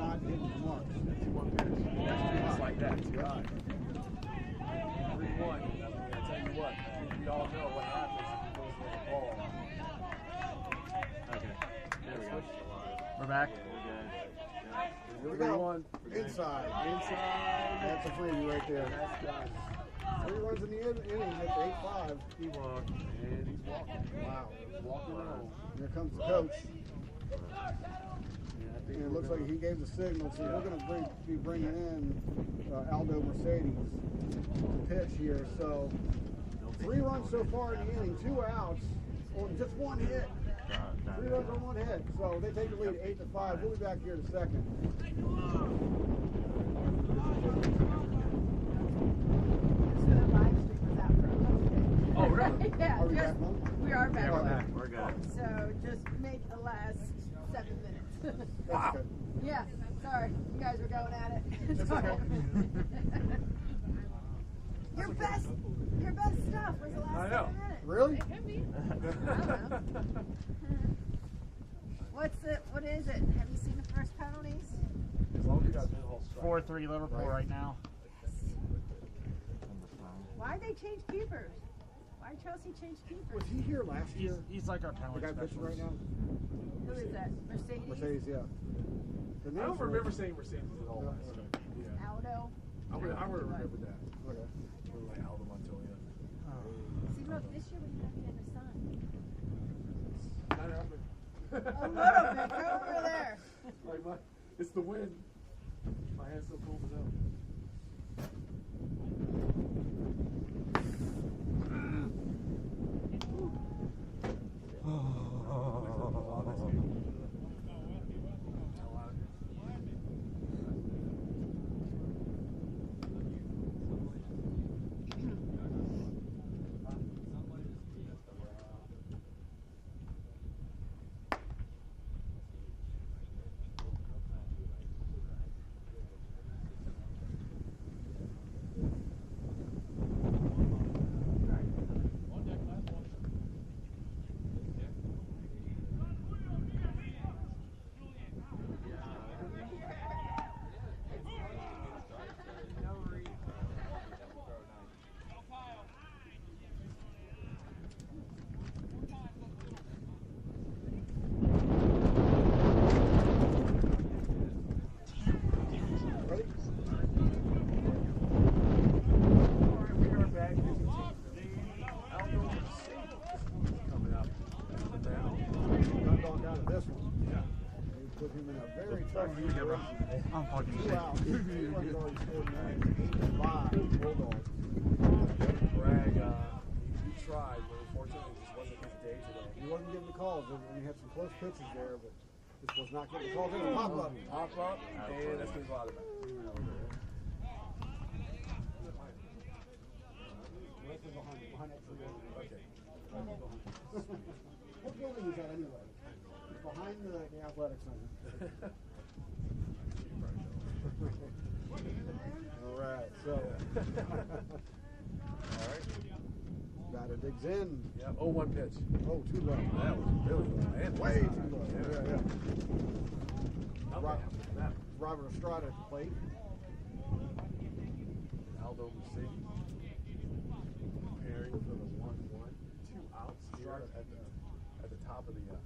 not hitting the marks. That's one pitch. That's like that. Too high. 3-1. I tell you what, we all know what happens if he goes with the ball. Okay. There we go. We're back. Here we go. Inside. That's a freebie right there. That's done. 3 runs in the inning at 8-5. He walked, and he's walking. Wow. Walking home. Here comes the coach. And it looks like he gave the signal, so we're going to be bringing in Aldo Mercedes to pitch here. So 3 runs so far in the inning, 2 outs, on just 1 hit. 3 runs on 1 hit. So they take the lead 8-5. We'll be back here in a second. Oh, really? Yeah, Are we back home? we are back. We're good. So just make the last 7 minutes. That's good. Yeah, sorry. You guys were going at it. That's Sorry. okay. Your best stuff was the last I know. 7 minutes. Really? I don't know. What is it? Have you seen the first penalties? As long as you got middle strike. 4-3 Liverpool right now. Why'd they change keepers? Why Chelsea change keepers? Was he here last year? He's like our The penalty guy pitching right specialist. now? Who is that? Mercedes? Mercedes, yeah. The I names don't are- remember saying Mercedes at all last year. Yeah. Aldo? I would have remembered that. Okay. Or like Aldo Montoya. See, look, this year we have it in the sun. Not happening. A little bit. Go over there. Like it's the wind. My hand's still cold as hell. I'm fucking sick. Wow. He runs already scored 8-5 Bulldogs. Devin Bragg, he tried, but unfortunately it just wasn't his day today. He wasn't getting the calls. We had some close pitches there, but just was not getting the calls. In pop up. Pop up, and that's his bottom. Behind that tree. Okay. What building is that anyway? It's behind the athletic center. All right, so. All right. Batter digs in. Yeah, 0-1 pitch. Oh, too low. That was really low. And Way too low. Yeah. Robert, Robert Estrada at the plate. Aldo Mercedes preparing for the 1-1, 2 outs here at the top of the game.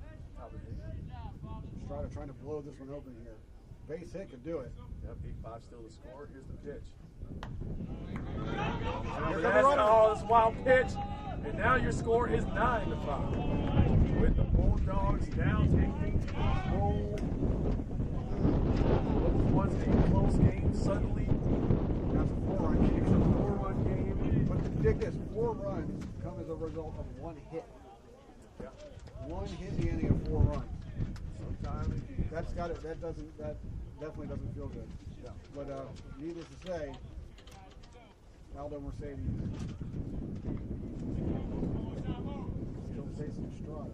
Estrada trying to blow this one open here. Base hit could do it. Yep, 8-5 still to score. Here's the pitch. Oh, this wild pitch. And now your score is 9-5. With the Bulldogs now taking control. What was once a close game suddenly. That's a 4-run game. It's a 4-run game. But dig this, 4 runs come as a result of 1 hit. Yeah. 1 hit in the inning of 4 runs. Sometimes That definitely doesn't feel good. yeah. But needless to say, Aldo Mercedes still facing Estrada.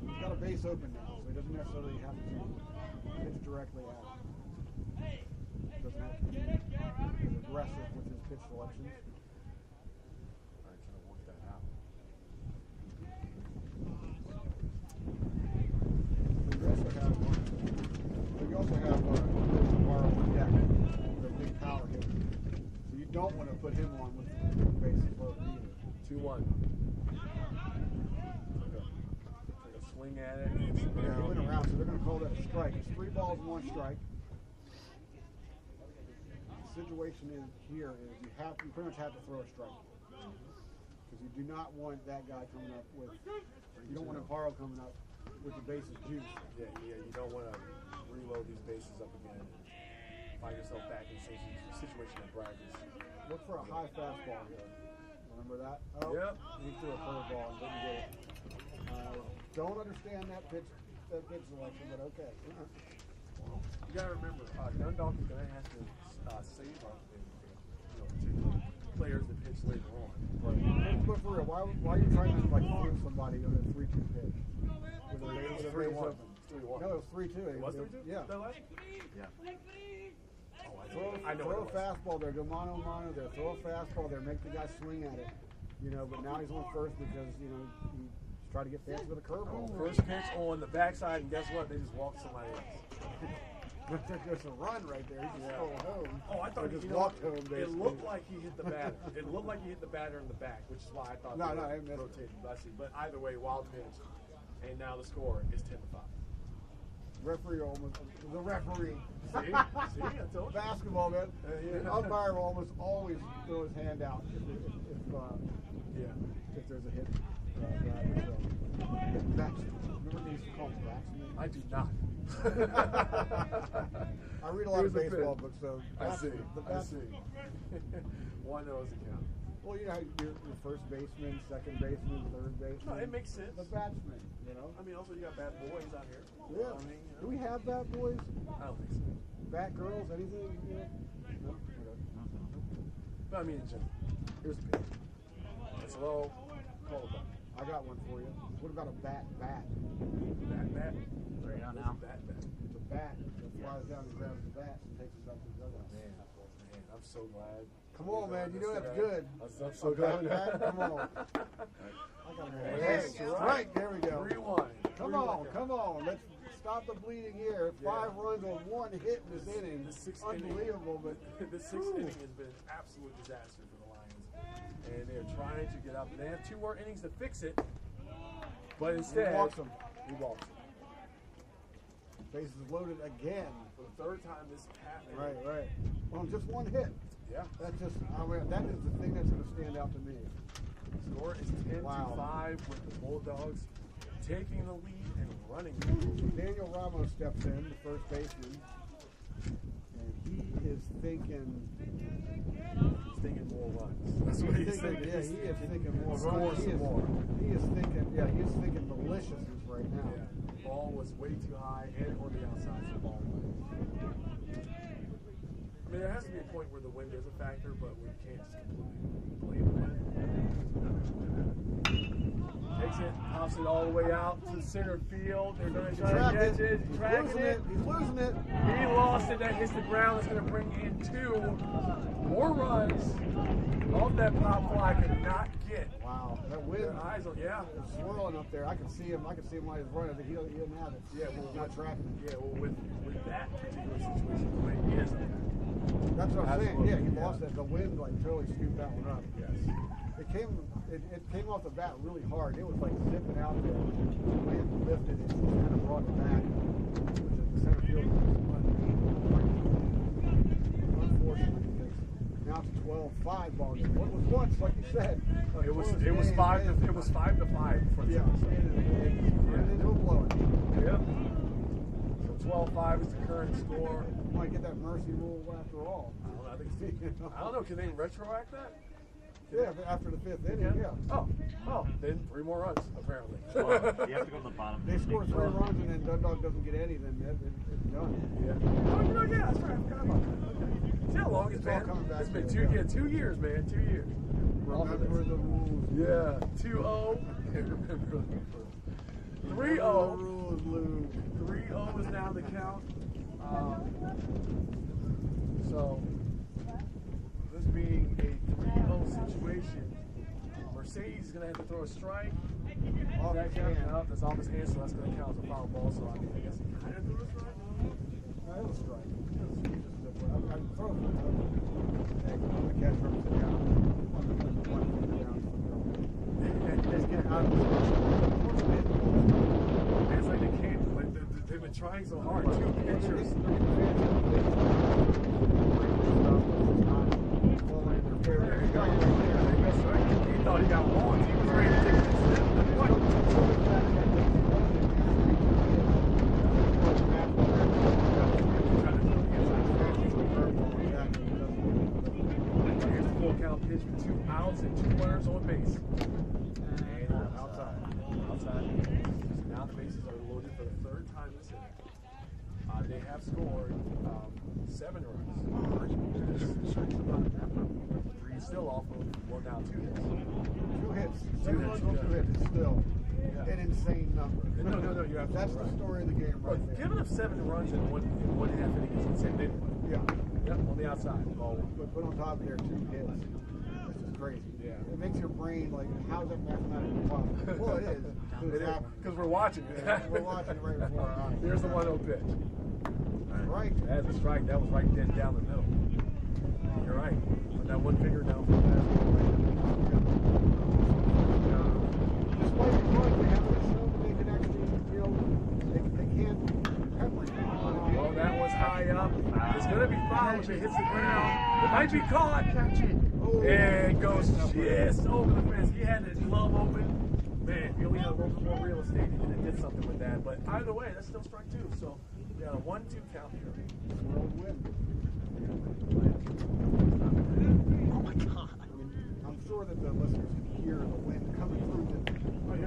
He's got a base open now, so he doesn't necessarily have to pitch directly out. Doesn't have to be aggressive with his pitch selections. All right, trying to work that out. We also have So you don't want to put him on with the bases loaded either. 2-1. Took a swing at it. Yeah, he went around, so they're going to call that a strike. It's 3 balls and 1 strike. The situation is here is you pretty much have to throw a strike. Because you do not want that guy coming up with, you don't want Amparo coming up with the bases juice. Yeah, you don't want to reload these bases up again and find yourself back in the same situation that Bragg is. Look for a high fastball here. Remember that? Oh, Yep. He threw a curveball and didn't get it. Don't understand that pitch selection, but okay. You got to remember, Dundalk is going to have to save our particular players that pitch later on. Right. But for real, why are you trying to fool somebody with a 3-2 pitch? It was 3-1. 3-1. No, it was 3-2. It was 3-2? Yeah. Yeah. Throw a fastball there, go mano there, throw a fastball there, make the guy swing at it. But now he's on first because, he's trying to get fancy with a curveball. First pitch on the backside, and guess what? They just walked somebody else. There's a run right there. He just stole home. Oh, I thought he just walked home. Basically. It looked like he hit the batter. It looked like he hit the batter in the back, which is why I thought I missed rotated. But either way, wild pitch. And now the score is 10-5. Referee almost. The referee. See, I told you. Basketball, man. The umpire will almost always throw his hand out if there's a hit. Remember they used to call him batsman? I do not. I read a lot of baseball books, so I see. One knows the count. Well, your first baseman, second baseman, third baseman. No, it makes sense. The batsman, I mean, also you got bad boys out here. Yeah. Do we have bad boys? I don't think so. Bad girls? Anything? No? Okay. But I mean, in general, here's the pitch. It's low. Call it back. I got one for you. What about a bat? Bat? Right on now. Bat. It's a bat that flies down and grabs the bat and takes it back to the dugout. Man, I'm so glad. Come on, man. You know that's good. I'm so glad. Come on. That's right. There we go. 3-1. Come on. Let's stop the bleeding here. 5 runs on 1 hit in this inning. Unbelievable. But the 6th inning has been an absolute disaster for the Lions. And they're trying to get up. They have 2 more innings to fix it. But instead, he walks them. Bases loaded again. For the 3rd time this happened. Right. On just 1 hit. Yeah. That is the thing that's going to stand out to me. The score is 10-5 with the Bulldogs taking the lead and running. Daniel Ramos steps in, the first baseman, and he is thinking. He's thinking more runs. That's what he's thinking. Yeah, he is thinking more Score runs. some more. He is thinking maliciousness right now. Yeah. Ball was way too high and on the outside, so the ball went. I mean, there has to be a point where the wind is a factor, but we can't just play the wind. Takes it, pops it all the way out to center field. They're going to try to catch it. He's tracking it. He's losing it. He lost it. That hits the ground. It's going to bring in 2 more runs. Off that pop fly, could not get. Wow, that wind. Their eyes on, It's swirling up there. I can see him. While he's running. He doesn't have it. Yeah, he's not tracking it. Yeah, well, with that particular situation, the wind is a factor. That's what I'm saying. Yeah, he lost that. The wind totally scooped that one up. Yes. It came off the bat really hard. It was like zipping out there. The wind lifted it and kind of brought it back. Which is the center field. Unfortunately, because now it's 12-5 ball game. What was once, like you said, it was 5-5 for the yeah. Turned into a blowout. Yep. So 12-5 is the current score. Might get that mercy rule after all. I don't know. Can they retroact that? Yeah, after the 5th inning, yeah. Oh, then 3 more runs, apparently. Well, you have to go to the bottom. They score 3 runs and then Dundalk doesn't get any, then it's done. Yeah. Oh, yeah, that's right. I forgot about that. Okay. See how long it's been? It's been 2 years, man. 2 years. Remember the rules. Yeah. 2-0. 3-0. Rules, Lou. 3-0 is now the count. So, this being a 3-0 situation, Mercedes is going to have to throw a strike. Off that his count? hand. No, that's off his hand, so that's going to count as a foul ball. So, I mean, I guess he kind of threw a strike. No, it was a strike. I throw it. trying so hard. Two pitchers. He thought he got one. He was ready to take it. Here's a full count pitch with 2 outs and 2 runners on base. And outside. Now the bases are loaded for the 3rd time this inning. They have scored 7 runs. 3 still off of, well, now 2 hits. 2 hits. 2 runs on 2 hits is still an insane number. No, you have. That's the story of the game right there. Giving up 7 runs in one half inning is insane. Anyway. Yeah. Yep, on the outside. Ball 1. But put on top of there 2 hits. This is crazy. Yeah. It makes your brain like, how's that mathematically possible? Well, it is. Because we're watching it. We're watching it right before our eyes. Here's the 1-0 pitch. Right. That's a strike. That was right dead down the middle. You're right. Put that one finger down for the fastball. Despite the point, they haven't shown that they can actually, they can't pepper you. Well, that was high up. It's going to be foul if it hits the ground. It might be caught. Catch it. And it goes just over the fence. He had his glove open. Man, he only had a little bit more real estate and it did something with that. But either way, that's still strike 2. So we got a 1-2 count here. World win. Oh my God. I'm sure that the listeners can hear the wind coming through the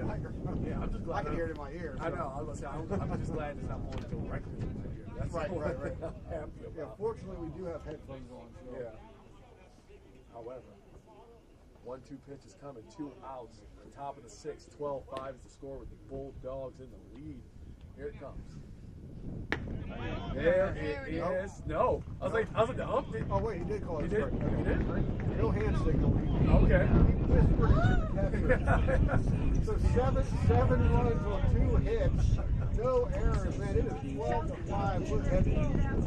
microphone. Yeah, I'm just glad. I can hear it in my ear. I know. I was going to say, I'm just glad it's not blowing directly in my ear. That's Right. I'm happy about. Yeah, fortunately, we do have headphones on. So. Yeah. However, 1-2 pitch is coming. 2 outs. The top of the 6th. 12-5 is the score with the Bulldogs in the lead. Here it comes. There it is. No. I was like, the ump did. Oh, wait, he did call it. He did? He did? No hand signal. Okay. He whispered it to the catcher. So seven runs on 2 hits. No errors, man. It is 12-5. We're heading to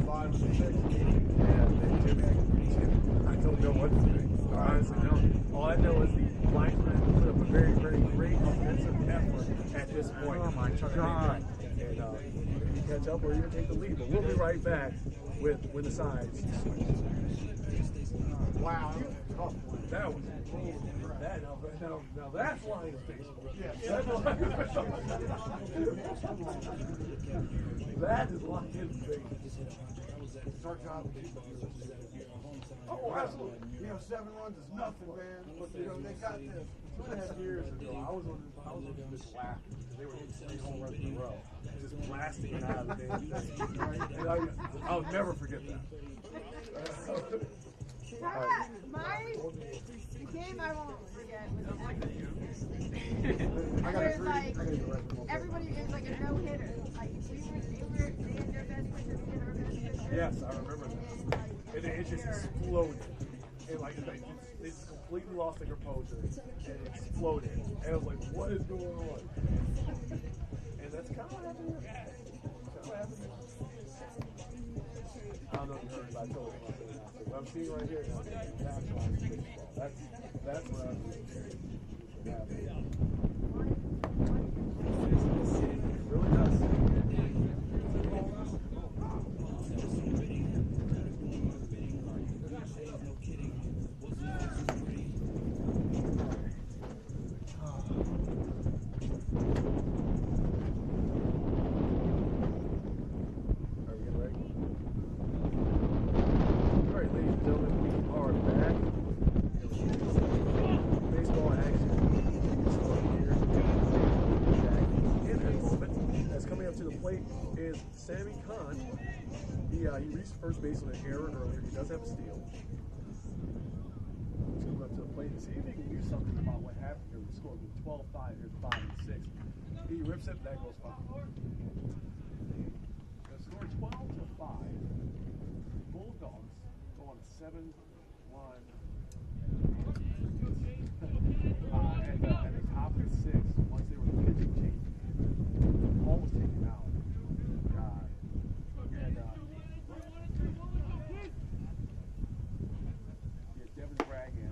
5-6. I don't know what to do. Honestly, no. All I know is the linesman put up a very, very great offensive effort at this point. Oh my God. And catch up or even take the lead. But we'll be right back with the sides. Wow, that was a tough one. That was now that's Lions baseball. Yes. That is Lions baseball. It's our job to keep it. Oh, absolutely. 7 runs is nothing, man. But, they got this. 2.5 years ago, I was on this laughing because they were hitting 3 home runs in a row, just blasting it out of the damn thing. And I'll never forget that. The game I won't forget was I got it was like everybody, it was like a no-hitter. Like they had their best pitcher, we had our best pitcher. Yes, I remember that. And it just exploded. And it's completely lost their composure and it exploded. And I was like, what is going on? And that's kind of what happened here. I don't know if you heard, but I told you what I'm seeing right here now. That's Lions baseball. That's what I'm seeing. It really does. He reached first base on an error earlier. He does have a steal. He's coming up to the plate and see if he can do something about what happened here. We scored with 12-5. Here's 5 and 6. He rips it, that goes 5. The score 12-5. Bulldogs go on a 7-run at the top of the 6th once they were pitching change. Ball was taken out. Devin Bragg in.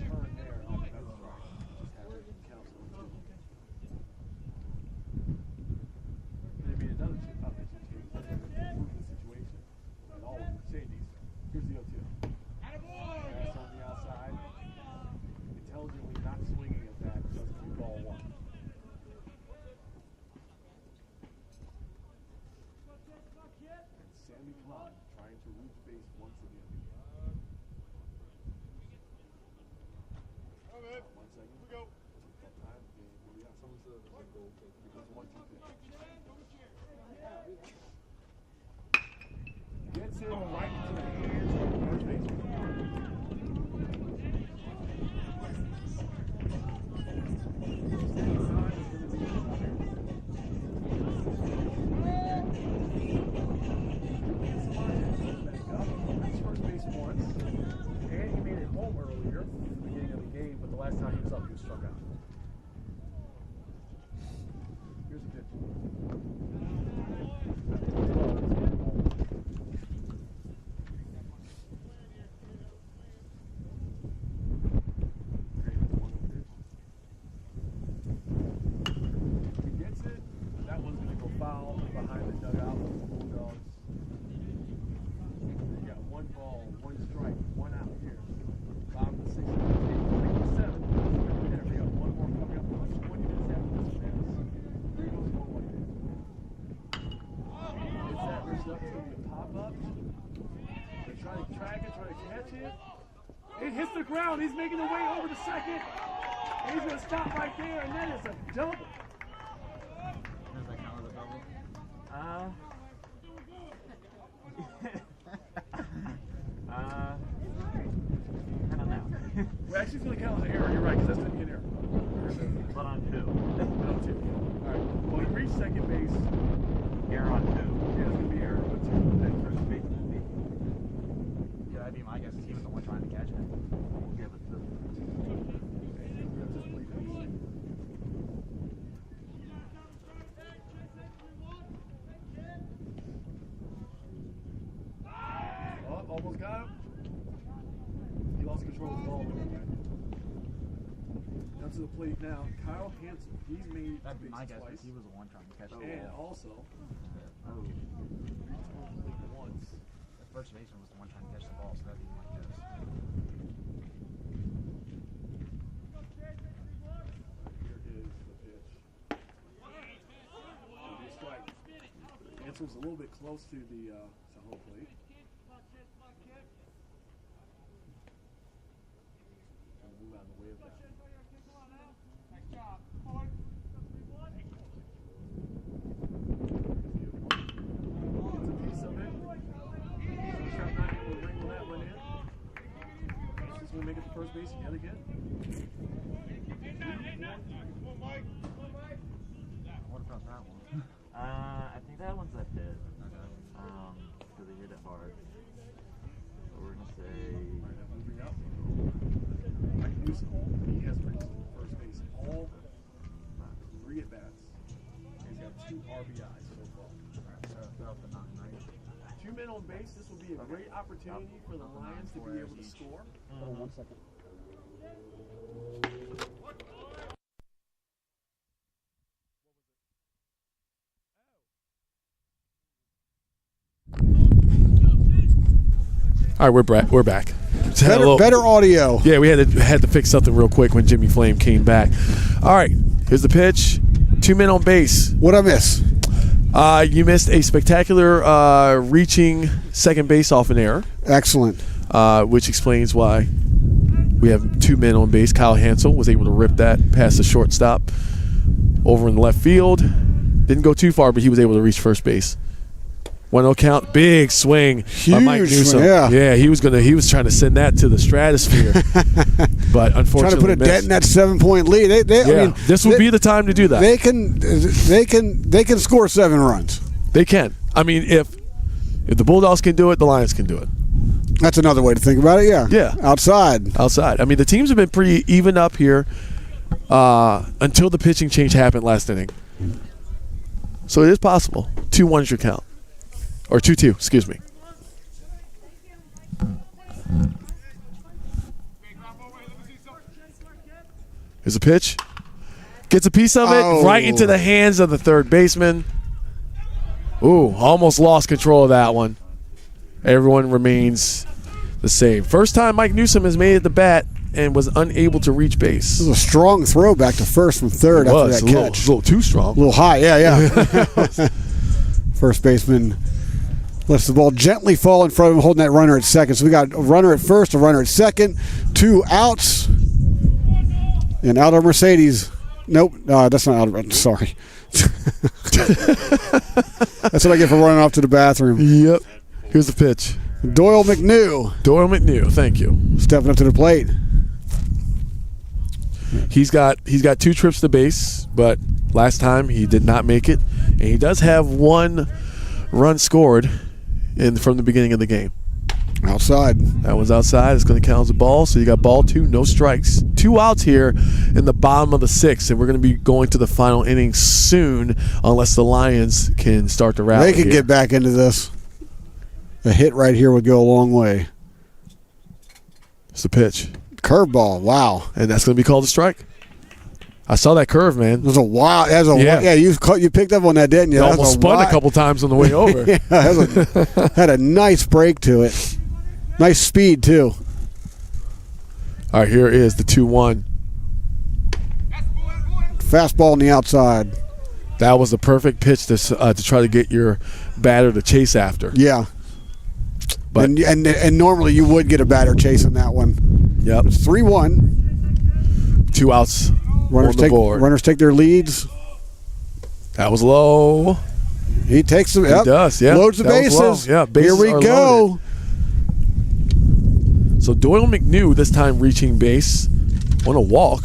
Turn there on the other side. Just have it count. Sammy Klein trying to reach base once again. 1 second. Here we go. That time. Yeah, someone said it was a goal kick. It was 1-2 pitch. Gets it right into the hands of the first baseman. Last time he was up, he was struck out. Here's the pitch. He gets it. That one's going to go foul behind the dugout of the Bulldogs. They got 1 ball, 1 strike, 1 out here. 5 to 6, 8, 7. We got 1 more coming up. 20 minutes after this pass. 3 goes 1 like this. Gets that wrist up to the pop up. They try to track it, try to catch it. It hits the ground. He's making the way over to second. He's going to stop right there, and then it's a double. Does that count as a double? I don't know. Well, actually, it's going to count as an error. You're right, because that's going to be an error. But on 2. On 2. All right. Well, he reached second base. Error on 2. Yeah, it's going to be error on 2. Then first base. Yeah, that'd be my guess. He was the one trying to catch it. We'll give it to Oh, almost got him. He lost control of the ball. Down to the plate now. Kyle Hansel. He's made That'd be bases my guess. twice. He was the one trying to catch it. And also, Oh. once. The first baseman was the one trying to catch the ball, so that'd be my guess. Here is the pitch. Strike. Hansel's a little bit close to the home plate. Move out of the way of that. Gets a piece of it. Shot not able to wrangle that one in. This is going to make it to first base yet again. What about that one? I think that one's a hit. Because they hit it hard. So we're gonna say. Right, now moving up. Mike Newsom, he has reached first base all 3 at bats. He's got 2 RBIs so far. So throw up the 9, right? 2 men on base. This will be a great opportunity for the Lions to be able to score. Hold on 1 second. All right, we're back. So Better audio. Yeah, we had to fix something real quick when Jimmy Flame came back. All right, here's the pitch. 2 men on base. What'd I miss? You missed a spectacular reaching second base off an error. Excellent. Which explains why we have 2 men on base. Kyle Hansel was able to rip that past the shortstop over in the left field. Didn't go too far, but he was able to reach first base. 1-0 count, big swing by Mike Newsom. Yeah, he was trying to send that to the stratosphere, but unfortunately, trying to put a dent in that 7-point lead. I mean, this would be the time to do that. They can score 7 runs. They can. I mean, if the Bulldogs can do it, the Lions can do it. That's another way to think about it. Yeah. Yeah. Outside. I mean, the teams have been pretty even up here until the pitching change happened last inning. So it is possible. 2-1 is your count. Or 2-2, excuse me. Here's a pitch. Gets a piece of it right into the hands of the third baseman. Ooh, almost lost control of that one. Everyone remains the same. First time Mike Newsom has made it the bat and was unable to reach base. This was a strong throw back to first from third after that catch. A little too strong. A little high, yeah. First baseman Lets the ball gently fall in front of him, holding that runner at second. So we got a runner at first, a runner at second, 2 outs. And Aldo Mercedes. Nope, that's not Aldo. Sorry. That's what I get for running off to the bathroom. Yep. Here's the pitch. Doyle McNew. Thank you. Stepping up to the plate. He's got 2 trips to base, but last time he did not make it. And he does have 1 run scored from the beginning of the game. Outside. That one's outside. It's going to count as a ball. So you got ball 2, no strikes. 2 outs here in the bottom of the 6th, and we're going to be going to the final inning soon, unless the Lions can start to rally. They can get back into this. A hit right here would go a long way. It's the pitch. Curveball. Wow. And that's going to be called a strike. I saw that curve, man. It was a wild. You picked up on that, didn't you? It almost spun a couple times on the way over. Yeah, had a nice break to it. Nice speed, too. All right, here is the 2-1. Fastball on the outside. That was the perfect pitch to try to get your batter to chase after. Yeah. But and normally you would get a batter chasing that one. Yep. It's 3-1. 2 outs on the board. Runners take their leads. That was low. He takes them. He does, yeah. Loads the bases. Yeah, bases Here we go. Loaded. So Doyle McNew this time reaching base on a walk.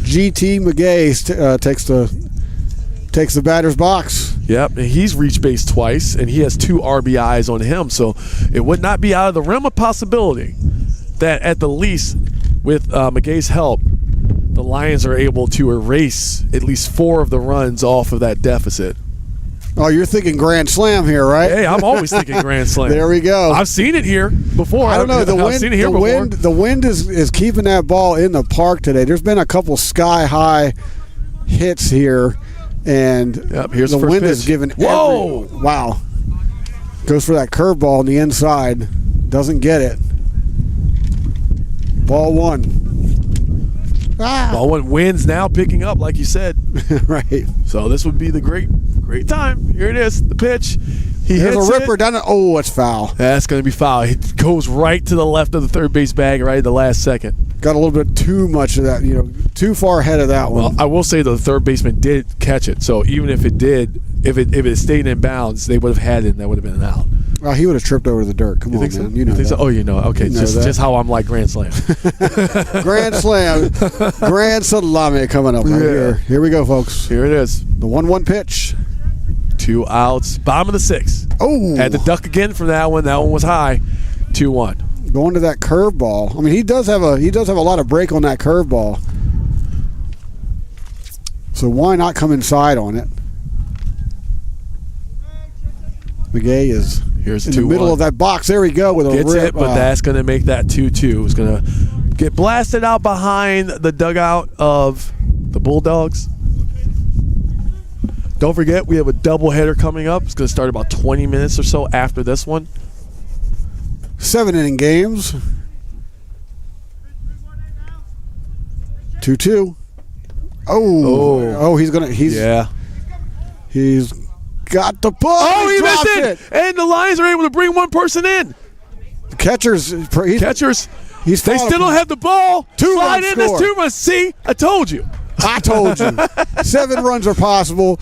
GT McGay takes the batter's box. Yep, and he's reached base twice, and he has 2 RBIs on him. So it would not be out of the realm of possibility that at the least, with McGay's help, the Lions are able to erase at least 4 of the runs off of that deficit. Oh, you're thinking grand slam here, right? Hey, I'm always thinking grand slam. There we go. I've seen it here before. I don't know. The wind is keeping that ball in the park today. There's been a couple sky-high hits here, and here's the the wind pitch. is giving. Whoa! Wow. Goes for that curveball on the inside. Doesn't get it. Ball 1. Ball 1 wins now, picking up, like you said. Right. So this would be the great time. Here it is, the pitch. Here's a ripper down. Oh, it's foul. That's going to be foul. It goes right to the left of the third base bag right at the last second. Got a little bit too much of that, too far ahead of that one. Well, I will say the third baseman did catch it. So even if it did, if it stayed in bounds, they would have had it and that would have been an out. Well, he would have tripped over the dirt. Come on, man. So? You know that. So? Oh, you know. Okay, just how I'm like Grand Slam. Grand Slam. Grand Salami coming up right here. Here we go, folks. Here it is. The 1-1 pitch. 2 outs. Bottom of the 6th. Oh. Had to duck again from that one. That one was high. 2-1. Going to that curveball. I mean, he does have a lot of break on that curveball. So why not come inside on it? McGay is Here's in the middle of that box. There we go with a Gets rip. it, but that's going to make that 2-2. It's going to get blasted out behind the dugout of the Bulldogs. Don't forget, we have a doubleheader coming up. It's going to start about 20 minutes or so after this one. 7-inning games. 2-2. He's got the pull. Oh, he missed it! And the Lions are able to bring one person in. The catchers. They still don't have the ball. Slide in. That's 2 runs. See, I told you. 7 runs are possible.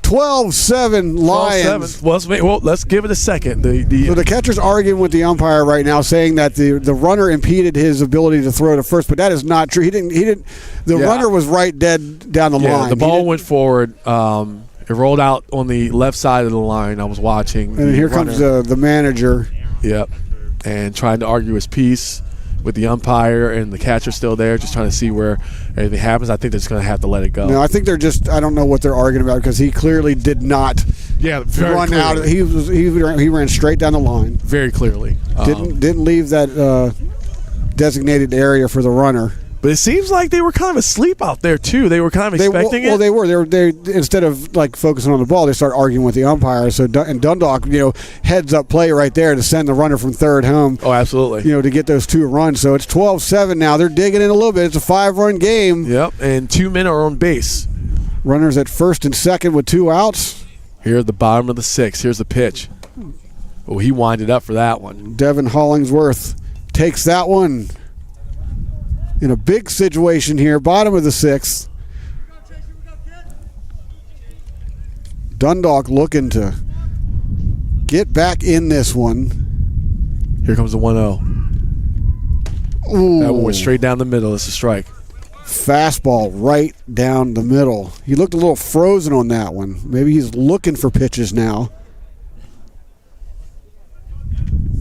12-7 Lions. 12-7. Well, let's give it a second. So the catcher's arguing with the umpire right now, saying that the runner impeded his ability to throw to first, but that is not true. He didn't. The runner was right dead down the line. The ball went forward. It rolled out on the left side of the line. I was watching. And here comes the manager. Yep. And trying to argue his piece with the umpire, and the catcher still there, just trying to see where anything happens. I think they're just going to have to let it go. No, I think they're just – I don't know what they're arguing about because he clearly did not run out. He ran straight down the line. Very clearly. Didn't leave that designated area for the runner. But it seems like they were kind of asleep out there, too. They were kind of expecting it. Well, they were. They instead of, focusing on the ball, they started arguing with the umpire. So, and Dundalk, heads-up play right there to send the runner from third home. Oh, absolutely. To get those 2 runs. So, it's 12-7 now. They're digging in a little bit. It's a 5-run game. Yep, and 2 men are on base. Runners at first and second with 2 outs. Here at the bottom of the 6th. Here's the pitch. Oh, he winded up for that one. Devin Hollingsworth takes that one in a big situation here, bottom of the 6th. Dundalk looking to get back in this one. Here comes the 1-0. Ooh. That one went straight down the middle. It's a strike. Fastball right down the middle. He looked a little frozen on that one. Maybe he's looking for pitches now.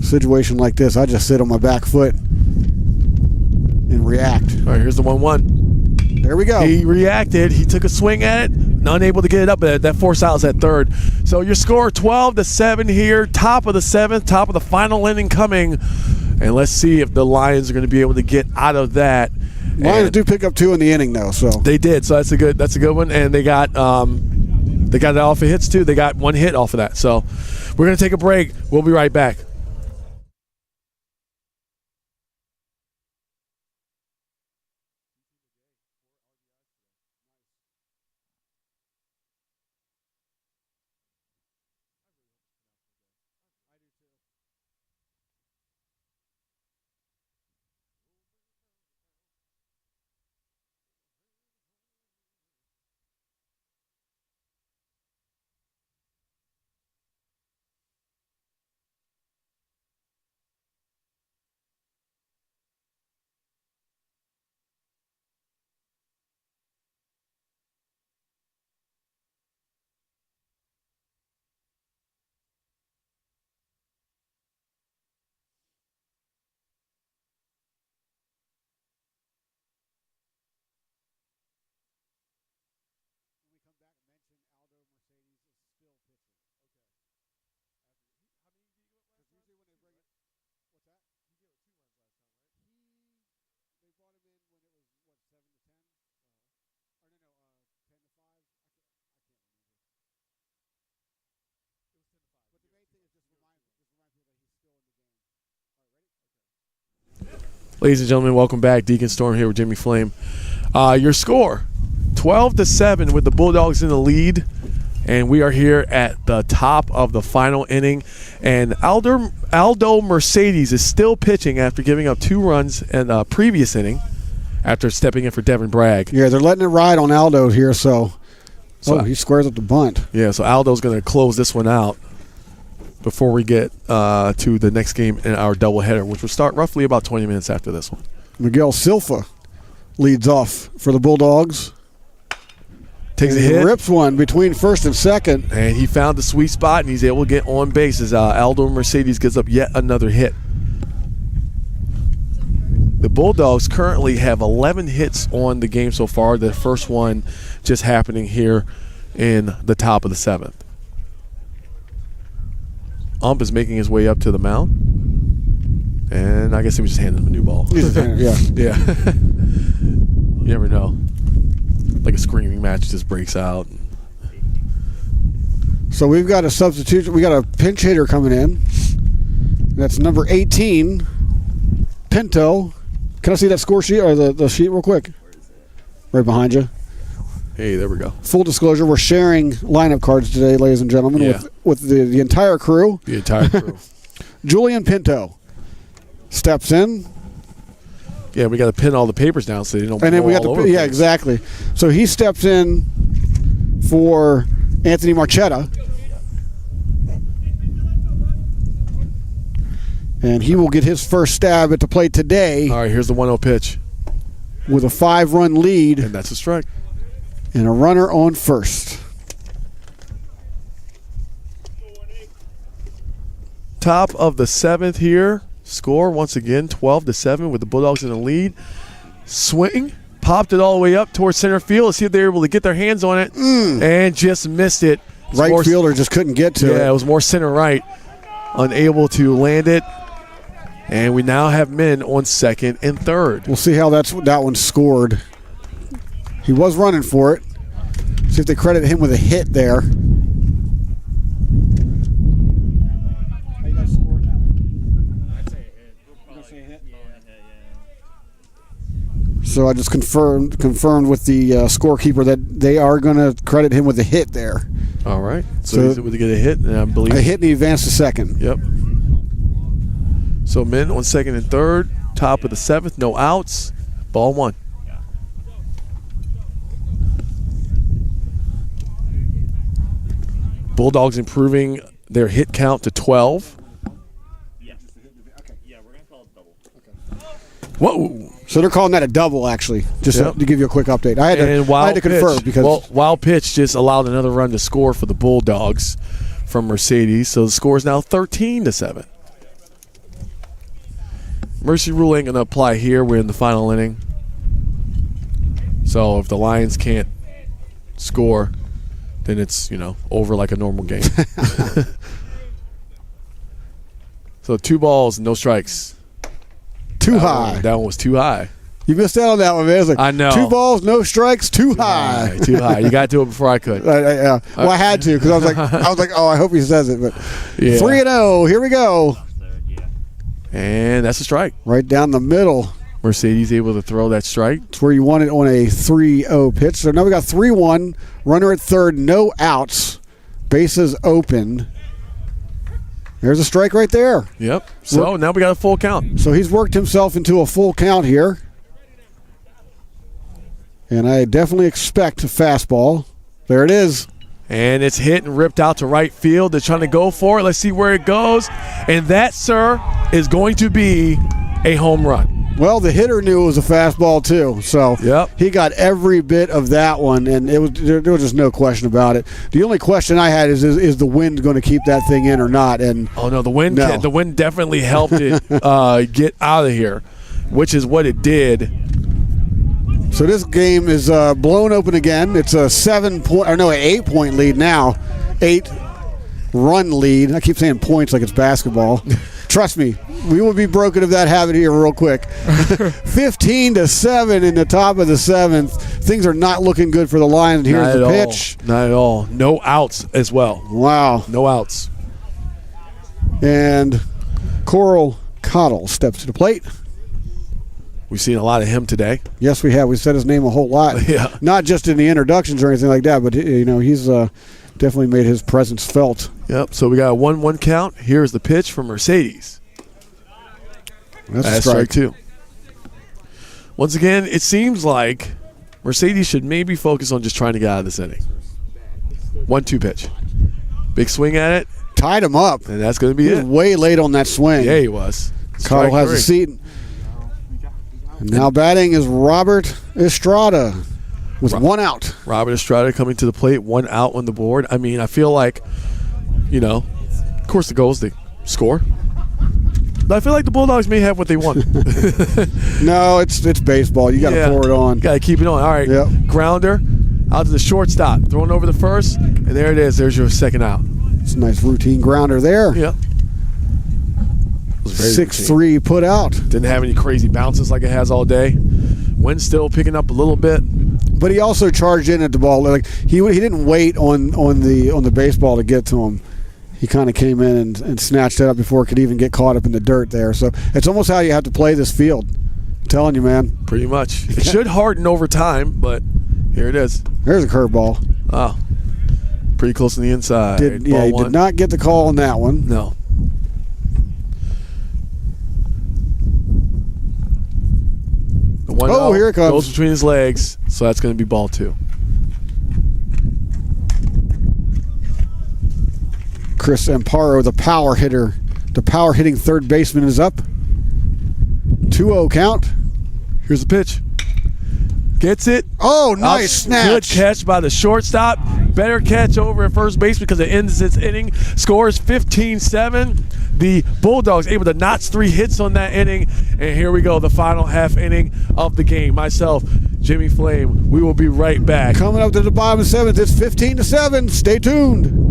Situation like this, I just sit on my back foot and react. All right, here's the 1-1. There we go. He reacted. He took a swing at it, unable to get it up. That force out is at third. So your score 12-7 here, top of the 7th, top of the final inning coming. And let's see if the Lions are going to be able to get out of that. Lions do pick up 2 in the inning though, so they did. So that's a good one. And they got it off of hits too. They got 1 hit off of that. So we're going to take a break. We'll be right back. Ladies and gentlemen, welcome back. Deacon Storm here with Jimmy Flame. Your score, 12-7 with the Bulldogs in the lead. And we are here at the top of the final inning. And Aldo Mercedes is still pitching after giving up 2 runs in the previous inning after stepping in for Devin Bragg. yeah, they're letting it ride on Aldo here, so he squares up the bunt. Yeah, so Aldo's going to close this one out before we get to the next game in our doubleheader, which will start roughly about 20 minutes after this one. Miguel Silva leads off for the Bulldogs. Takes a He hit. rips one between first and second. And he found the sweet spot, and he's able to get on base as Aldo Mercedes gets up yet another hit. The Bulldogs currently have 11 hits on the game so far. The first one just happening here in the top of the 7th. Ump is making his way up to the mound. And I guess he was just handing him a new ball. Yeah. Yeah. You never know. Like a screaming match just breaks out. So we've got a substitution. We got a pinch hitter coming in. That's number 18, Pinto. Can I see that score sheet or the sheet real quick? Right behind you. Hey, there we go. Full disclosure, we're sharing lineup cards today, ladies and gentlemen, Yeah. with the entire crew. The entire crew. Julian Pinto steps in. Yeah, we got to pin all the papers down so they don't And then blow we got all over to, the yeah, place. exactly. So he steps in for Anthony Marchetta. And he will get his first stab at the plate today All right, here's the 1-0 pitch. with a 5-run lead And that's a strike. and a runner on first. Top of the 7th here. Score once again 12-7 with the Bulldogs in the lead. Swing, popped it all the way up towards center field. Let's see if they're able to get their hands on it, and just missed it. It's Right more- fielder just couldn't get to Yeah, it it. was more center right, unable to land it. And we now have men on second and third. We'll see how that one scored. He was running for it. See if they credit him with a hit there. How you guys scored that one? I'd say a hit. You're gonna say a hit? So I just confirmed with the scorekeeper that they are going to credit him with a hit there. All right. So he's able to get a hit, and I believe a hit and he advanced to second. Yep. So men on second and third, top of the seventh, no outs, ball one. Bulldogs improving their hit count to 12. Yeah, we're going to call it double. Whoa. So they're calling that a double, actually, just to give you a quick update. I had to confirm because wild pitch just allowed another run to score for the Bulldogs from Mercedes. So the score is now 13-7. Mercy rule ain't going to apply here. We're in the final inning. So if the Lions can't score, then it's, over like a normal game. So 2 balls, no strikes. Too high. That one was too high. You missed out on that one, man. It's like, I know. 2 balls, no strikes, too high. Too high. You got to do it before I could. Well, I had to because I was like, oh, I hope he says it. But 3-0, here we go. And that's a strike. Right down the middle. Mercedes able to throw that strike. It's where you want it on a 3-0 pitch. So now we got 3-1, runner at third, no outs, bases open. There's a strike right there. Yep. So now we got a full count. So he's worked himself into a full count here. And I definitely expect a fastball. There it is. And it's hit and ripped out to right field. They're trying to go for it. Let's see where it goes. And that, sir, is going to be a home run. Well, the hitter knew it was a fastball too, so he got every bit of that one, and there was just no question about it. The only question I had is the wind going to keep that thing in or not? And oh no, the wind definitely helped it get out of here, which is what it did. So this game is blown open again. It's a 8-point lead now, 8-run lead. I keep saying points like it's basketball. Trust me, we will be broken of that habit here real quick. 15-7 in the top of the seventh. Things are not looking good for the Lions. Here's the pitch. Not at all. No outs as well. Wow. No outs. And Coral Cottle steps to the plate. We've seen a lot of him today. Yes, we have. We said his name a whole lot. Yeah. Not just in the introductions or anything like that, but he's definitely made his presence felt. Yep. So we got a 1-1 count. Here's the pitch from Mercedes. That's strike 2. Once again, it seems like Mercedes should maybe focus on just trying to get out of this inning. 1-2 pitch. Big swing at it. Tied him up. And that's going to be it. Way late on that swing. Yeah, he was. Cottle has a seat. And now batting is Robert Estrada with 1 out. Robert Estrada coming to the plate, 1 out on the board. I mean, I feel like, of course the goal is to score. But I feel like the Bulldogs may have what they want. No, it's baseball. You got to pour it on. Got to keep it on. All right, grounder out to the shortstop, throwing over the first, and there it is. There's your second out. It's a nice routine grounder there. Yeah. 6-3 put out. Didn't have any crazy bounces like it has all day. Wind still picking up a little bit. But he also charged in at the ball. Like he didn't wait on the baseball to get to him. He kind of came in and snatched it up before it could even get caught up in the dirt there. So it's almost how you have to play this field. I'm telling you, man. Pretty much. It should harden over time, but here it is. There's a curveball. Oh. Pretty close to the inside. He did not get the call on that one. No. Oh, here it comes. Goes between his legs, so that's going to be ball 2. Chris Amparo, the power hitter, the power hitting third baseman is up. 2-0 count. Here's the pitch. Gets it. Oh, nice snatch. Good catch by the shortstop. Better catch over at first base because it ends its inning. Scores 15-7. The Bulldogs able to notch 3 hits on that inning. And here we go, the final half inning of the game. Myself, Jimmy Flame, we will be right back. Coming up to the bottom of the 7th, it's 15-7. Stay tuned.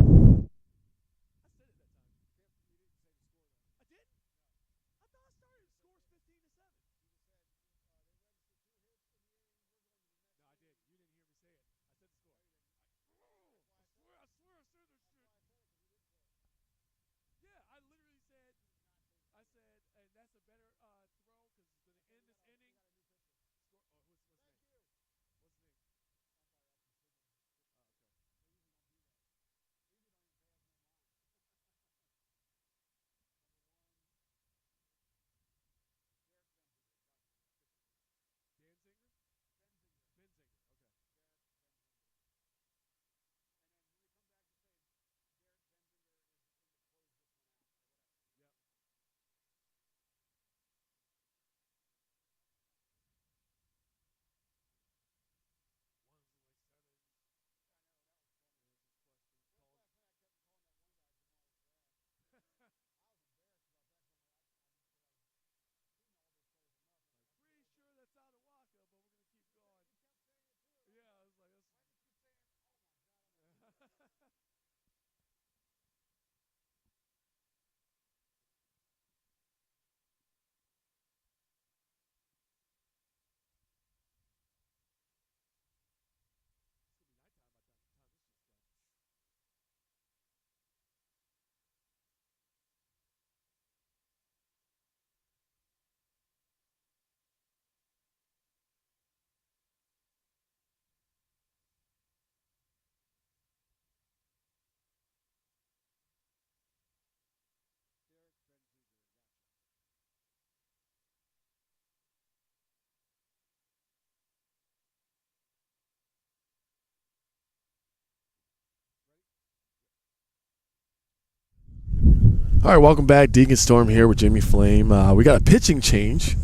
All right, welcome back. Deacon Storm here with Jimmy Flame. We got a pitching change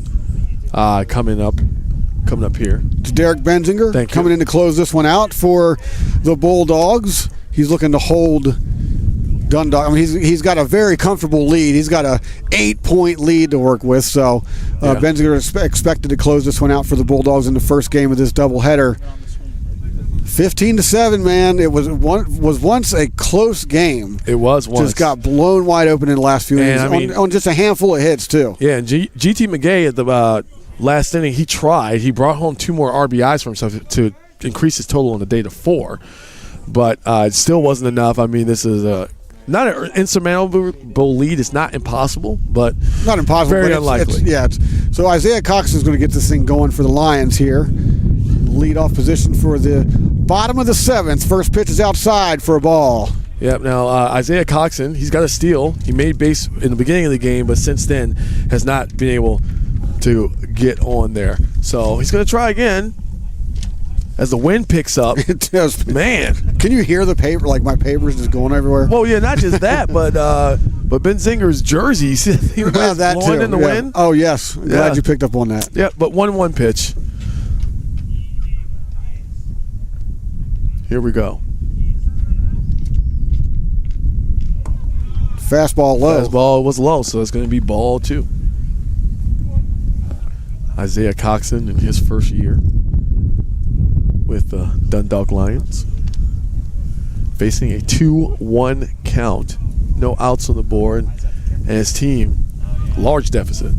coming up here. It's Derek Benzinger Thank you. coming in to close this one out for the Bulldogs. He's looking to hold Dundalk. I mean, he's got a very comfortable lead. He's got a 8-point lead to work with. So Benzinger is expected to close this one out for the Bulldogs in the first game of this doubleheader. 15-7, man. It was once a close game. It was once. Just got blown wide open in the last few innings on just a handful of hits too. Yeah, and GT McGay at the last inning, he tried. He brought home 2 more RBIs for himself to increase his total on the day to 4, but it still wasn't enough. I mean, this is not an insurmountable lead. It's not impossible, but not impossible. Very but unlikely. So Isaiah Coxen is going to get this thing going for the Lions here. Leadoff position for the bottom of the 7th. First pitch is outside for a ball. Yep. Now Isaiah Coxen, he's got a steal. He made base in the beginning of the game, but since then has not been able to get on there. So he's going to try again as the wind picks up. It does. Man, can you hear the paper? Like my paper's just going everywhere. well, yeah, not just that, but Benzinger's jersey, he was that blowing too. in the Yeah. wind. Oh yes, glad you picked up on that. Yeah, but 1-1 pitch. Here we go. Fastball low. Fastball was low, so it's going to be ball 2. Isaiah Coxen in his first year with the Dundalk Lions, facing a 2-1 count, no outs on the board, and his team large deficit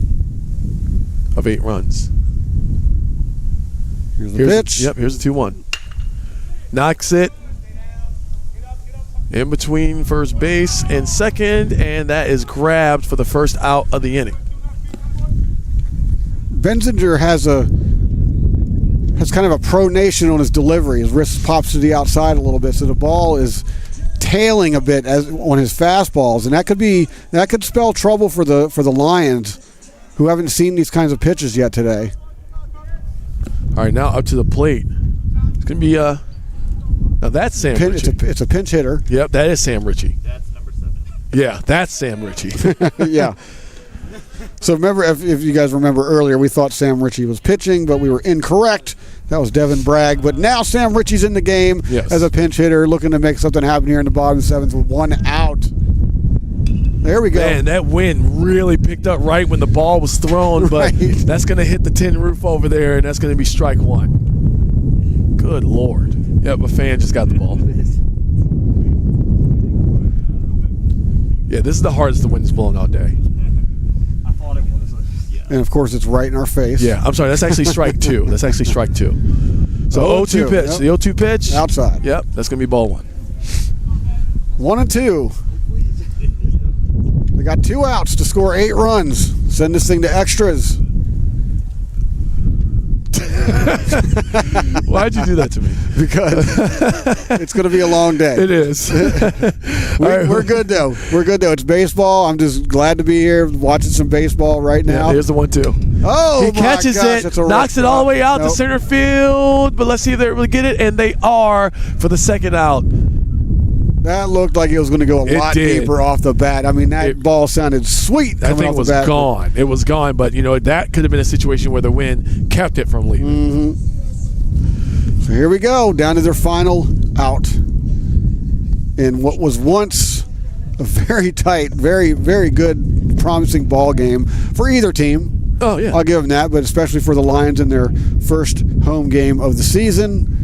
of 8 runs. Here's the pitch. Yep, here's the 2-1. Knocks it in between first base and second, and that is grabbed for the first out of the inning. Benzinger has kind of a pronation on his delivery. His wrist pops to the outside a little bit, so the ball is tailing a bit on his fastballs, and that could spell trouble for the Lions, who haven't seen these kinds of pitches yet today. All right, now up to the plate. It's going to be now that's Sam Ritchie. It's a pinch hitter. Yep, that is Sam Ritchie. That's number 7. Yeah, that's Sam Ritchie. Yeah. So remember, if you guys remember earlier, we thought Sam Ritchie was pitching, but we were incorrect. That was Devin Bragg. But now Sam Ritchie's in the game as a pinch hitter, looking to make something happen here in the bottom of the 7th with 1 out. There we go. Man, that wind really picked up right when the ball was thrown, but that's going to hit the tin roof over there, and that's going to be strike 1. Good Lord. Yep, a fan just got the ball. Yeah, this is the hardest the wind's blowing all day. I thought it was. And of course, it's right in our face. Yeah, I'm sorry. That's actually strike 2. That's actually strike 2. So 0-2 pitch. Yep. The 0-2 pitch. Outside. Yep, that's going to be ball 1. 1-2. They got 2 outs to score 8 runs. Send this thing to extras. Why'd you do that to me? Because it's going to be a long day. It is. We're good though. We're good though. It's baseball. I'm just glad to be here watching some baseball right now. Yeah, here's the 1-2. Oh, he catches it, knocks it all the way out to center field. But let's see if they're able to get it, and they are for the second out. That looked like it was going to go a lot deeper off the bat. I mean, that ball sounded sweet. That thing was gone. It was gone, but that could have been a situation where the wind kept it from leaving. So here we go, down to their final out in what was once a very tight, very, very good, promising ball game for either team. Oh, yeah. I'll give them that, but especially for the Lions in their first home game of the season.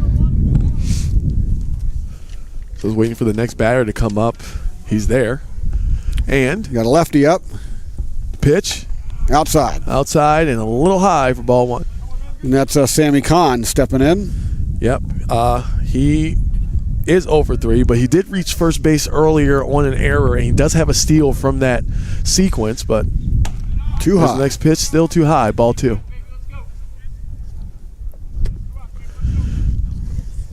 So I was waiting for the next batter to come up. He's there. And you got a lefty up. Pitch. Outside. Outside and a little high for ball 1. And that's Sammy Kahn stepping in. Yep. He is 0 for 3, but he did reach first base earlier on an error, and he does have a steal from that sequence, but too high. The next pitch still too high, ball 2.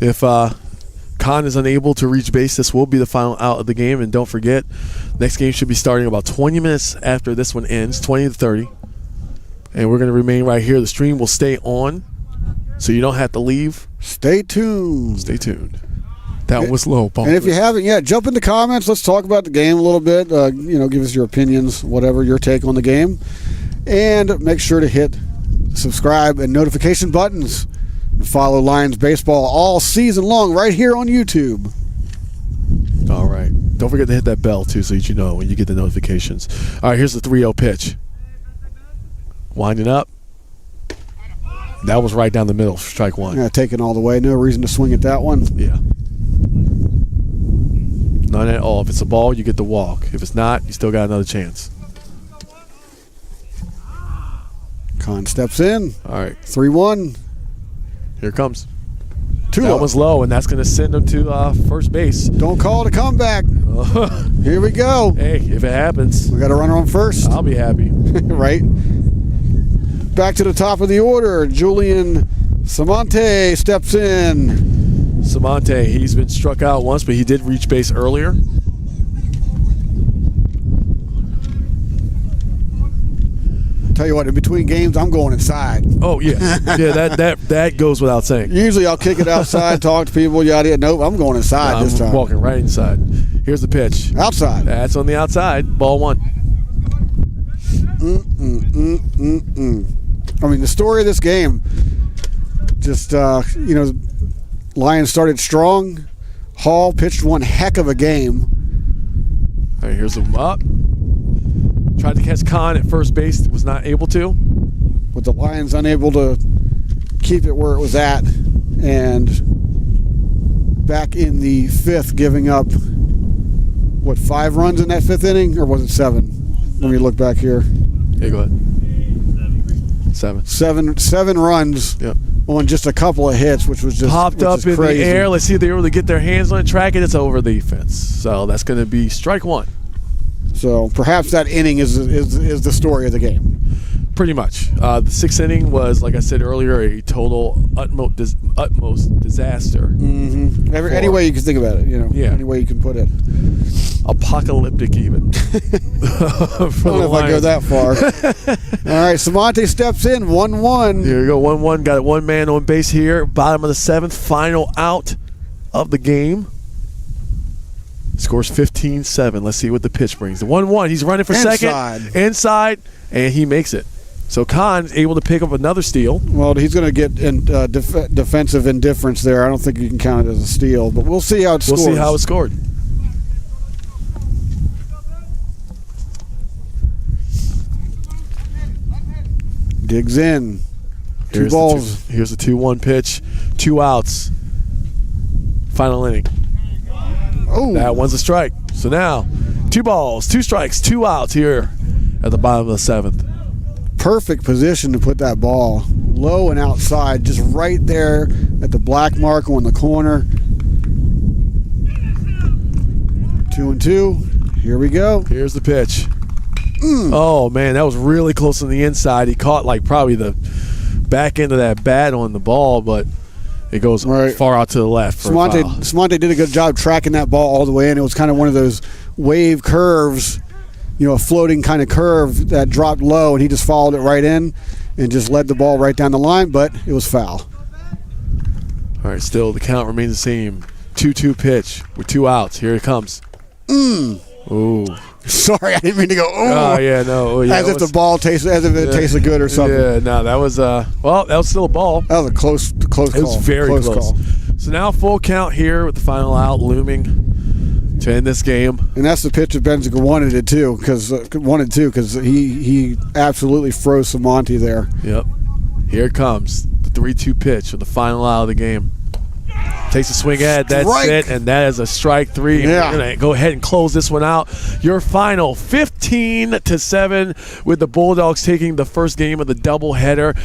If Kahn is unable to reach base, this will be the final out of the game, and don't forget, next game should be starting about 20 minutes after this one ends, 20 to 30, and we're going to remain right here. The stream will stay on, so you don't have to leave. Stay tuned. Stay tuned. That was low, Paul. And if you haven't yet, jump in the comments. Let's talk about the game a little bit. Give us your opinions, whatever your take on the game. And make sure to hit subscribe and notification buttons. And follow Lions Baseball all season long right here on YouTube. All right. Don't forget to hit that bell, too, so that you know when you get the notifications. All right, here's the 3-0 pitch. Winding up. That was right down the middle, strike one. Yeah, taken all the way. No reason to swing at that one. Yeah. None at all. If it's a ball, you get the walk. If it's not, you still got another chance. Con steps in. All right. 3-1. Here it comes. Tua. That was low, and that's going to send him to first base. Don't call it a comeback. Here we go. Hey, if it happens, We got a runner on first. I'll be happy. Right. Back to the top of the order. Julian Samante steps in. Samante, he's been struck out once, but he did reach base earlier. Tell you what, in between games, I'm going inside. Oh yeah, yeah. That goes without saying. Usually, I'll kick it outside, talk to people, yada yada. Nope, I'm going inside this time. I'm walking right inside. Here's the pitch. Outside. That's on the outside. Ball one. I mean, the story of this game, just Lions started strong. Hall pitched one heck of a game. All right, here's him up. Tried to catch Khan at first base, was not able to. With the Lions unable to keep it where it was at, and back in the fifth, giving up 5 runs in that fifth inning, or was it 7? Let me look back here. Yeah, go ahead. 7. 7 runs. Yep. On just a couple of hits, which was just popped up in crazy. the air. Let's see if they were able to get their hands on it, track it. It's over the fence. So that's going to be strike one. So perhaps that inning is the story of the game. Pretty much. The 6th inning was, like I said earlier, a total utmost disaster. Mm-hmm. Any way you can think about it, Yeah. Any way you can put it. Apocalyptic even. I don't know if I go that far. All right, Samante steps in, 1-1. Here we go, 1-1. Got one man on base here. Bottom of the 7th, final out of the game. Scores 15-7. Let's see what the pitch brings. The 1-1. He's running for second. Inside, and he makes it. So Khan's able to pick up another steal. Well, he's going to get defensive indifference there. I don't think you can count it as a steal, but we'll see how it scores. We'll see how it's scored. Digs in. Two balls. Here's the 2-1 pitch. 2 outs. Final inning. Oh, That one's a strike. So now, 2 balls, 2 strikes, 2 outs here at the bottom of the 7th. perfect position to put that ball. Low and outside, just right there at the black mark on the corner. 2-2. Here we go. Here's the pitch. Oh, man, that was really close on the inside. He caught like probably the back end of that bat on the ball, but it goes far out to the left. Samante did a good job tracking that ball all the way in. It was kind of one of those wave curves, you know, a floating kind of curve that dropped low, and he just followed it right in and just led the ball right down the line, but it was foul. All right, still the count remains the same. 2-2 pitch with 2 outs. Here it comes. Ooh. Sorry, I didn't mean to go, ooh. Oh, yeah, no. Yeah, as if the ball tasted, as if it tasted good or something. Yeah, no, that was, well, that was still a ball. That was a close call. It was very close. Call. So now full count here with the final out looming to end this game. And that's the pitch that Benziger wanted because he absolutely froze Samante there. Yep. Here it comes. The 3-2 pitch with the final out of the game. Takes a swing at that's it, and that is a strike 3. Yeah. We're gonna go ahead and close this one out. Your final 15-7 with the Bulldogs taking the first game of the doubleheader.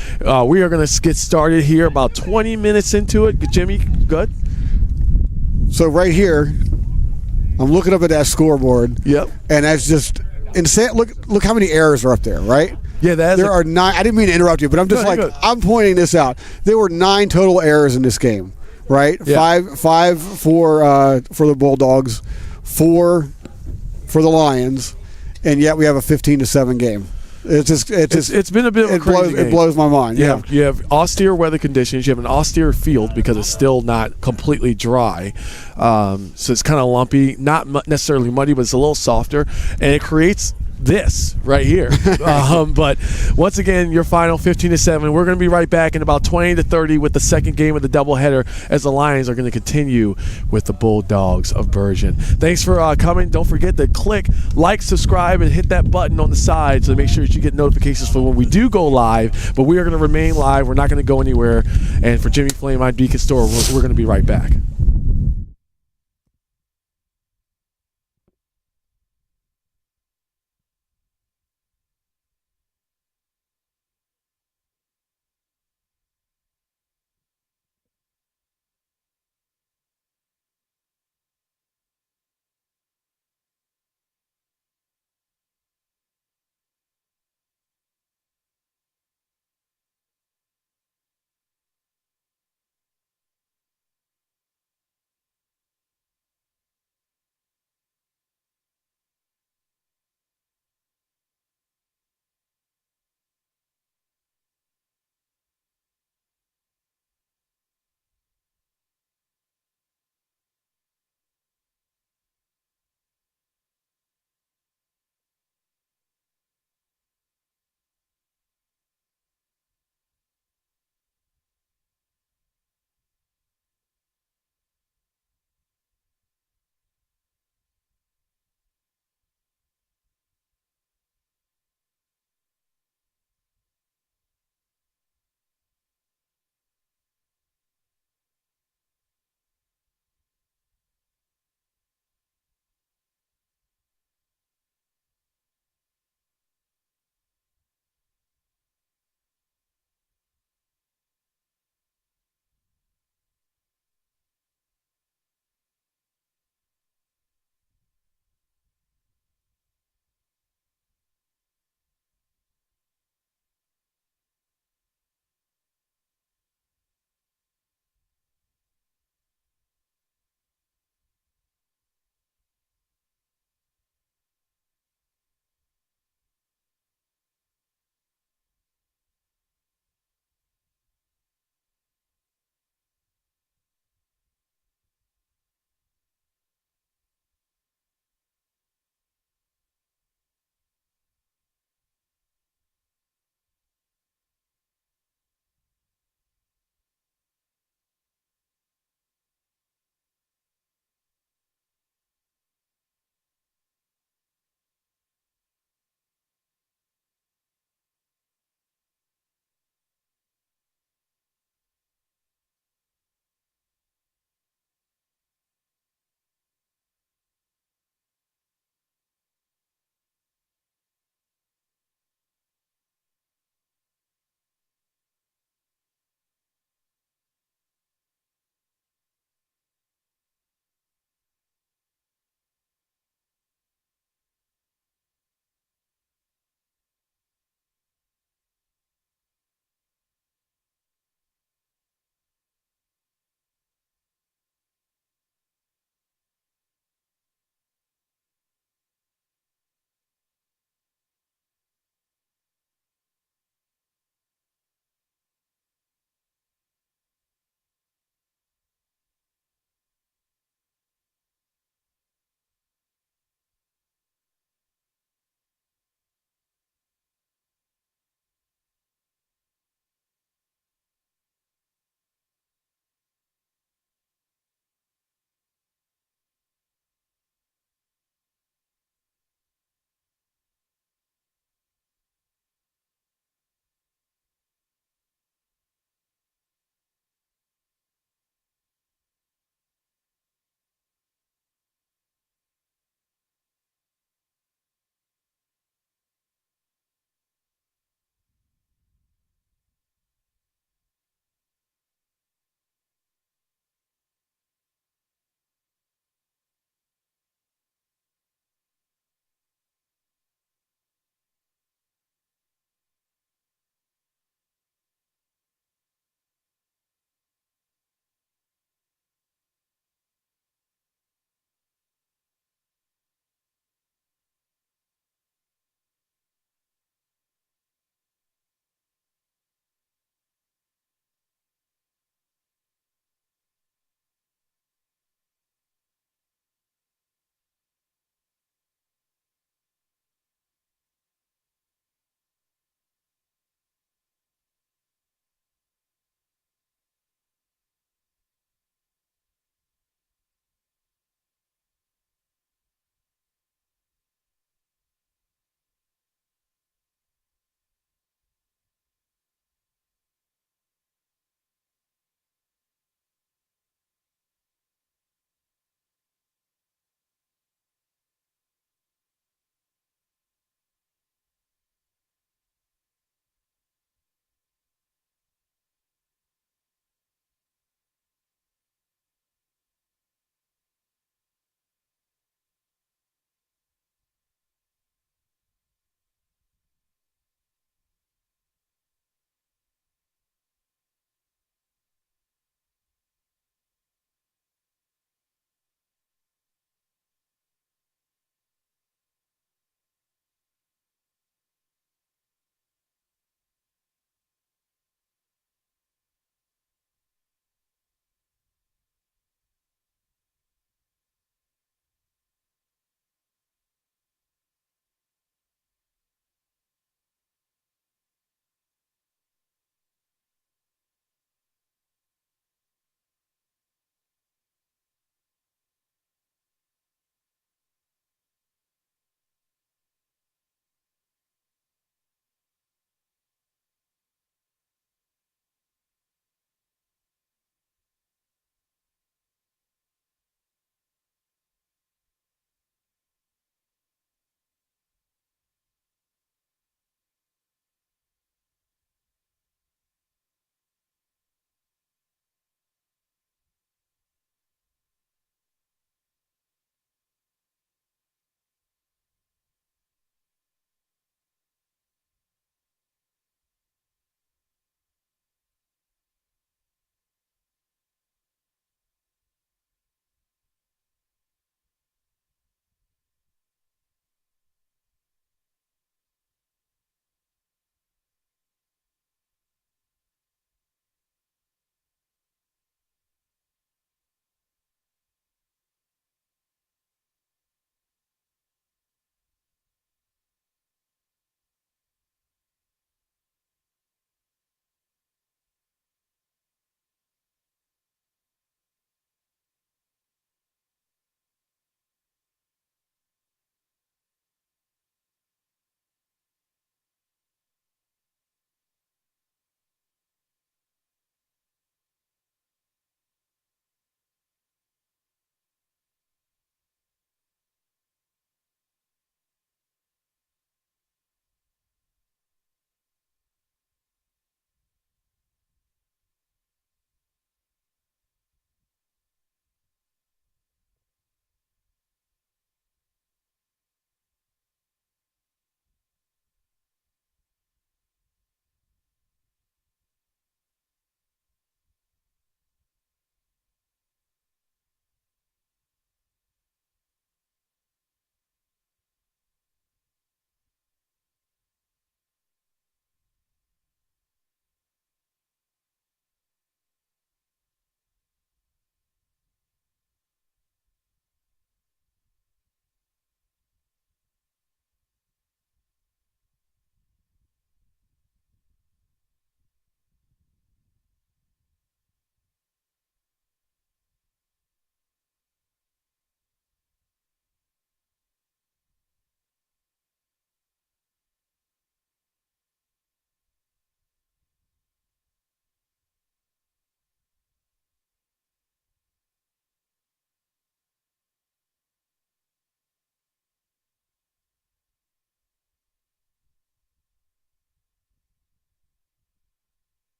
We are gonna get started here about 20 minutes into it. Jimmy, good? So right here, I'm looking up at that scoreboard. Yep. And that's just insane. Look how many errors are up there, right? Yeah, there are 9. I didn't mean to interrupt you, but I'm just I'm pointing this out. There were 9 total errors in this game. Right, yeah. five for the Bulldogs, 4 for the Lions, and yet we have a 15-7 game. It's been a bit of a crazy game. It blows my mind. Yeah. You have austere weather conditions. You have an austere field because it's still not completely dry. So it's kind of lumpy, not necessarily muddy, but it's a little softer. And it creates this right here. But once again, your final 15-7. We're going to be right back in about 20-30 with the second game of the doubleheader as the Lions are going to continue with the Bulldogs of Bergen. Thanks for coming. Don't forget to click like, subscribe, and hit that button on the side to make sure that you get notifications for when we do go live. But we are going to remain live. We're not going to go anywhere. And for Jimmy Flame, I'm Deacon Store. We're going to be right back.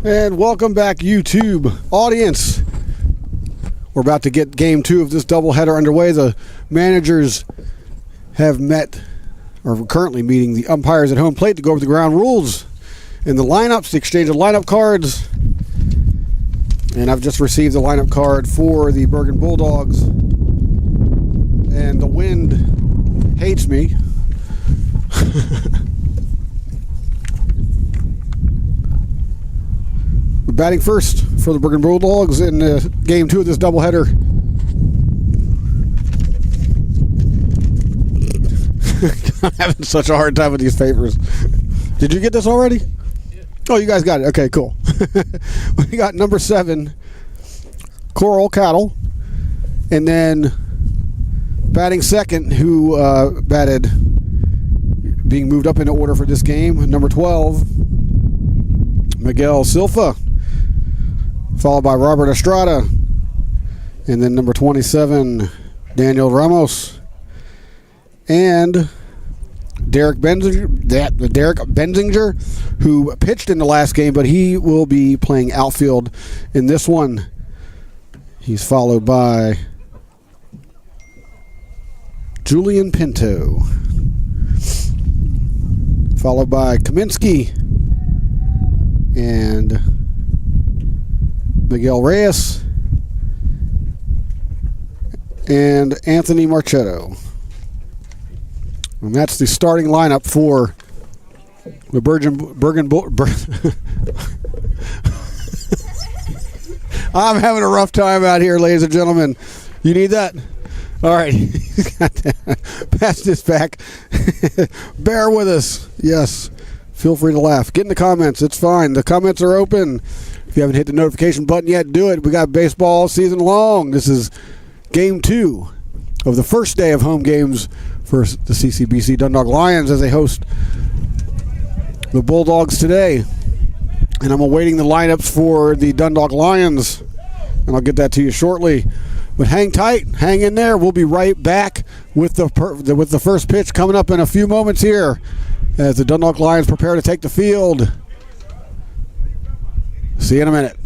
And welcome back, YouTube audience. We're about to get game 2 of this doubleheader underway. The managers have met, or currently meeting, the umpires at home plate to go over the ground rules and the lineups, the exchange of lineup cards. And I've just received the lineup card for the Bergen Bulldogs. And the wind hates me. We're batting first for the Bergen Bulldogs in game 2 of this doubleheader. I'm having such a hard time with these papers. Did you get this already? Yeah. Oh, you guys got it. Okay, cool. We got number 7, Coral Cattle. And then batting second, who batted, being moved up into order for this game, number 12, Miguel Silva, followed by Robert Estrada, and then number 27, Daniel Ramos, and Derek Benzinger, who pitched in the last game, but he will be playing outfield in this one. He's followed by Julian Pinto, followed by Kaminsky and Miguel Reyes and Anthony Marchetto. And that's the starting lineup for the Bergen I'm having a rough time out here, ladies and gentlemen. You need that? All right. Pass this back. Bear with us. Yes. Feel free to laugh. Get in the comments. It's fine. The comments are open. If you haven't hit the notification button yet, do it. We got baseball all season long. This is game 2 of the first day of home games for the CCBC Dundalk Lions as they host the Bulldogs today. And I'm awaiting the lineups for the Dundalk Lions, and I'll get that to you shortly. But hang tight, hang in there. We'll be right back with the first pitch coming up in a few moments here as the Dundalk Lions prepare to take the field. See you in a minute.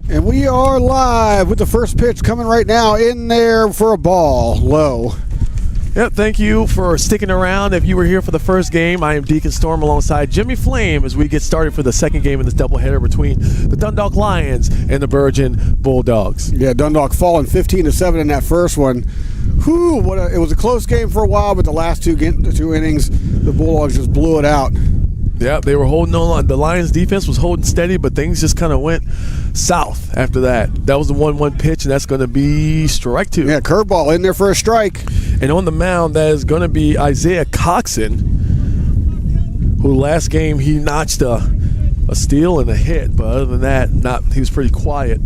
And we are live with the first pitch coming right now, in there for a ball, low. Yep, thank you for sticking around. If you were here for the first game, I am Deacon Storm alongside Jimmy Flame as we get started for the second game in this doubleheader between the Dundalk Lions and the Bergen Bulldogs. Yeah, Dundalk falling 15-7 in that first one. Whew, it was a close game for a while, but the last two innings, the Bulldogs just blew it out. Yeah, they were holding on. The Lions defense was holding steady, but things just kind of went south after that. That was the 1-1 pitch, and that's going to be strike 2. Yeah, curveball in there for a strike. And on the mound, that is going to be Isaiah Coxen, who last game he notched a steal and a hit, but other than that, he was pretty quiet.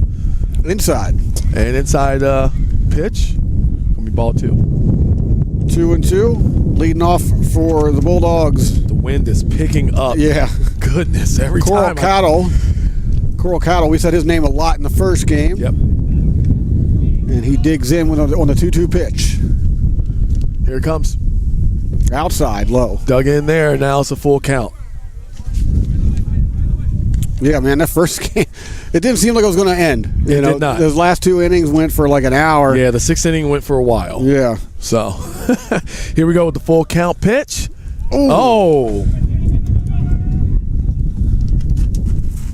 Inside. And inside pitch, going to be ball 2. 2-2, leading off for the Bulldogs. The wind is picking up. Yeah. Goodness, every time. Coral Cattle, we said his name a lot in the first game. Yep. And he digs in on the 2-2 pitch. Here it comes. Outside, low. Dug in there, now it's a full count. Yeah, man, that first game, it didn't seem like it was going to end. It did not. Those last 2 innings went for like an hour. Yeah, the 6th inning went for a while. Yeah. So, here we go with the full count pitch. Ooh. Oh.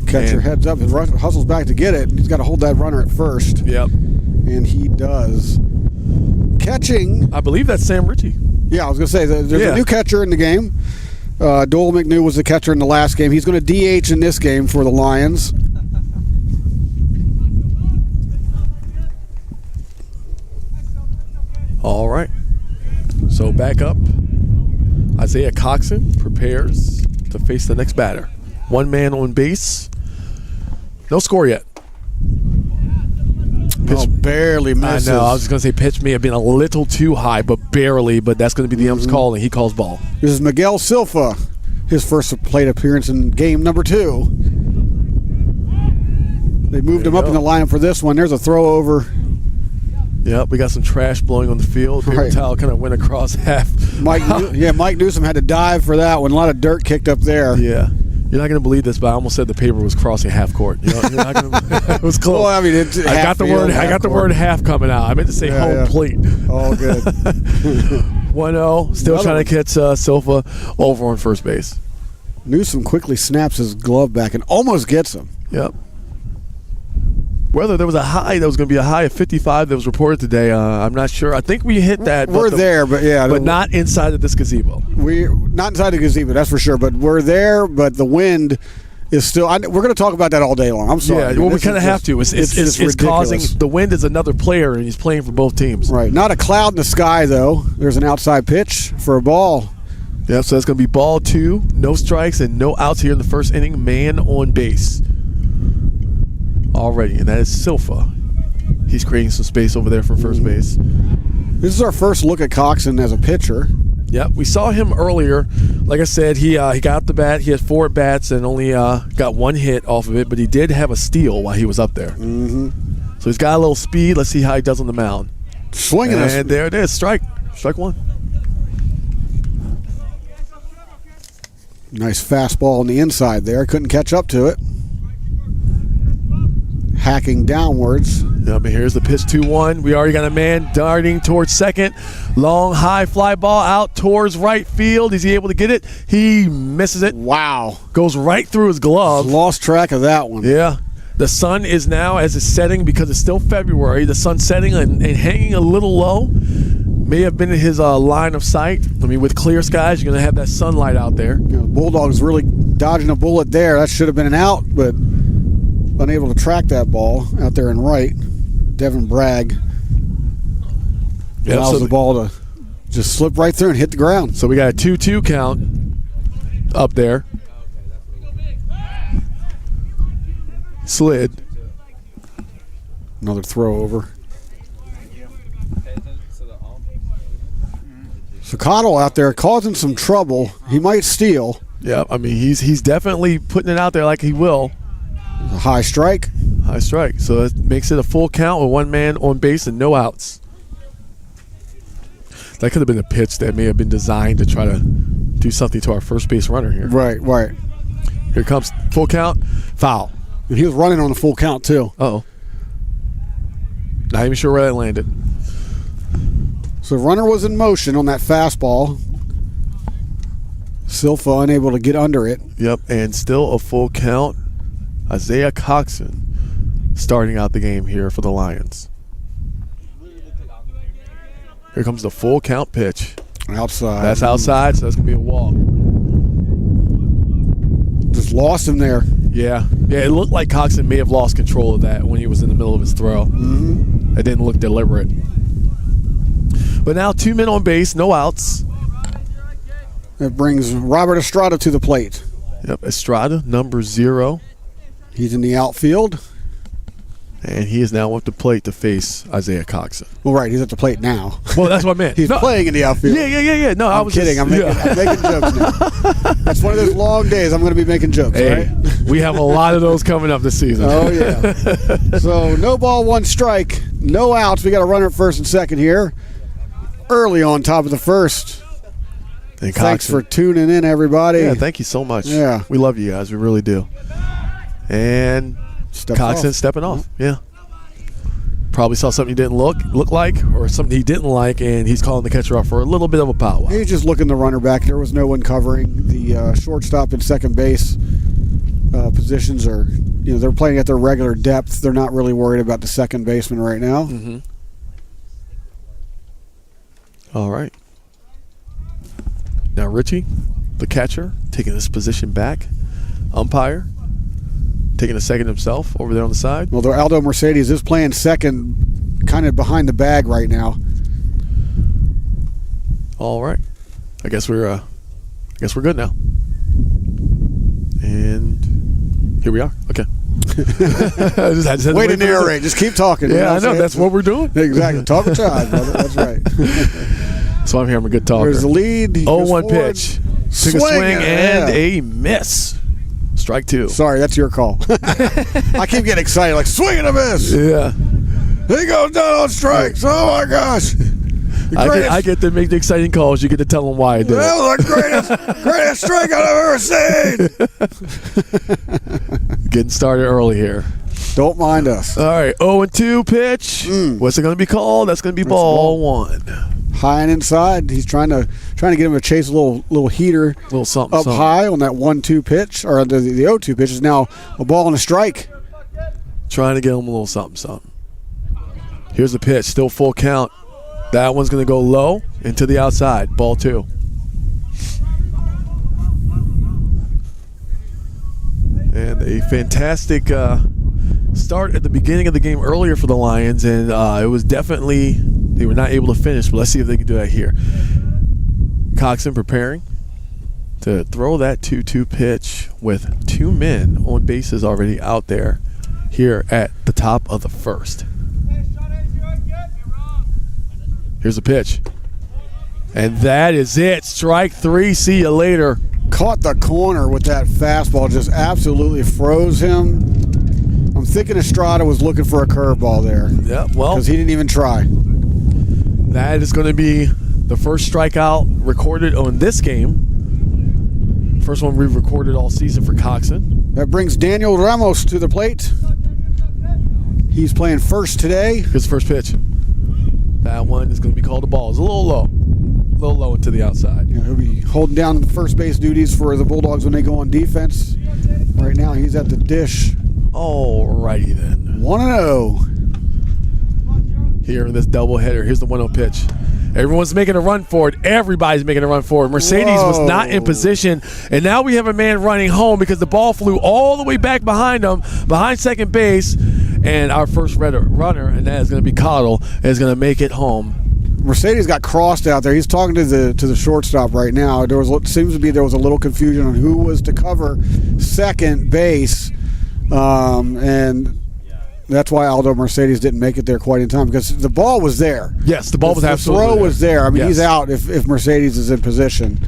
Catcher heads up and hustles back to get it. He's got to hold that runner at first. Yep. And he does. Catching. I believe that's Sam Ritchie. Yeah, I was going to say, there's a new catcher in the game. Dole McNew was the catcher in the last game. He's going to DH in this game for the Lions. All right. So back up. Isaiah Coxen prepares to face the next batter. 1 man on base. No score yet. Pitch barely misses. I know. I was just going to say pitch may have been a little too high, but barely. But that's going to be the ump's calling. He calls ball. This is Miguel Silva. His first plate appearance in game number 2. They moved him up in the lineup for this one. There's a throw over. Yep, we got some trash blowing on the field. Paper towel kind of went across half. Mike Newsom had to dive for that one. A lot of dirt kicked up there. Yeah. You're not going to believe this, but I almost said the paper was crossing half court. You're not gonna, it was close. Well, I mean, I got the word half coming out. I meant to say home plate. All good. 1-0. Still trying to catch Silva over on first base. Newsom quickly snaps his glove back and almost gets him. Yep. Whether there was a high, that was going to be a high of 55 that was reported today, I'm not sure. I think we hit that. We're there, but yeah. But not inside of this gazebo. We're not inside the gazebo, that's for sure. But we're there, but the wind is still. We're going to talk about that all day long. I'm sorry. Yeah, well, we kind of have to. It's causing. The wind is another player, and he's playing for both teams. Right. Not a cloud in the sky, though. There's an outside pitch for a ball. Yeah, so that's going to be ball 2, no strikes and no outs here in the first inning. Man on base already, and that is Silva. He's creating some space over there for first base. This is our first look at Coxen as a pitcher. Yeah, we saw him earlier. Like I said, he got out the bat. He had 4 at-bats and only got 1 hit off of it, but he did have a steal while he was up there. Mm-hmm. So he's got a little speed. Let's see how he does on the mound. Swinging. And there it is. Strike 1. Nice fastball on the inside there. Couldn't catch up to it. Hacking downwards. Yep, and here's the pitch 2-1. We already got a man darting towards second. Long, high fly ball out towards right field. Is he able to get it? He misses it. Wow. Goes right through his glove. Lost track of that one. Yeah. The sun is now, as it's setting, because it's still February, the sun's setting and hanging a little low. May have been in his line of sight. I mean, with clear skies, you're going to have that sunlight out there. You know, the Bulldogs really dodging a bullet there. That should have been an out, but unable to track that ball out there in right. Devin Bragg allows the ball to just slip right through and hit the ground. So we got a 2-2 count up there. Slid. Another throw over. So Cottle out there causing some trouble. He might steal. Yeah, I mean, he's definitely putting it out there like he will. A high strike. High strike. So it makes it a full count with 1 man on base and no outs. That could have been a pitch that may have been designed to try to do something to our first base runner here. Right. Here comes full count. Foul. And he was running on a full count, too. Uh-oh. Not even sure where that landed. So runner was in motion on that fastball. Silfa unable to get under it. Yep, and still a full count. Isaiah Coxen starting out the game here for the Lions. Here comes the full count pitch. Outside. That's outside, so that's going to be a walk. Just lost him there. Yeah, it looked like Coxen may have lost control of that when he was in the middle of his throw. Mm-hmm. It didn't look deliberate. But now 2 men on base, no outs. That brings Robert Estrada to the plate. Yep, Estrada, number 0. He's in the outfield. And he is now up the plate to face Isaiah Coxen. Well, right, he's at the plate now. Well, that's what I meant. He's playing in the outfield. Yeah. No, I was kidding. I'm making jokes now. That's one of those long days I'm going to be making jokes, Hey, right? we have a lot of those coming up this season. Oh, yeah. So, no ball, 1 strike. No outs. We got a runner at first and second here. Early on top of the first. And Thanks Coxen. for tuning in, everybody. Yeah, thank you so much. Yeah. We love you guys. We really do. And Steps Coxen off. stepping off. Yeah. Probably saw something he didn't look like, or something he didn't like, and he's calling the catcher off for a little bit of a powwow. He's just looking the runner back. There was no one covering. The shortstop and second base positions are, they're playing at their regular depth. They're not really worried about the second baseman right now. Mm-hmm. All right. Now Richie, the catcher, taking this position back. Umpire, taking a second himself over there on the side. Well, Aldo Mercedes is playing second, kind of behind the bag right now. All right. I guess we're good now. And here we are. Okay. I just had to Way to narrate. Just keep talking. Yeah, I know. That's what we're doing. Exactly. Talk or chive, brother. That's right. So I'm here. I'm a good talker. There's the lead. 0-1 pitch. Took a swing and a miss. Strike 2. Sorry, that's your call. I keep getting excited, like swing and a miss. Yeah. He goes down on strikes. Oh my gosh. I get to make the exciting calls. You get to tell them why I did That it. was the greatest strike I've ever seen. Getting started early here. Don't mind us. All right, 0-2 pitch. What's it going to be called? That's going to be ball 1. High and inside. He's trying to get him to chase a little heater Little something, up something. high on that 1-2 pitch, or the 0-2 pitch is now a ball and a strike. Trying to get him a little something, something. Here's the pitch. Still full count. That one's going to go low into the outside. Ball 2. And a fantastic start at the beginning of the game earlier for the Lions, and it was definitely, they were not able to finish, but let's see if they can do that here. Coxen preparing to throw that 2-2 pitch with 2 men on bases already out there here at the top of the first. Here's the pitch. And that is it. Strike 3. See you later. Caught the corner with that fastball, just absolutely froze him. I'm thinking Estrada was looking for a curveball there Yeah, well, because he didn't even try. that is going to be the first strikeout recorded on this game. First one we've recorded all season for Coxen. That brings Daniel Ramos to the plate. He's playing first today. His first pitch. That one is going to be called a ball. It's a little low into the outside. He'll be holding down the first base duties for the Bulldogs when they go on defense. Right now, he's at the dish. Alrighty then. 1-0. Here in this doubleheader, here's the 1-0 pitch. Everyone's making a run for it. Everybody's making a run for it. Mercedes was not in position, and now we have a man running home because the ball flew all the way back behind him, behind second base, and our first runner, and that is going to be Cottle, is going to make it home. Mercedes got crossed out there. He's talking to the shortstop right now. There was a little confusion on who was to cover second base, and that's why Aldo Mercedes didn't make it there quite in time because the ball was there. Yes, the ball was absolutely the throw there. was there. I mean, Yes. he's out if Mercedes is in position.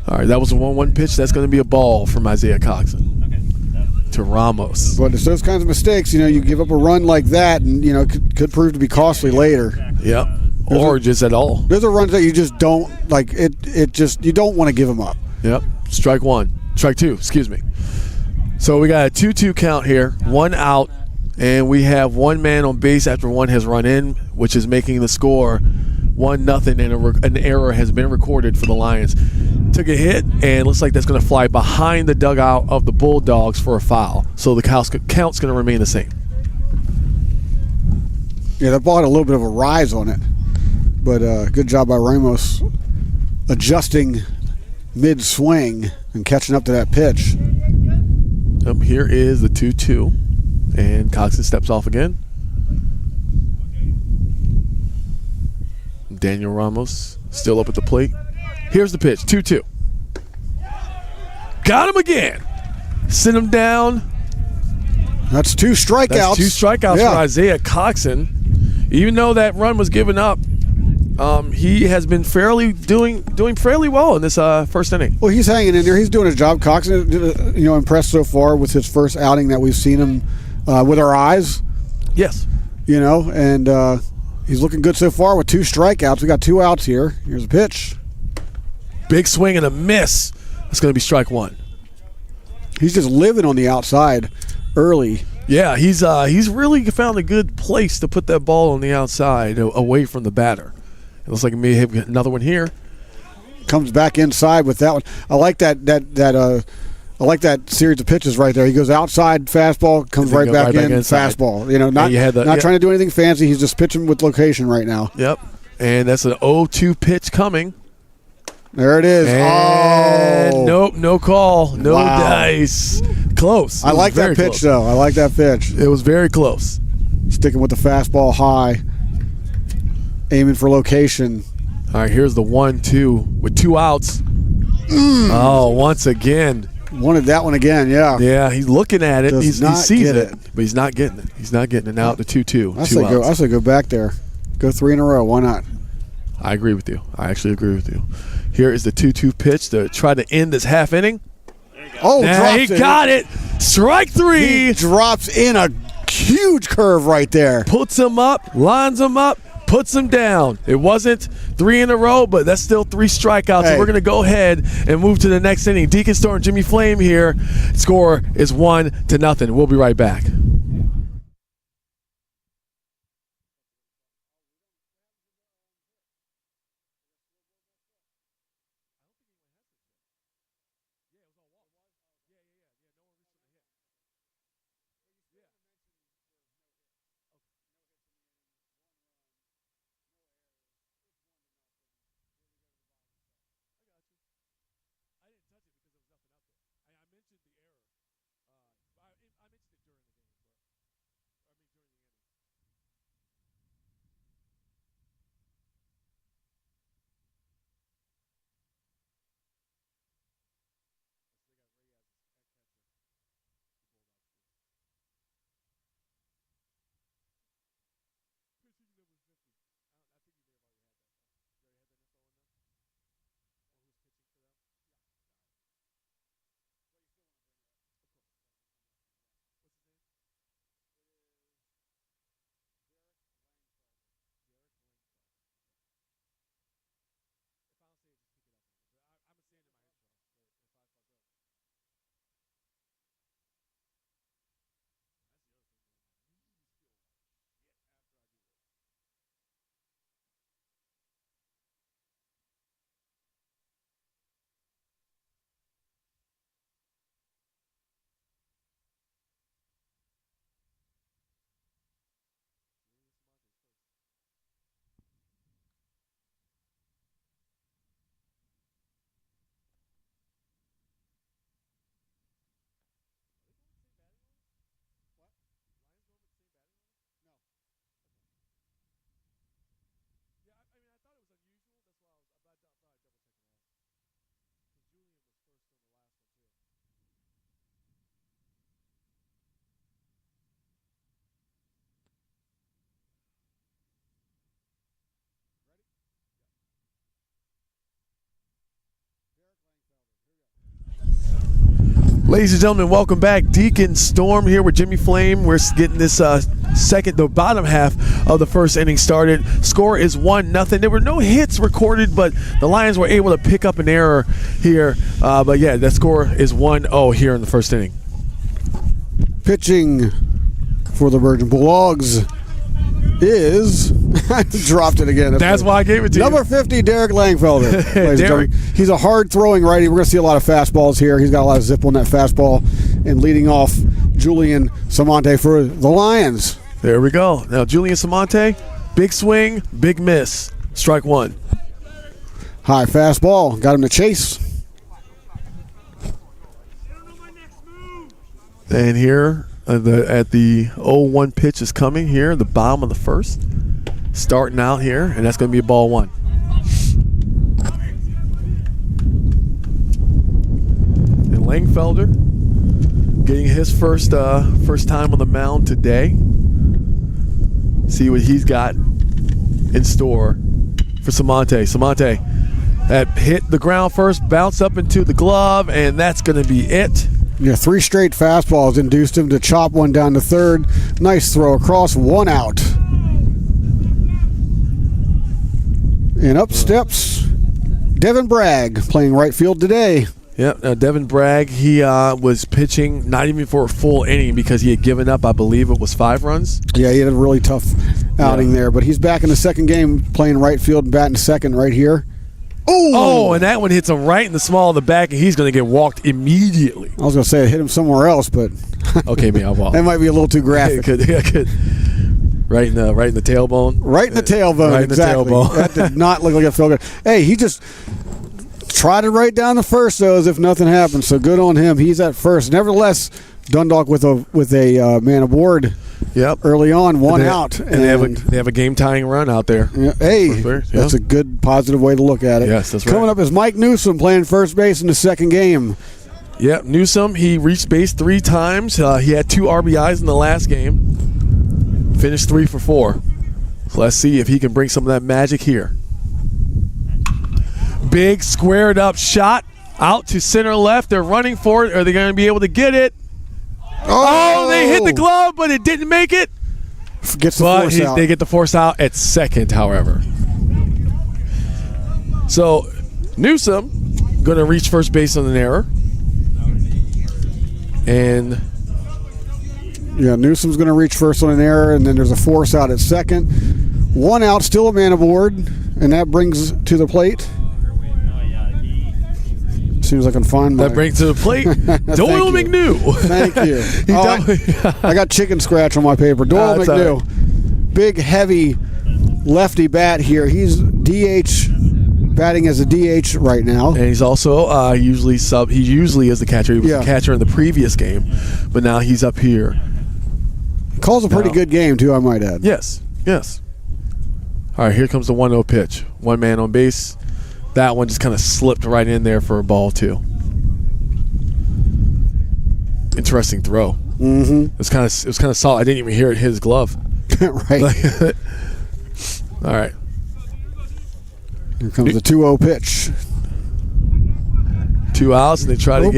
All right, that was a 1-1 pitch. That's going to be a ball from Isaiah Coxen to Ramos. But it's those kinds of mistakes. You give up a run like that, and it could prove to be costly later. Yep. Or just at all. There's a runs that you just don't like. You don't want to give them up. Yep. Strike 2, excuse me. So we got a 2-2 count here, 1 out, and we have 1 man on base after 1 has run in, which is making the score 1-0, and an error has been recorded for the Lions. Took a hit, and looks like that's going to fly behind the dugout of the Bulldogs for a foul. So the count's going to remain the same. Yeah, that ball had a little bit of a rise on it, but good job by Ramos adjusting mid-swing and catching up to that pitch. Here is the 2-2, and Coxen steps off again. Daniel Ramos still up at the plate. Here's the pitch, 2-2. Got him again. Sent him down. That's 2 strikeouts. That's 2 strikeouts for Isaiah Coxen. Even though that run was given up, he has been doing fairly well in this first inning. Well, he's hanging in there. He's doing his job. Coxen, impressed so far with his first outing that we've seen him with our eyes. Yes. And he's looking good so far with 2 strikeouts. We got 2 outs here. Here's a pitch. Big swing and a miss. That's going to be strike 1. He's just living on the outside early. Yeah, he's really found a good place to put that ball on the outside away from the batter. It looks like he may have another one here. Comes back inside with that one. I like that I like that series of pitches right there. He goes outside, fastball, comes right back in, fastball. Not trying to do anything fancy. He's just pitching with location right now. Yep. And that's an 0-2 pitch coming. There it is. And nope, no call, no dice. Close. I like that pitch, though. I like that pitch. It was very close. Sticking with the fastball high, aiming for location. All right, here's the 1-2 with 2 outs. Oh, once again. Wanted that one again, yeah. Yeah, he's looking at it. He sees it, but he's not getting it. He's not getting it. Now the 2-2. I say go back there. Go 3 in a row. Why not? I agree with you. I actually agree with you. Here is the 2-2 pitch to try to end this half inning. Oh, he got it. Strike 3. He drops in a huge curve right there. Puts him up, lines him up, puts him down. It wasn't 3 in a row, but that's still 3 strikeouts. Hey. And we're going to go ahead and move to the next inning. Deacon Storm, Jimmy Flame here. Score is 1-0. We'll be right back. Ladies and gentlemen, welcome back. Deacon Storm here with Jimmy Flame. We're getting this the bottom half of the first inning started. Score is 1-0. There were no hits recorded, but the Lions were able to pick up an error here. But yeah, that score is 1-0 here in the first inning. Pitching for the Bergen Bulldogs is Dropped it again. That's why I gave it to Number you. 50, Derek Langfelder. ladies and Derek. gentlemen. He's a hard-throwing righty. We're going to see a lot of fastballs here. He's got a lot of zip on that fastball. And leading off, Julian Samonte for the Lions. There we go. Now, Julian Samonte, big swing, big miss. Strike one. High fastball. Got him to chase. And here, at the 0-1 pitch is coming here, the bottom of the first. Starting out here, and that's going to be a ball one. And Langfelder getting his first time on the mound today. See what he's got in store for Samonte. Samonte that hit the ground first, bounced up into the glove, and that's going to be it. Yeah, 3 straight fastballs induced him to chop one down to third. Nice throw across, 1 out. And up steps Devin Bragg, playing right field today. Yep, Devin Bragg, he was pitching not even for a full inning because he had given up, I believe it was 5 runs. Yeah, he had a really tough outing there, but he's back in the second game playing right field and batting second right here. Ooh. Oh, and that one hits him right in the small of the back, and he's going to get walked immediately. I was going to say it hit him somewhere else, but Okay, me, I'll walk. that might be a little too graphic. It could. Right in the tailbone. Right in the tailbone, Right in exactly. the tailbone. That did not look like it felt good. Hey, he just trotted right down the first, though, as if nothing happened. So good on him. He's at first. Nevertheless, Dundalk with a man aboard. Yep. Early on, 1 And out. And they have a game-tying run out there. Yeah, hey, Yeah. that's a good, positive way to look at it. Yes, that's right. Coming up is Mike Newsom playing first base in the second game. Yep, Newsom, he reached base 3 times. He had 2 RBIs in the last game. Finished 3 for 4. So let's see if he can bring some of that magic here. Big squared up shot out to center left. They're running for it. Are they going to be able to get it? Oh, they hit the glove, but it didn't make it. Gets the force out. They get the force out at second, however. So Newsom going to reach first base on an error. And yeah, Newsom's going to reach first on an error, and then there's a force out at second. 1 out, still a man aboard, and that brings to the plate. As soon as I can find my... that brings to the plate Doyle McNew. Thank you. I got chicken scratch on my paper. Doyle That's McNew. right. Big, heavy lefty bat here. He's DH, batting as a DH right now. And he's also he usually is the catcher. He was the catcher in the previous game, but now he's up here. Calls a pretty good game, too, I might add. Yes. All right, here comes the 1-0 pitch. 1 man on base. That one just kind of slipped right in there for a ball, too. Interesting throw. Mm-hmm. It was kind of solid. I didn't even hear it hit his glove. Right. All right. Here comes the 2-0 pitch. 2 outs, and they try to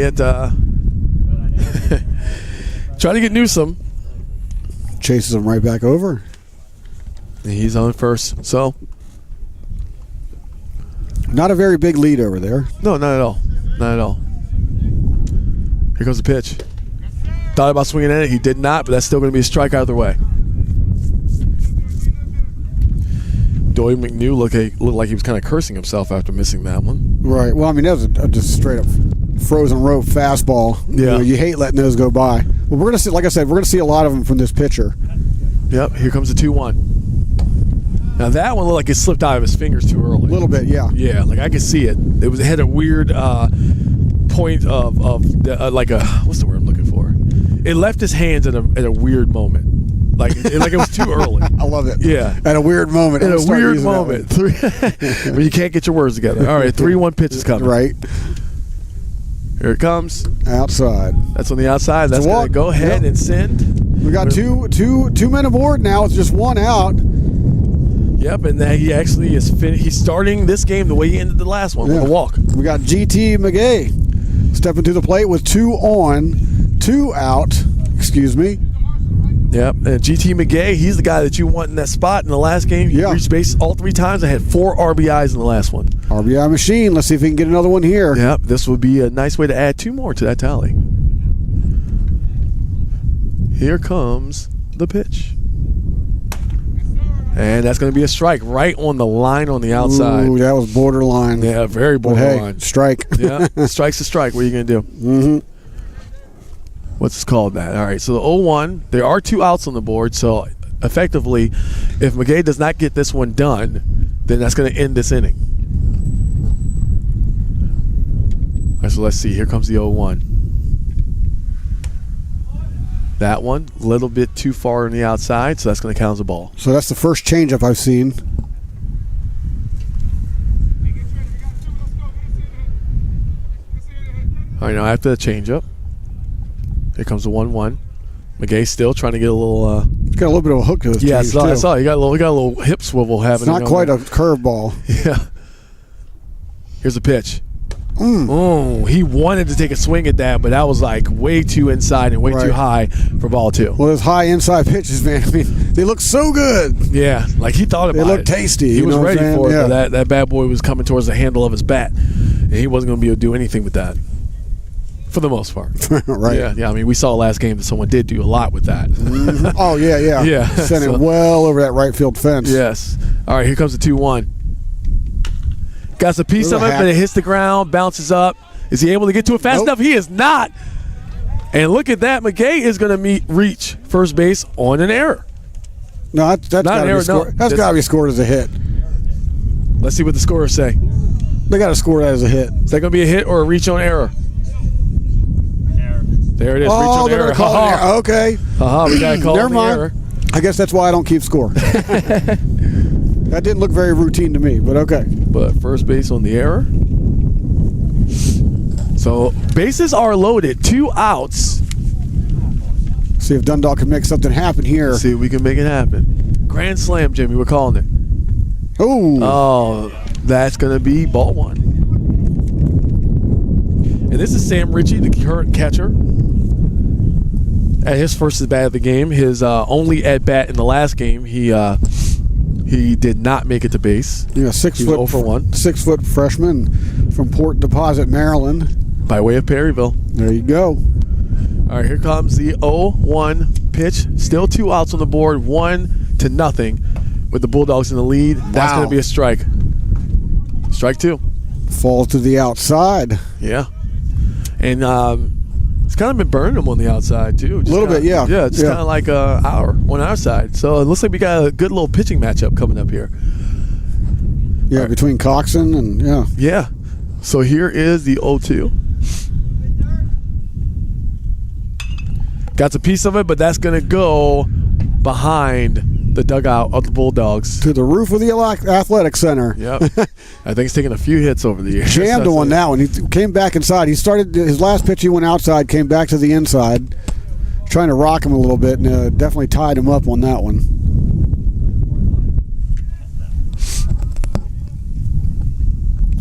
get Newsom. Chases him right back over. And he's on first. So not a very big lead over there. no, not at all. Not at all. Here comes the pitch. Thought about swinging at it. He did not, but that's still going to be a strike either way. Doyle McNew looked like he was kind of cursing himself after missing that one. Right. Well, I mean, that was a just straight up frozen rope fastball. Yeah. You hate letting those go by. Well, we're going to see, like I said, we're going to see a lot of them from this pitcher. Yep, here comes the 2-1. Now that one looked like it slipped out of his fingers too early. A little bit, yeah. Yeah, like I could see it. It had a weird point of like a, what's the word I'm looking for? It left his hands at a weird moment. Like it was too early. I love it. Yeah. At a weird moment. At a weird moment. When you can't get your words together. All right, 3-1 pitch is coming. Right. Here it comes. Outside. That's on the outside. That's going to go ahead and send. We got two men aboard now. It's just 1 out. Yep, and he actually is he's starting this game the way he ended the last one, with a walk. We got GT McGay stepping to the plate with 2 on, 2 out. Excuse me. Yep, and GT McGay, he's the guy that you want in that spot in the last game. He reached base all 3 times and had 4 RBIs in the last one. RBI machine. Let's see if we can get another one here. Yep, this would be a nice way to add 2 more to that tally. Here comes the pitch. And that's going to be a strike right on the line on the outside. Ooh, that was borderline. Yeah, very But borderline. hey, strike. Yeah, strike's a strike. What are you going to do? Mm-hmm. What's this called that? All right, so the 0-1. There are 2 outs on the board, so effectively, if McGay does not get this one done, then that's going to end this inning. All right, so let's see. Here comes the 0-1. That one, a little bit too far on the outside, so that's going to count as a ball. So that's the first changeup I've seen. All right, now after the changeup, here comes the 1-1. McGay still trying to get a little. He's got a little bit of a hook to his Yeah, I change, saw. too. I saw. He got a little hip swivel It's happening. not quite a curveball. Yeah. Here's a pitch. Mm. Oh, he wanted to take a swing at that, but that was like way too inside and way Right. too high for ball 2. Well, those high inside pitches, man, I mean, they look so good. Yeah, like he thought about it. They look tasty. He you was know what ready I'm for it, saying? but that bad boy was coming towards the handle of his bat, and he wasn't going to be able to do anything with that, for the most part. Right. Yeah. I mean, we saw last game that someone did do a lot with that. Mhm. Oh, yeah. Yeah, Sent so- it well over that right field fence. Yes. All right, here comes the 2-1. Got a piece of Little it, but hack. it hits the ground, bounces up. Is he able to get to it fast Nope. enough? He is not. And look at that. McGay is going to reach first base on an error. No, that's Not got an to be error, scored. no. That's got to be scored as a hit. Let's see what the scorers say. They got to score that as a hit. Is that going to be a hit or a reach on error? There it is. Oh, reach on they're error. going to call it an error. Okay. We got to call Never it an mind. error. I guess that's why I don't keep score. That didn't look very routine to me, but okay. But first base on the error. So bases are loaded. 2 outs. See if Dundalk can make something happen here. See if we can make it happen. Grand slam, Jimmy. We're calling it. Ooh. Oh, that's going to be ball 1. And this is Sam Ritchie, the current catcher. At his first at bat of the game, his only at bat in the last game, he did not make it to base. Yeah, He was 0 for 1 6 foot freshman from Port Deposit, Maryland. by way of Perryville. There you go. All right, here comes the 0-1 pitch. Still 2 outs on the board, 1-0 with the Bulldogs in the lead. That's Wow. going to be a strike. Strike 2. Fall to the outside. Yeah. And it's kind of been burning them on the outside, too. A little bit, yeah. Yeah, it's Yeah. kind of like on our side. So it looks like we got a good little pitching matchup coming up here. Yeah, between Coxen and, yeah. Yeah. So here is the 0-2. Got a piece of it, but that's going to go behind the dugout of the Bulldogs. To the roof of the athletic center. Yep. I think he's taken a few hits over the years. Jammed on now, and he came back inside. He started his last pitch. He went outside, came back to the inside, trying to rock him a little bit, and definitely tied him up on that one.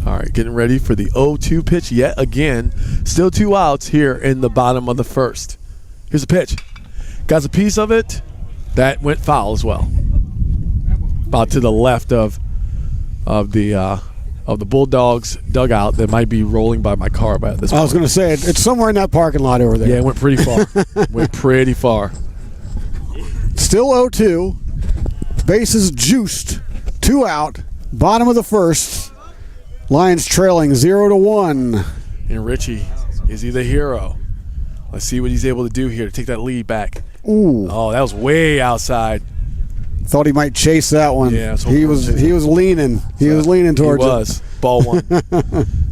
All right, getting ready for the 0-2 pitch yet again. Still 2 outs here in the bottom of the first. Here's a pitch. Got a piece of it. That went foul as well. About to the left of the Bulldogs dugout that might be rolling by my car by this point. I was going to say, it's somewhere in that parking lot over there. Yeah, it went pretty far. Went pretty far. Still 0-2. Bases juiced. 2 out. Bottom of the first. Lions trailing 0-1. And Richie, is he the hero? Let's see what he's able to do here to take that lead back. Ooh. Oh, that was way outside. Thought he might chase that one. Yeah, so he was leaning. He was leaning towards He was. Ball 1.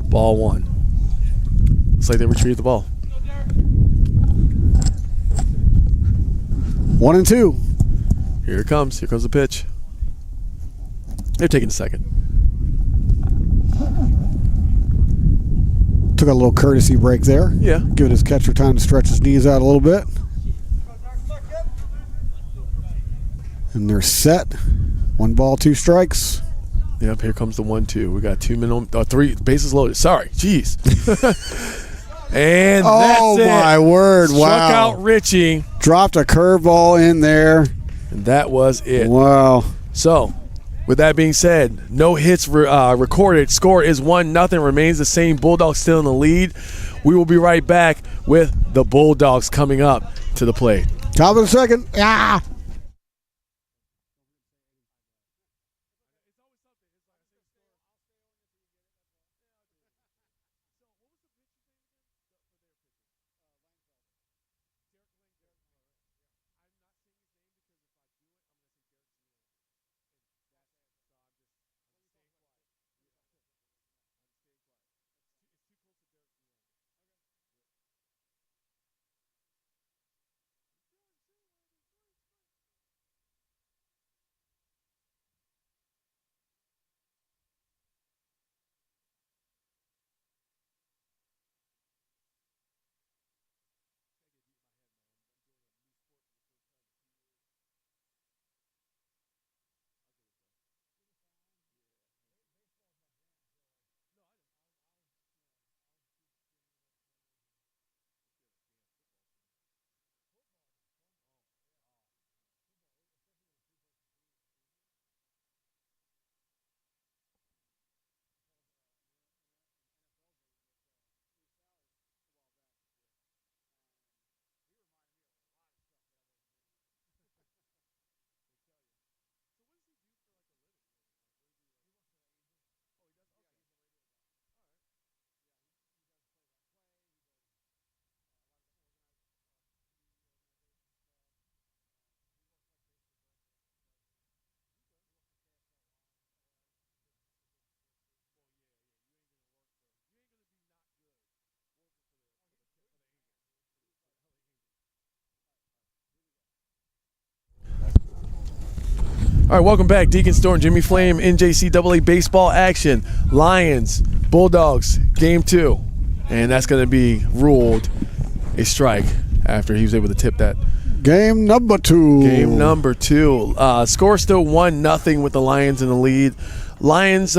Ball 1. Looks like they retrieved the ball. 1-2. Here it comes. Here comes the pitch. They're taking a second. Took a little courtesy break there. Yeah. Giving his catcher time to stretch his knees out a little bit. And they're set. 1 ball, 2 strikes. Yep, here comes the 1-2. We got 2 minimum, 3 bases loaded. Sorry, jeez. And that's Oh, it. my word. Struck Wow. out Richie, Dropped a curveball in there. and that was it. Wow. So, with that being said, no hits recorded. Score is 1-0. Remains the same. Bulldogs still in the lead. We will be right back with the Bulldogs coming up to the plate. Top of the second. Ah. All right, welcome back. Deacon Storm, Jimmy Flame, NJCAA baseball action. Lions, Bulldogs, game 2. And that's going to be ruled a strike after he was able to tip that. Game number 2. Game number 2. Score still 1-0 with the Lions in the lead. Lions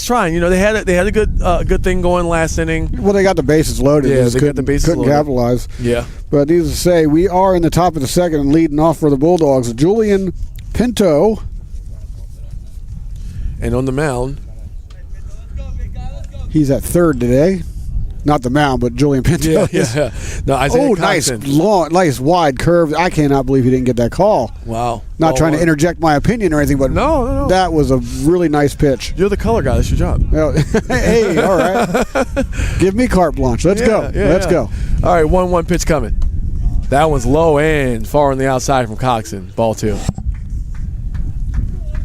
trying. You know, they had a good thing going last inning. Well, they got the bases loaded. Yeah, Just they got the bases couldn't loaded. capitalize. Yeah. But needless to say, we are in the top of the second and leading off for the Bulldogs. Julian Pinto. And on the mound, He's at third today. Not the mound, but Julian Pinto. yeah. No, Isaiah nice Coxen. long, nice wide curve. I cannot believe he didn't get that call. Wow. Not trying to Well, interject my opinion or anything, but No. that was a really nice pitch. You're the color guy. That's your job. Well, hey, all right. Give me carte blanche. Let's go. Let's go. All right, 1-1 pitch coming. That one's low and far on the outside from Coxen. Ball 2.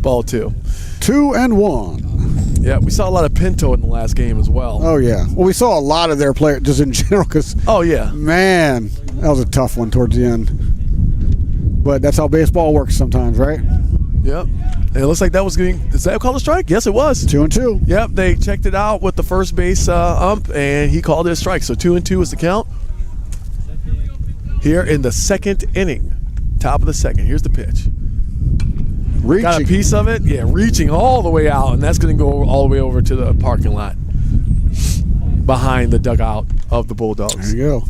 Ball 2. 2-1. Yeah, we saw a lot of Pinto in the last game as well. Oh, yeah. Well, we saw a lot of their players just in general because, Oh, yeah. man, that was a tough one towards the end. But that's how baseball works sometimes, right? Yep. And it looks like that was getting. Is that called a strike? Yes, it was. 2-2. Yep, they checked it out with the first base ump, and he called it a strike. So 2-2 is the count. Here in the second inning, top of the second. Here's the pitch. Reaching. Got a piece of it? Yeah, reaching all the way out, and that's going to go all the way over to the parking lot behind the dugout of the Bulldogs. There you go.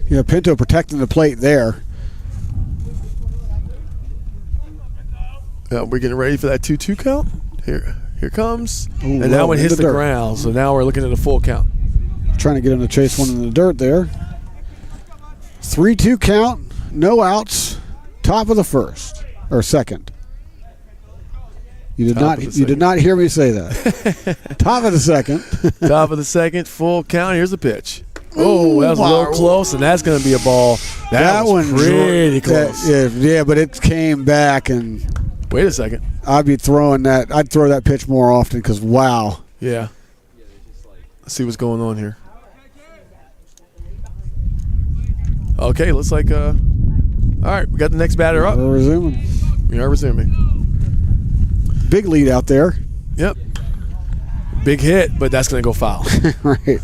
Yeah, Pinto protecting the plate there. We're getting ready for that 2-2 count. Here comes. Ooh, and that low one in hits the the dirt. ground, so now we're looking at a full count. Trying to get him to chase one in the dirt there. 3-2 count. No outs. Top of the first. Or second. You did Top not. of the You did second. not hear me say that. Top of the second. Top of the second, full count. Here's the pitch. Oh, that was a little close, and that's going to be a ball. That was one pretty close. Yeah, but it came back, and Wait a second. I'd be throwing that. I'd throw that pitch more often because wow. Yeah. Let's see what's going on here. Okay, looks like all right, we got the next batter up. We're resuming. We are resuming. Big lead out there. Yep. Big hit, but that's going to go foul. Right.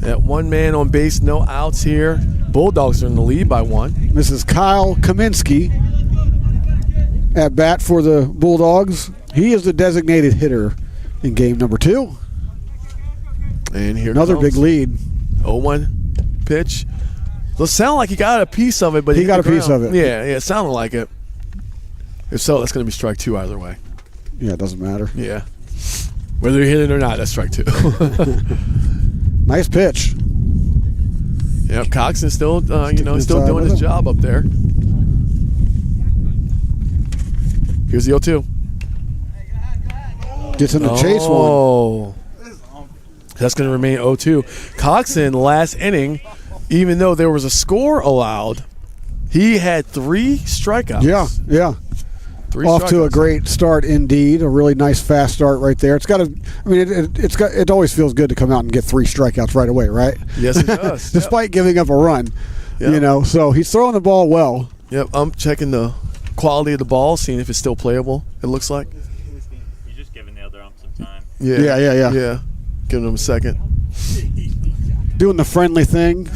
Yeah, one man on base, no outs here. Bulldogs are in the lead by 1. Mrs. Kyle Kaminsky at bat for the Bulldogs. He is the designated hitter in game number 2. And here Another comes big lead. 0-1 pitch. It'll sound like he got a piece of it, but He hit got the a piece ground. of it. Yeah, it sounded like it. If so, that's going to be strike 2 either way. Yeah, it doesn't matter. Yeah. Whether he hit it or not, that's strike 2. Nice pitch. Yep, Coxen still, still inside doing with his him. job up there. Here's the 0-2. Gets in the chase one. Oh. That's going to remain 0-2. Coxen, last inning, even though there was a score allowed, he had 3 strikeouts. Yeah. 3 Off to a strikeouts. great start indeed. A really nice fast start right there. It's got to. I mean, it always feels good to come out and get 3 strikeouts right away, right? Yes, it does. Despite giving up a run, Yep. So he's throwing the ball well. Yep, I'm checking the quality of the ball, seeing if it's still playable, it looks like. You're just giving the other ump some time. Yeah. Yeah. Yeah. Giving him a second. Doing the friendly thing,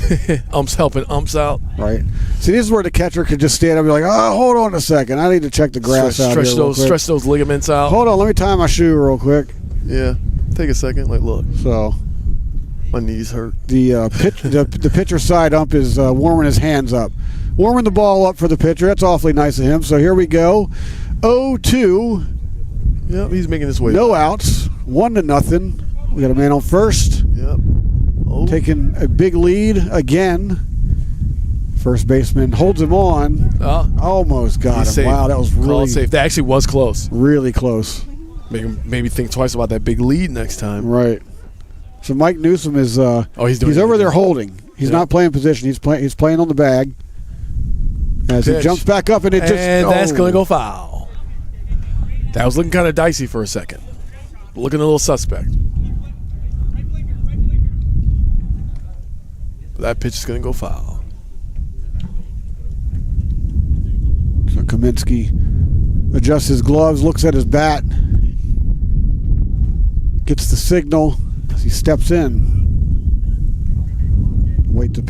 Umps helping umps out. right? See, this is where the catcher could just stand up and be like, "Oh, hold on a second. I need to check the grass out Stretch here real quick. those ligaments out. Hold on, let me tie my shoe real quick." Yeah. Take a second. Like, look, So my knees hurt. the the pitcher side ump is warming his hands up, warming the ball up for the pitcher. That's awfully nice of him. So here we go, 0-2, Yep, he's making his way. no outs, 1-0. We got a man on first, Yep. Oh. taking a big lead again. First baseman holds him on. Almost got him. He's safe. Wow, that was Called really safe. That actually was close. really close. Maybe think twice about that big lead next time. Right. So Mike Newsom is He's doing he's it over there again. holding. He's Yeah. not playing position. He's playing on the bag. As he Pitch. jumps back up and That's going to go foul. That was looking kind of dicey for a second. Looking a little suspect. But that pitch is going to go foul. So Kaminsky adjusts his gloves, looks at his bat, gets the signal as he steps in. Waits the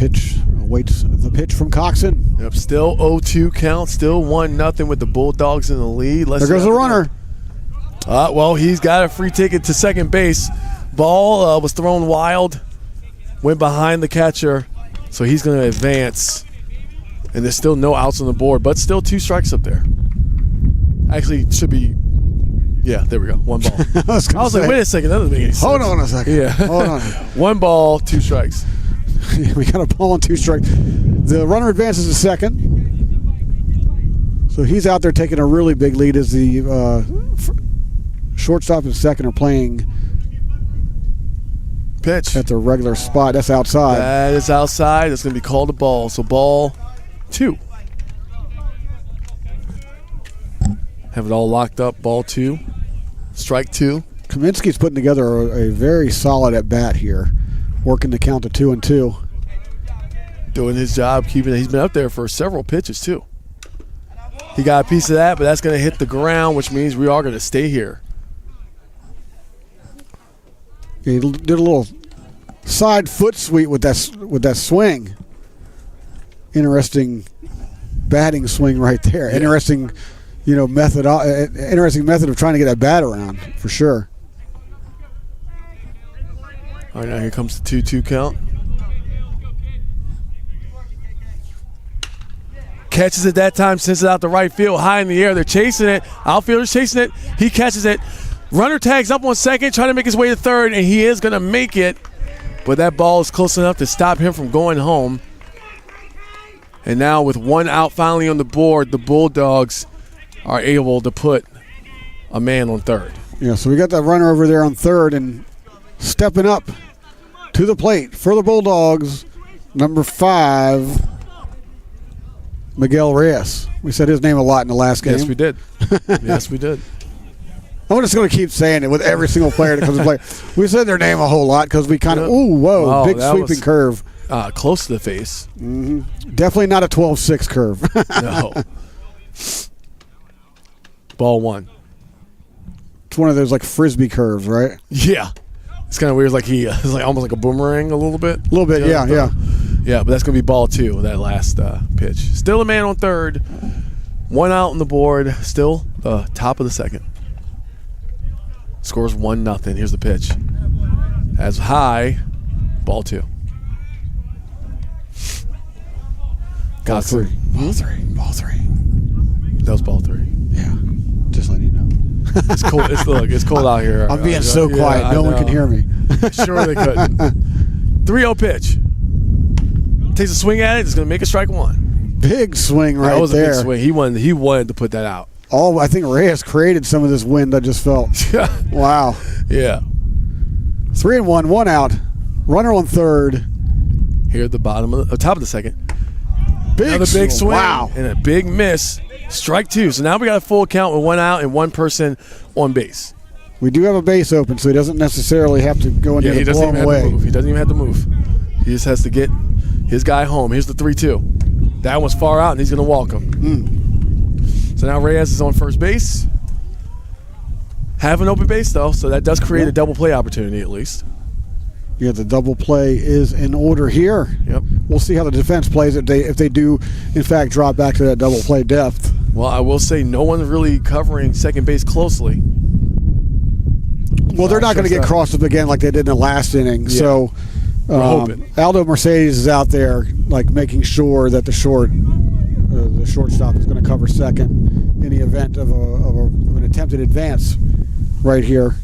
pitch from Coxen. Yep, still 0-2 count, still 1-0 with the Bulldogs in the lead. There goes the runner. Well, he's got a free ticket to second base. Ball was thrown wild, went behind the catcher, so he's going to advance. And there's still no outs on the board, but still 2 strikes up there. Actually, it should be, yeah, there we go, 1 ball. I was like, wait a second, that doesn't make any sense. Hold on a second. Yeah. Hold on. 1 ball, 2 strikes. We got a ball and 2 strikes. The runner advances to second. So he's out there taking a really big lead as the shortstop and second are playing pitch at their regular spot. That's outside. That is outside. It's going to be called a ball. So ball 2. Have it all locked up. Ball 2. Strike 2. Kaminsky's putting together a very solid at bat here, working the count to 2-2. Doing his job, keeping it. He's been up there for several pitches too. He got a piece of that, but that's going to hit the ground, which means we are going to stay here. He did a little side foot sweep with that swing. Interesting batting swing right there. Yeah. Interesting method of trying to get that bat around for sure. All right, now here comes the 2-2 count. Catches it that time, sends it out the right field, high in the air. They're chasing it. Outfielder's chasing it. He catches it. Runner tags up on second, trying to make his way to third, and he is going to make it. But that ball is close enough to stop him from going home. And now with 1 out finally on the board, the Bulldogs are able to put a man on third. Yeah, so we got that runner over there on third, and stepping up to the plate for the Bulldogs, number 5, Miguel Reyes. We said his name a lot in the last game. Yes, we did. Yes, we did. I'm just going to keep saying it with every single player that comes to play. We said their name a whole lot because we kind of, big sweeping curve. Close to the face. Mm-hmm. Definitely not a 12-6 curve. No. Ball 1. It's one of those like frisbee curves, right? Yeah. It's kind of weird. It's like almost like a boomerang a little bit. A little bit, yeah. Yeah, but that's going to be ball 2, that last pitch. Still a man on third. 1 out on the board. Still the top of the second. Scores 1-0. Here's the pitch. As high. Ball 2. Ball 3. Ball 3. Ball 3. That was ball 3. Yeah. Just letting you know. It's cold. It's cold out here. I'm being so quiet. No one can hear me. Sure they couldn't. 3-0 pitch. Takes a swing at it. It's going to make a strike 1. Big swing right there. That was a big swing. He wanted to put that out. I think Reyes created some of this wind I just felt. Wow. Yeah. 3-1, 1 out. Runner on third. Here at the top of the second. Another big swing. Wow. And a big miss. Strike 2. So now we got a full count with 1 out and 1 person on base. We do have a base open, so he doesn't necessarily have to go into the blown away. He doesn't even have to move. He just has to get his guy home. Here's the 3-2. That one's far out, and he's going to walk him. So now Reyes is on first base. Have an open base, though, so that does create a double play opportunity at least. Yeah, the double play is in order here. Yep. We'll see how the defense plays if they do, in fact, drop back to that double play depth. Well, I will say no one's really covering second base closely. Well, they're not going to get crossed up again like they did in the last inning. Yeah. So Aldo Mercedes is out there making sure that the shortstop is going to cover second in the event of an attempted advance right here.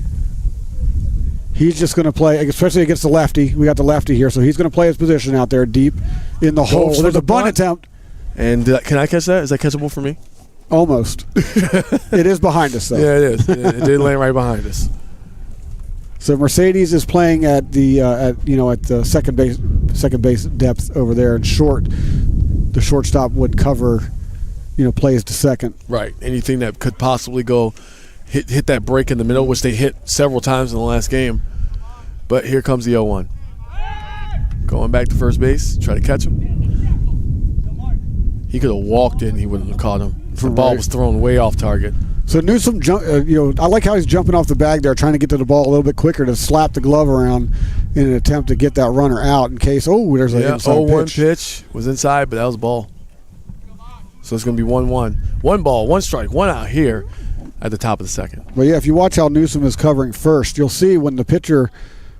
He's just going to play, especially against the lefty. We got the lefty here, so he's going to play his position out there deep in the hole. There's a bunt attempt. And can I catch that? Is that catchable for me? Almost. It is behind us, though. Yeah, it is. It did land right behind us. So Mercedes is playing at the second base depth over there, and the shortstop would cover, plays to second. Right. Anything that could possibly go hit that break in the middle, which they hit several times in the last game. But here comes the 0-1. Going back to first base, try to catch him. He could have walked in, he wouldn't have caught him. The ball was thrown way off target. So Newsom, I like how he's jumping off the bag there, trying to get to the ball a little bit quicker to slap the glove around in an attempt to get that runner out in case, there's an inside 0-1 pitch was inside, but that was a ball. So it's going to be 1-1. 1 ball, 1 strike, 1 out here at the top of the second. But yeah, if you watch how Newsom is covering first, you'll see when the pitcher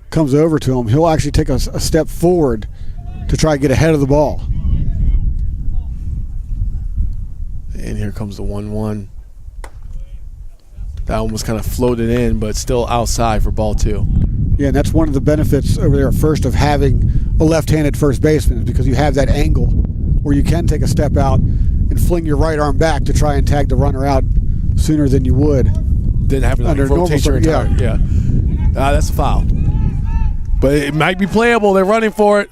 comes over to him, he'll actually take a step forward to try to get ahead of the ball. And here comes the 1-1. That one was kind of floated in, but still outside for ball 2. Yeah, and that's one of the benefits over there at first of having a left-handed first baseman, is because you have that angle where you can take a step out and fling your right arm back to try and tag the runner out sooner than you would. Didn't happen under rotation. Yeah. That's a foul. But it might be playable. They're running for it.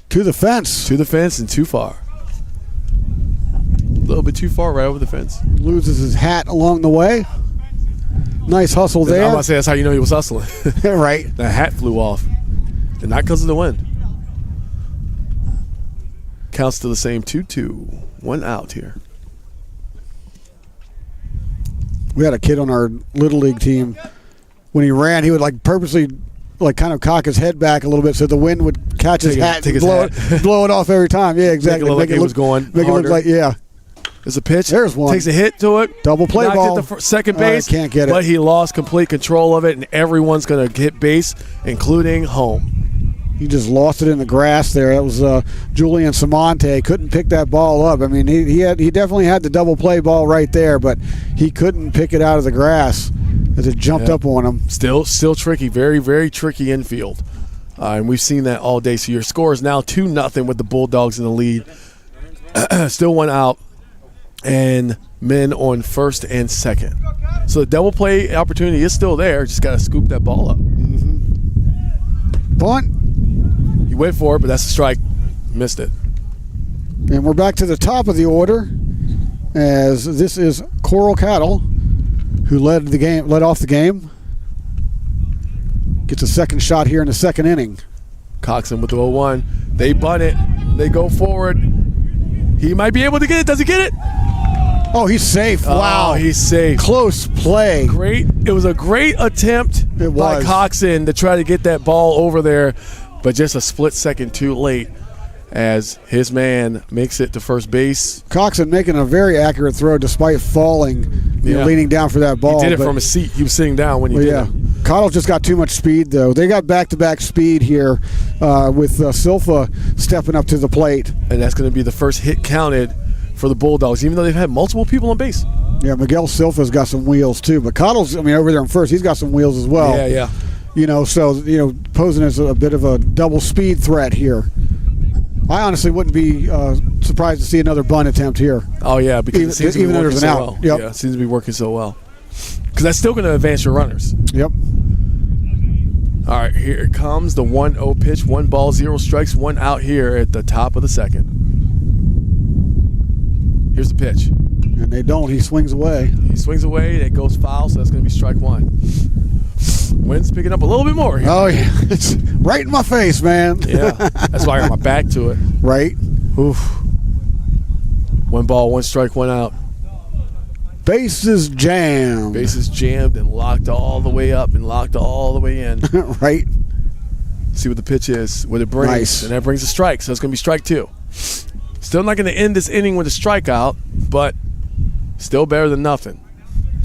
To the fence. To the fence and too far. A little bit too far, right over the fence. Loses his hat along the way. Nice hustle there. I'm about to say that's how you know he was hustling. Right. That hat flew off. And not because of the wind. Counts to the same 2-2. 1 out here. We had a kid on our Little League team. When he ran, he would purposely kind of cock his head back a little bit so the wind would catch his hat and blow it off every time. Yeah, exactly. Make it look like, yeah. There's a pitch. There's one. Takes a hit to it. Double play ball. Knocked it to second base. Can't get it. But he lost complete control of it, and everyone's going to hit base, including home. He just lost it in the grass there. That was Julian Samonte. Couldn't pick that ball up. I mean, he definitely had the double play ball right there, but he couldn't pick it out of the grass as it jumped up on him. Still tricky. Very, very tricky infield. And we've seen that all day. So your score is now 2-0 with the Bulldogs in the lead. Still 1 out. And men on first and second. So the double play opportunity is still there. Just got to scoop that ball up. Mm-hmm. Bunt. You went for it, but that's a strike. Missed it. And we're back to the top of the order, as this is Coral Cattle, who led off the game. Gets a second shot here in the second inning. Coxen with the 0-1. They bunt it. They go forward. He might be able to get it. Does he get it? Oh, he's safe. Wow. Oh, he's safe. Close play. Great. It was a great attempt by Coxen to try to get that ball over there, but just a split second too late as his man makes it to first base. Coxen making a very accurate throw despite falling, leaning down for that ball. He did it from a seat. He was sitting down when he did it. Cottle just got too much speed, though. They got back-to-back speed here with Silfa stepping up to the plate. And that's going to be the first hit counted for the Bulldogs, even though they've had multiple people on base. Yeah, Miguel Silfa's got some wheels, too. But Cottle's, over there in first, he's got some wheels as well. Yeah. Posing as a bit of a double speed threat here. I honestly wouldn't be surprised to see another bunt attempt here. Oh, yeah, because it seems to be working so well. Yep. Yeah, it seems to be working so well. Because that's still going to advance your runners. Yep. All right, here it comes the 1-0 pitch. 1 ball, 0 strikes, 1 out here at the top of the second. Here's the pitch. And they don't. He swings away. He swings away. It goes foul, so that's going to be strike 1. Wind's picking up a little bit more here. Oh, yeah. It's right in my face, man. Yeah. That's why I got my back to it. Right. Oof. 1 ball, 1 strike, 1 out. Bases jammed. Bases jammed and locked all the way up and locked all the way in. Right. See what the pitch is, what it brings. Nice. And that brings a strike, so it's going to be strike 2. Still not going to end this inning with a strikeout, but still better than nothing.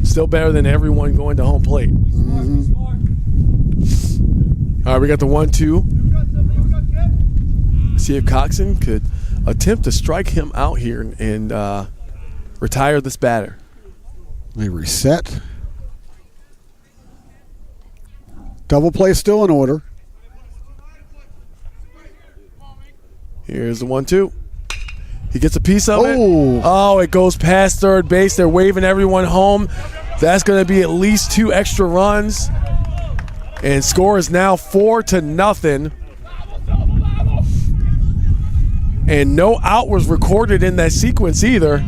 Still better than everyone going to home plate. Mm-hmm. All right, we got the 1-2. See if Coxen could attempt to strike him out here and retire this batter. They reset. Double play still in order. Here's the 1-2. He gets a piece of it. Oh, it goes past third base. They're waving everyone home. That's going to be at least 2 extra runs. And score is now 4-0. And no out was recorded in that sequence either.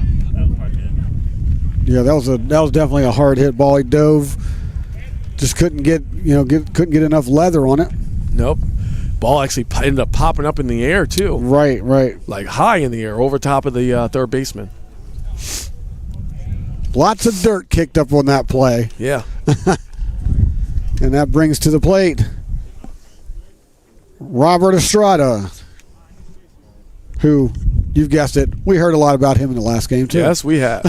Yeah, that was definitely a hard hit ball. He dove, just couldn't get enough leather on it. Nope. Ball actually ended up popping up in the air too. Right. Like high in the air over top of the third baseman. Lots of dirt kicked up on that play. Yeah. And that brings to the plate Robert Estrada, who, you've guessed it, we heard a lot about him in the last game, too. Yes, we have.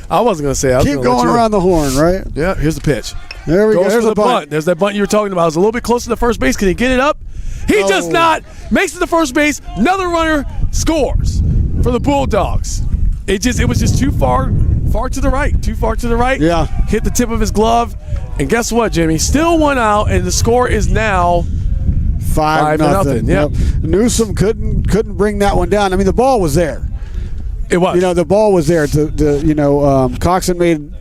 I wasn't going to say. I was Keep gonna let going you- around the horn, right? Yeah, here's the pitch. There we go. Goes There's for a the bunt. There's that bunt you were talking about. It was a little bit closer to first base. Can he get it up? He does not. Makes it to first base. Another runner scores for the Bulldogs. It was just too far to the right. Too far to the right. Yeah. Hit the tip of his glove. And guess what, Jimmy? Still 1 out, and the score is now 5-0. Yep. Newsom couldn't bring that one down. I mean, the ball was there. It was. The ball was there. Coxen made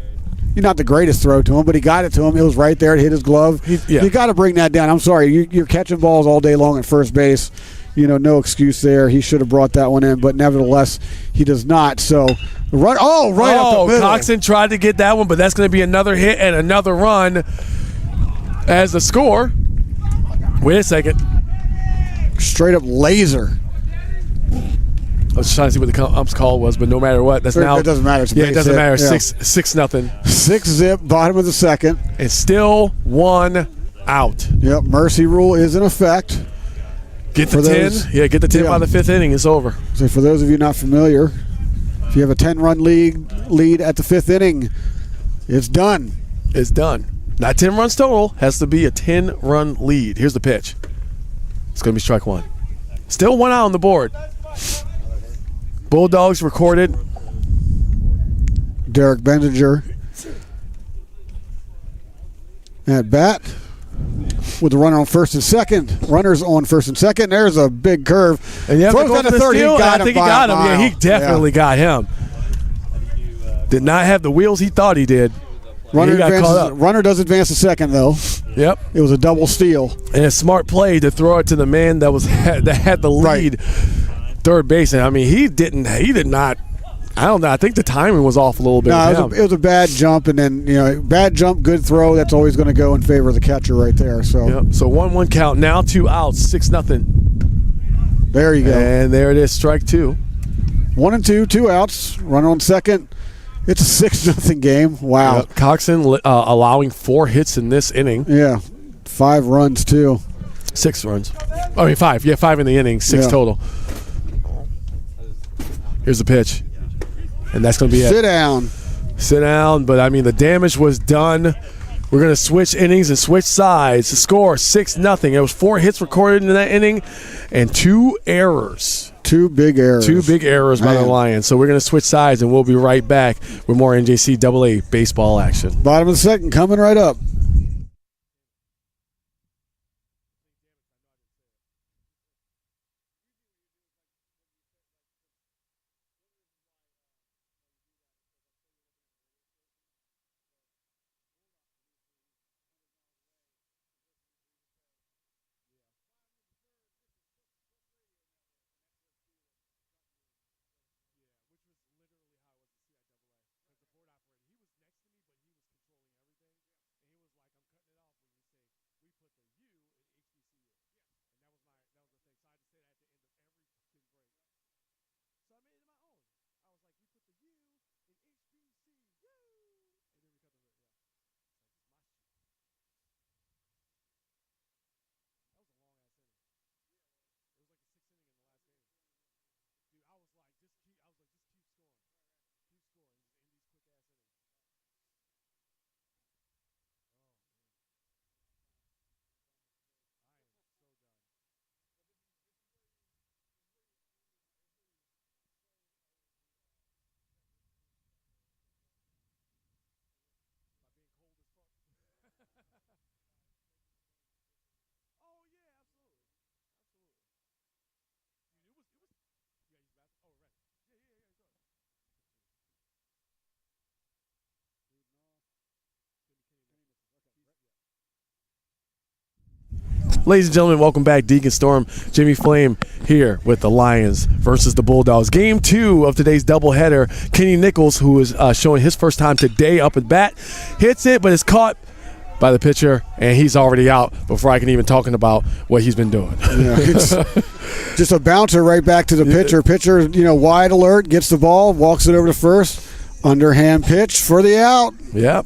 not the greatest throw to him, but he got it to him. It was right there. It hit his glove. You got to bring that down. I'm sorry. You're catching balls all day long at first base. No excuse there. He should have brought that one in, but nevertheless, he does not. So, right up the middle. Coxen tried to get that one, but that's going to be another hit and another run as the score. Wait a second. Straight up laser. I was trying to see what the ump's call was, but no matter what, that's now. It doesn't matter. It's a it base doesn't hit. matter. Yeah. 6-0. 6-zip, bottom of the second. It's still 1 out. Yep, mercy rule is in effect. Get the 10. Get the 10 by the 5th inning. It's over. So for those of you not familiar, if you have a 10-run lead at the 5th inning, it's done. It's done. Not 10 runs total. Has to be a 10-run lead. Here's the pitch. It's going to be strike 1. Still 1 out on the board. Bulldogs recorded. Derek Bendinger at bat with the runner on first and second. Runners on first and second. There's a big curve. And you have to throws go down for to the third. steal, He got and I him think he by got a him. mile. Yeah, he definitely got him. Did not have the wheels he thought he did. Runner, He got caught up. runner does advance to second, though. Yep. It was a double steal. And a smart play to throw it to the man that had the lead third base. And I mean, he did not. I don't know. I think the timing was off a little bit. No, it was a bad jump, and then bad jump, good throw. That's always going to go in favor of the catcher right there. So, yep. So 1-1 count. Now 2 outs. 6-0. There you go. And there it is. Strike 2. 1 and 2, 2 outs. Runner on second. It's a 6-0 game. Wow. Yep. Coxen allowing 4 hits in this inning. Yeah, 5 runs too. 6 runs. I mean 5. Yeah, 5 in the inning. 6 total. Here's the pitch. And that's going to be Sit it. down. Sit down. But, I mean, the damage was done. We're going to switch innings and switch sides. The score, 6-0. There was 4 hits recorded in that inning and 2 errors. 2 big errors. 2 big errors by the Man. Lions. So we're going to switch sides, and we'll be right back with more NJC AA baseball action. Bottom of the second coming right up. Ladies and gentlemen, welcome back. Deacon Storm, Jimmy Flame here with the Lions versus the Bulldogs. Game 2 of today's doubleheader. Kenny Nichols, who is showing his first time today up at bat, hits it, but is caught by the pitcher, and he's already out before I can even talking about what he's been doing. Yeah, it's just a bouncer right back to the pitcher. Pitcher, wide alert, gets the ball, walks it over to first. Underhand pitch for the out. Yep.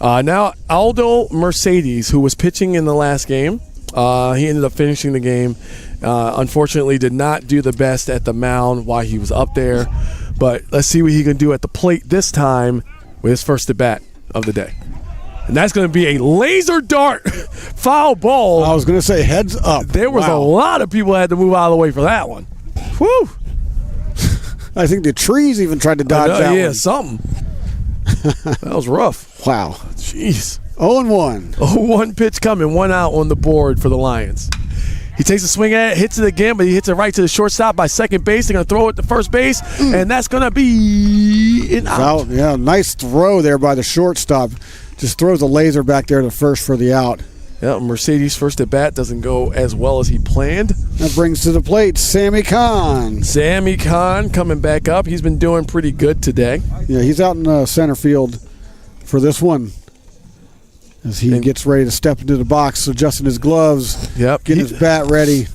Now, Aldo Mercedes, who was pitching in the last game, he ended up finishing the game. Unfortunately, did not do the best at the mound while he was up there. But let's see what he can do at the plate this time with his first at bat of the day. And that's going to be a laser dart foul ball. I was going to say heads up. There was a lot of people that had to move out of the way for that one. Whew. I think the trees even tried to dodge that one. Yeah, something. That was rough. Wow. Jeez. 0-1. 0-1 pitch coming, 1 out on the board for the Lions. He takes a swing at it, hits it again, but he hits it right to the shortstop by second base. They're going to throw it to first base, and that's going to be an out. Yeah, nice throw there by the shortstop. Just throws a laser back there to first for the out. Yeah, Mercedes' first at bat doesn't go as well as he planned. That brings to the plate Sammy Kahn. Sammy Kahn coming back up. He's been doing pretty good today. Yeah, he's out in center field for this one as he gets ready to step into the box, adjusting his gloves, getting his bat ready.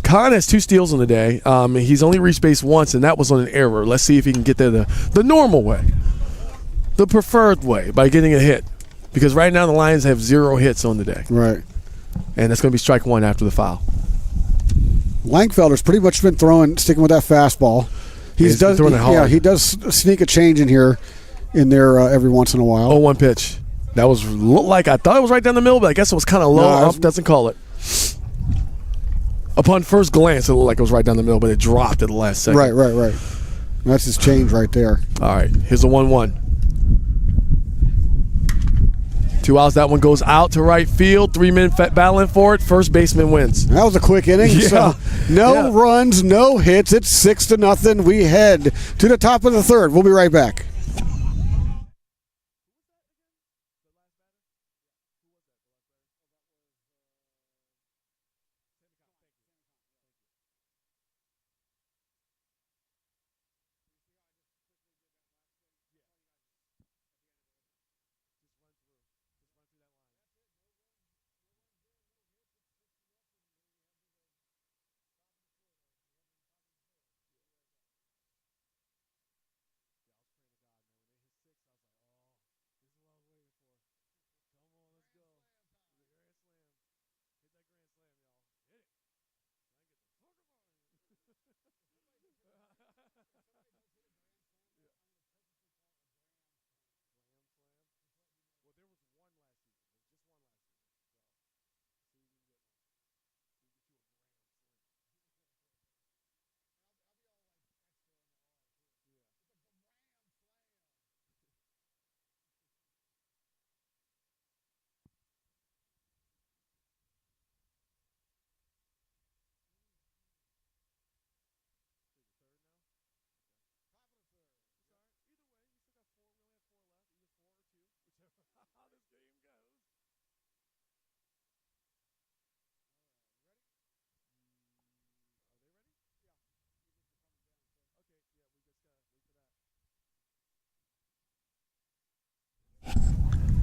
Kahn has 2 steals on the day. He's only reached base once, and that was on an error. Let's see if he can get there the normal way, the preferred way, by getting a hit. Because right now the Lions have 0 hits on the day. Right. And that's going to be strike 1 after the foul. Langfelder's pretty much been sticking with that fastball. He does sneak a change in here, every once in a while. 0-1 pitch. That was I thought it was right down the middle, but I guess it was kind of low. Up doesn't call it. Upon first glance, it looked like it was right down the middle, but it dropped at the last second. Right. That's his change right there. All right, here's a 1-1. 2 outs. That one goes out to right field. 3 men battling for it. First baseman wins. That was a quick inning. Yeah. So no runs, no hits. It's 6-0. We head to the top of the third. We'll be right back.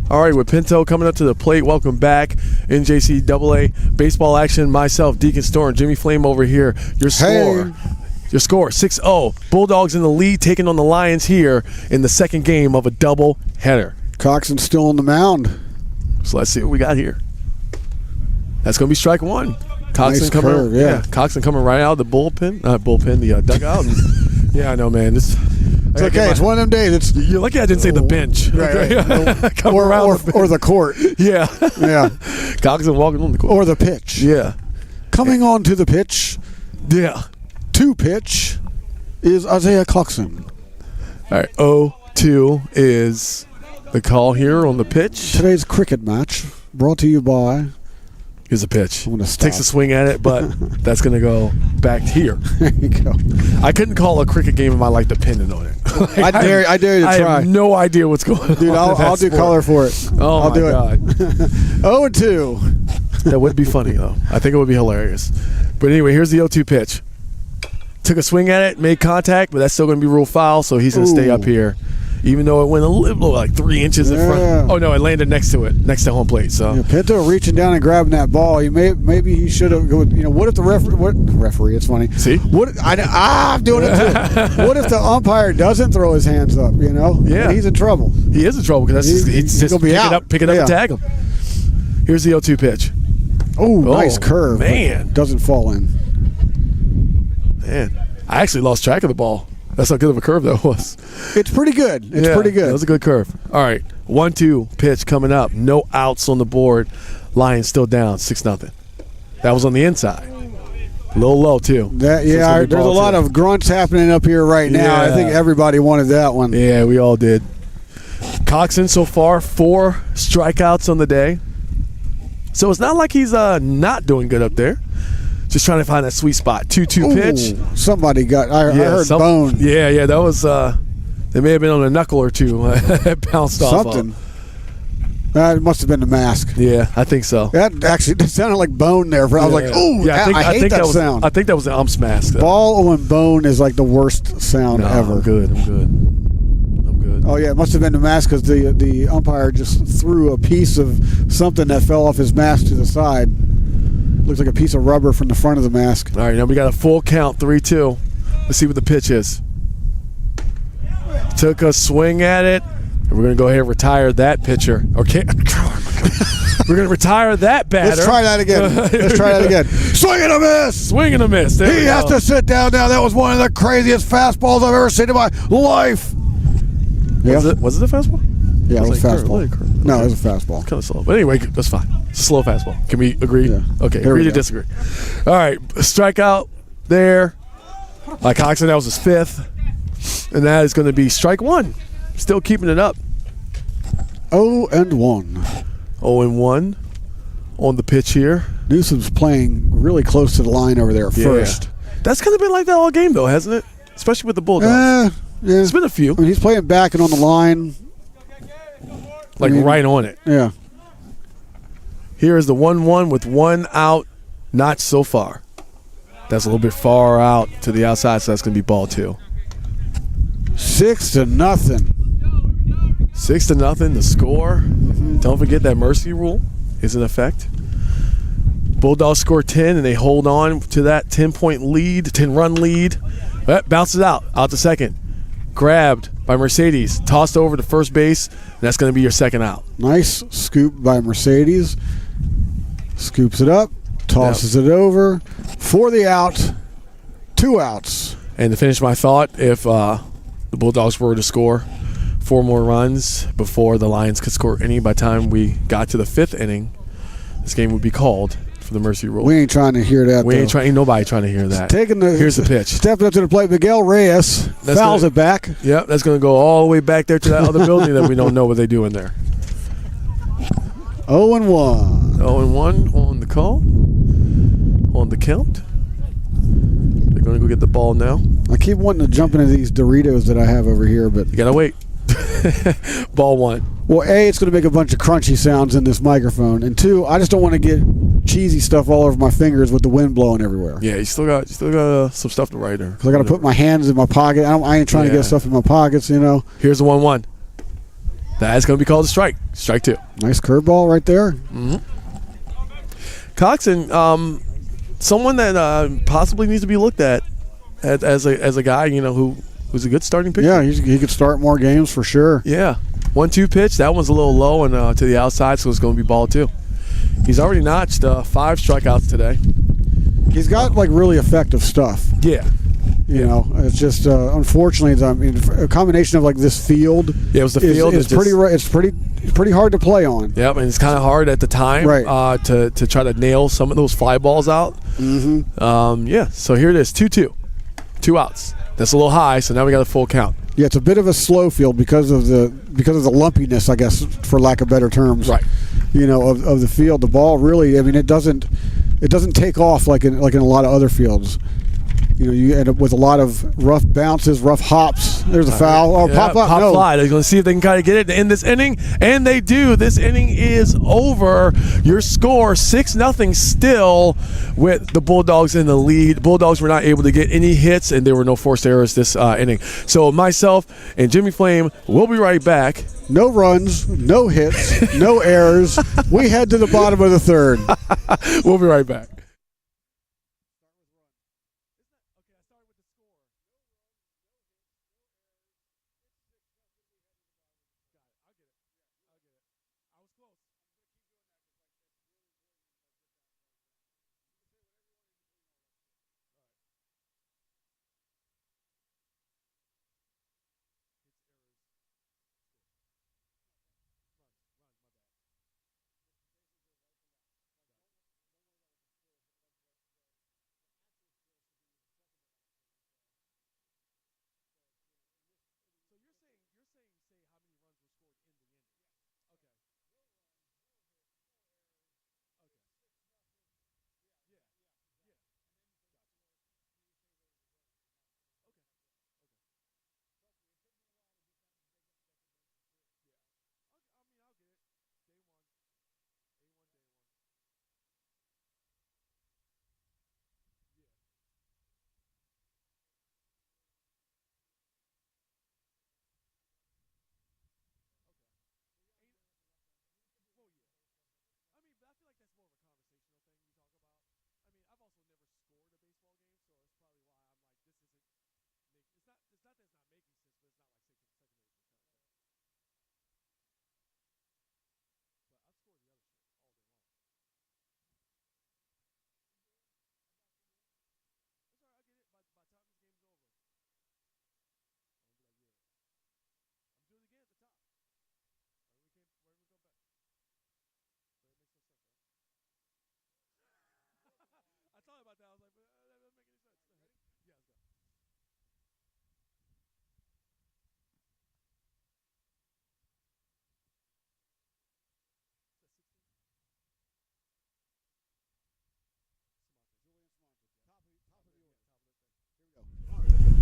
All right, with Pinto coming up to the plate, welcome back. NJCAA baseball action. Myself, Deacon Storm, Jimmy Flame over here. Your score. Your score, 6-0. Bulldogs in the lead, taking on the Lions here in the second game of a double header. Coxen still on the mound. So let's see what we got here. That's going to be strike 1. Coxen Nice coming, curve, yeah. Coxen coming right out of the the dugout. Yeah, I know, man. It's okay. It's one of them days. You're lucky I didn't say the bench. Right. or the court. Yeah. Yeah. Coxen walking on the court. Or the pitch. Yeah. Coming on to the pitch. Yeah. To pitch is Isaiah Coxen. All right. 0-2 is the call here on the pitch. Today's cricket match brought to you by. Here's a pitch. I'm gonna stop. Takes a swing at it, but that's going to go back here. There you go. I couldn't call a cricket game of my life dependent on it. I dare you to try. I have no idea what's going on. Dude, I'll do color for it. Oh, I'll my do God. 0-2. That would be funny, though. I think it would be hilarious. But anyway, here's the 0-2 pitch. Took a swing at it, made contact, but that's still going to be ruled foul, so he's going to stay up here. even though it went a little like 3 inches in front. Oh no, it landed next to home plate. So yeah, Pinto reaching down and grabbing that ball. Maybe he should have. What if the referee? It's funny. See, I'm doing it too. What if the umpire doesn't throw his hands up? Yeah, and he's in trouble. He is in trouble because he's just pick it up and tag him. Here's the 0-2 pitch. Oh, nice curve. Man, doesn't fall in. Man, I actually lost track of the ball. That's how good of a curve that was. It's pretty good. It's pretty good. That was a good curve. All right, 1-2 pitch coming up. No outs on the board. Lions still down 6-0. That was on the inside. A little low too. There's a lot of grunts happening up here right now. I think everybody wanted that one. Yeah, we all did. Coxen so far 4 strikeouts on the day. So it's not like he's not doing good up there. Just trying to find that sweet spot. 2-2 pitch. Somebody got. I heard bone. Yeah. That was. They may have been on a knuckle or two. Bounced off. Something. It must have been the mask. Yeah, I think so. That sounded like bone there. I was like, "Ooh, I hate that sound." I think that was the ump's mask. Though. Ball and bone is like the worst sound ever. I'm good. Oh yeah, it must have been the mask because the umpire just threw a piece of something that fell off his mask to the side. Looks like a piece of rubber from the front of the mask. All right, now we got a full count, 3-2. Let's see what the pitch is. Took a swing at it. And we're going to go ahead and retire that pitcher. Okay. We're going to retire that batter. Let's try that again. Swing and a miss. Swing and a miss. There he has to sit down now. That was one of the craziest fastballs I've ever seen in my life. Was it a fastball? Yeah, it was a fastball. Okay. No, it was a fastball. Kind of slow. But anyway, that's fine. It's a slow fastball. Can we agree? Yeah. Okay, agree to disagree. All right, strikeout there. Coxen, that was his 5th. And that is going to be strike 1. Still keeping it up. 0-1. 0-1 on the pitch here. Newsom's playing really close to the line over there first. That's kind of been like that all game, though, hasn't it? Especially with the Bulldogs. Yeah. It's been a few. I mean, he's playing back and on the line. Right on it. Yeah. Here is the 1-1 with 1 out, not so far. That's a little bit far out to the outside, so that's going to be ball 2. 6-0. 6-0, the score. Don't forget that mercy rule is in effect. Bulldogs score 10, and they hold on to that 10-run lead. Bounces out to second. Grabbed by Mercedes, tossed over to first base, and that's going to be your second out. Nice scoop by Mercedes. Scoops it up, tosses it over for the out. 2 outs. And to finish my thought, if the Bulldogs were to score 4 more runs before the Lions could score any by the time we got to the 5th inning, this game would be called for the mercy rule. We ain't trying to hear that. Ain't nobody trying to hear that. Here's the pitch. Stepping up to the plate, Miguel Reyes fouls it back. Yep, that's going to go all the way back there to that other building that we don't know what they do in there. 0-1. 0-1 on the call. On the count. They're going to go get the ball now. I keep wanting to jump into these Doritos that I have over here, but you got to wait. Ball 1. Well, A, it's going to make a bunch of crunchy sounds in this microphone, and 2, I just don't want to get cheesy stuff all over my fingers with the wind blowing everywhere. Yeah, you still got some stuff to write there. Because I got to put my hands in my pocket. I ain't trying to get stuff in my pockets, Here's the 1-1. That's going to be called a strike. Strike 2. Nice curveball right there. Mm-hmm. Coxen, someone that possibly needs to be looked at as a guy, who's a good starting pitcher. Yeah, he could start more games for sure. Yeah. 1-2 pitch. That one's a little low and to the outside, so it's going to be ball 2. He's already notched 5 strikeouts today. He's got really effective stuff. Yeah. It's just unfortunately, a combination of this field. Yeah, it was the field. It's pretty hard to play on. Yep, and it's kind of hard at the time, right? To try to nail some of those fly balls out. Mm-hmm. So here it is, 2-2, 2 outs. That's a little high, so now we got a full count. Yeah, it's a bit of a slow field because of the lumpiness, I guess, for lack of better terms. Right. Of the field, the ball really. It doesn't take off like in a lot of other fields. you end up with a lot of rough bounces, rough hops. There's a foul. Oh, Yeah, pop fly. They're going to see if they can kind of get it to end this inning, and they do. This inning is over. Your score 6-0 still with the Bulldogs in the lead. Bulldogs were not able to get any hits, and there were no forced errors this inning. So myself and Jimmy Flame will be right back. No runs, no hits, no errors. We head to the bottom of the third. We'll be right back.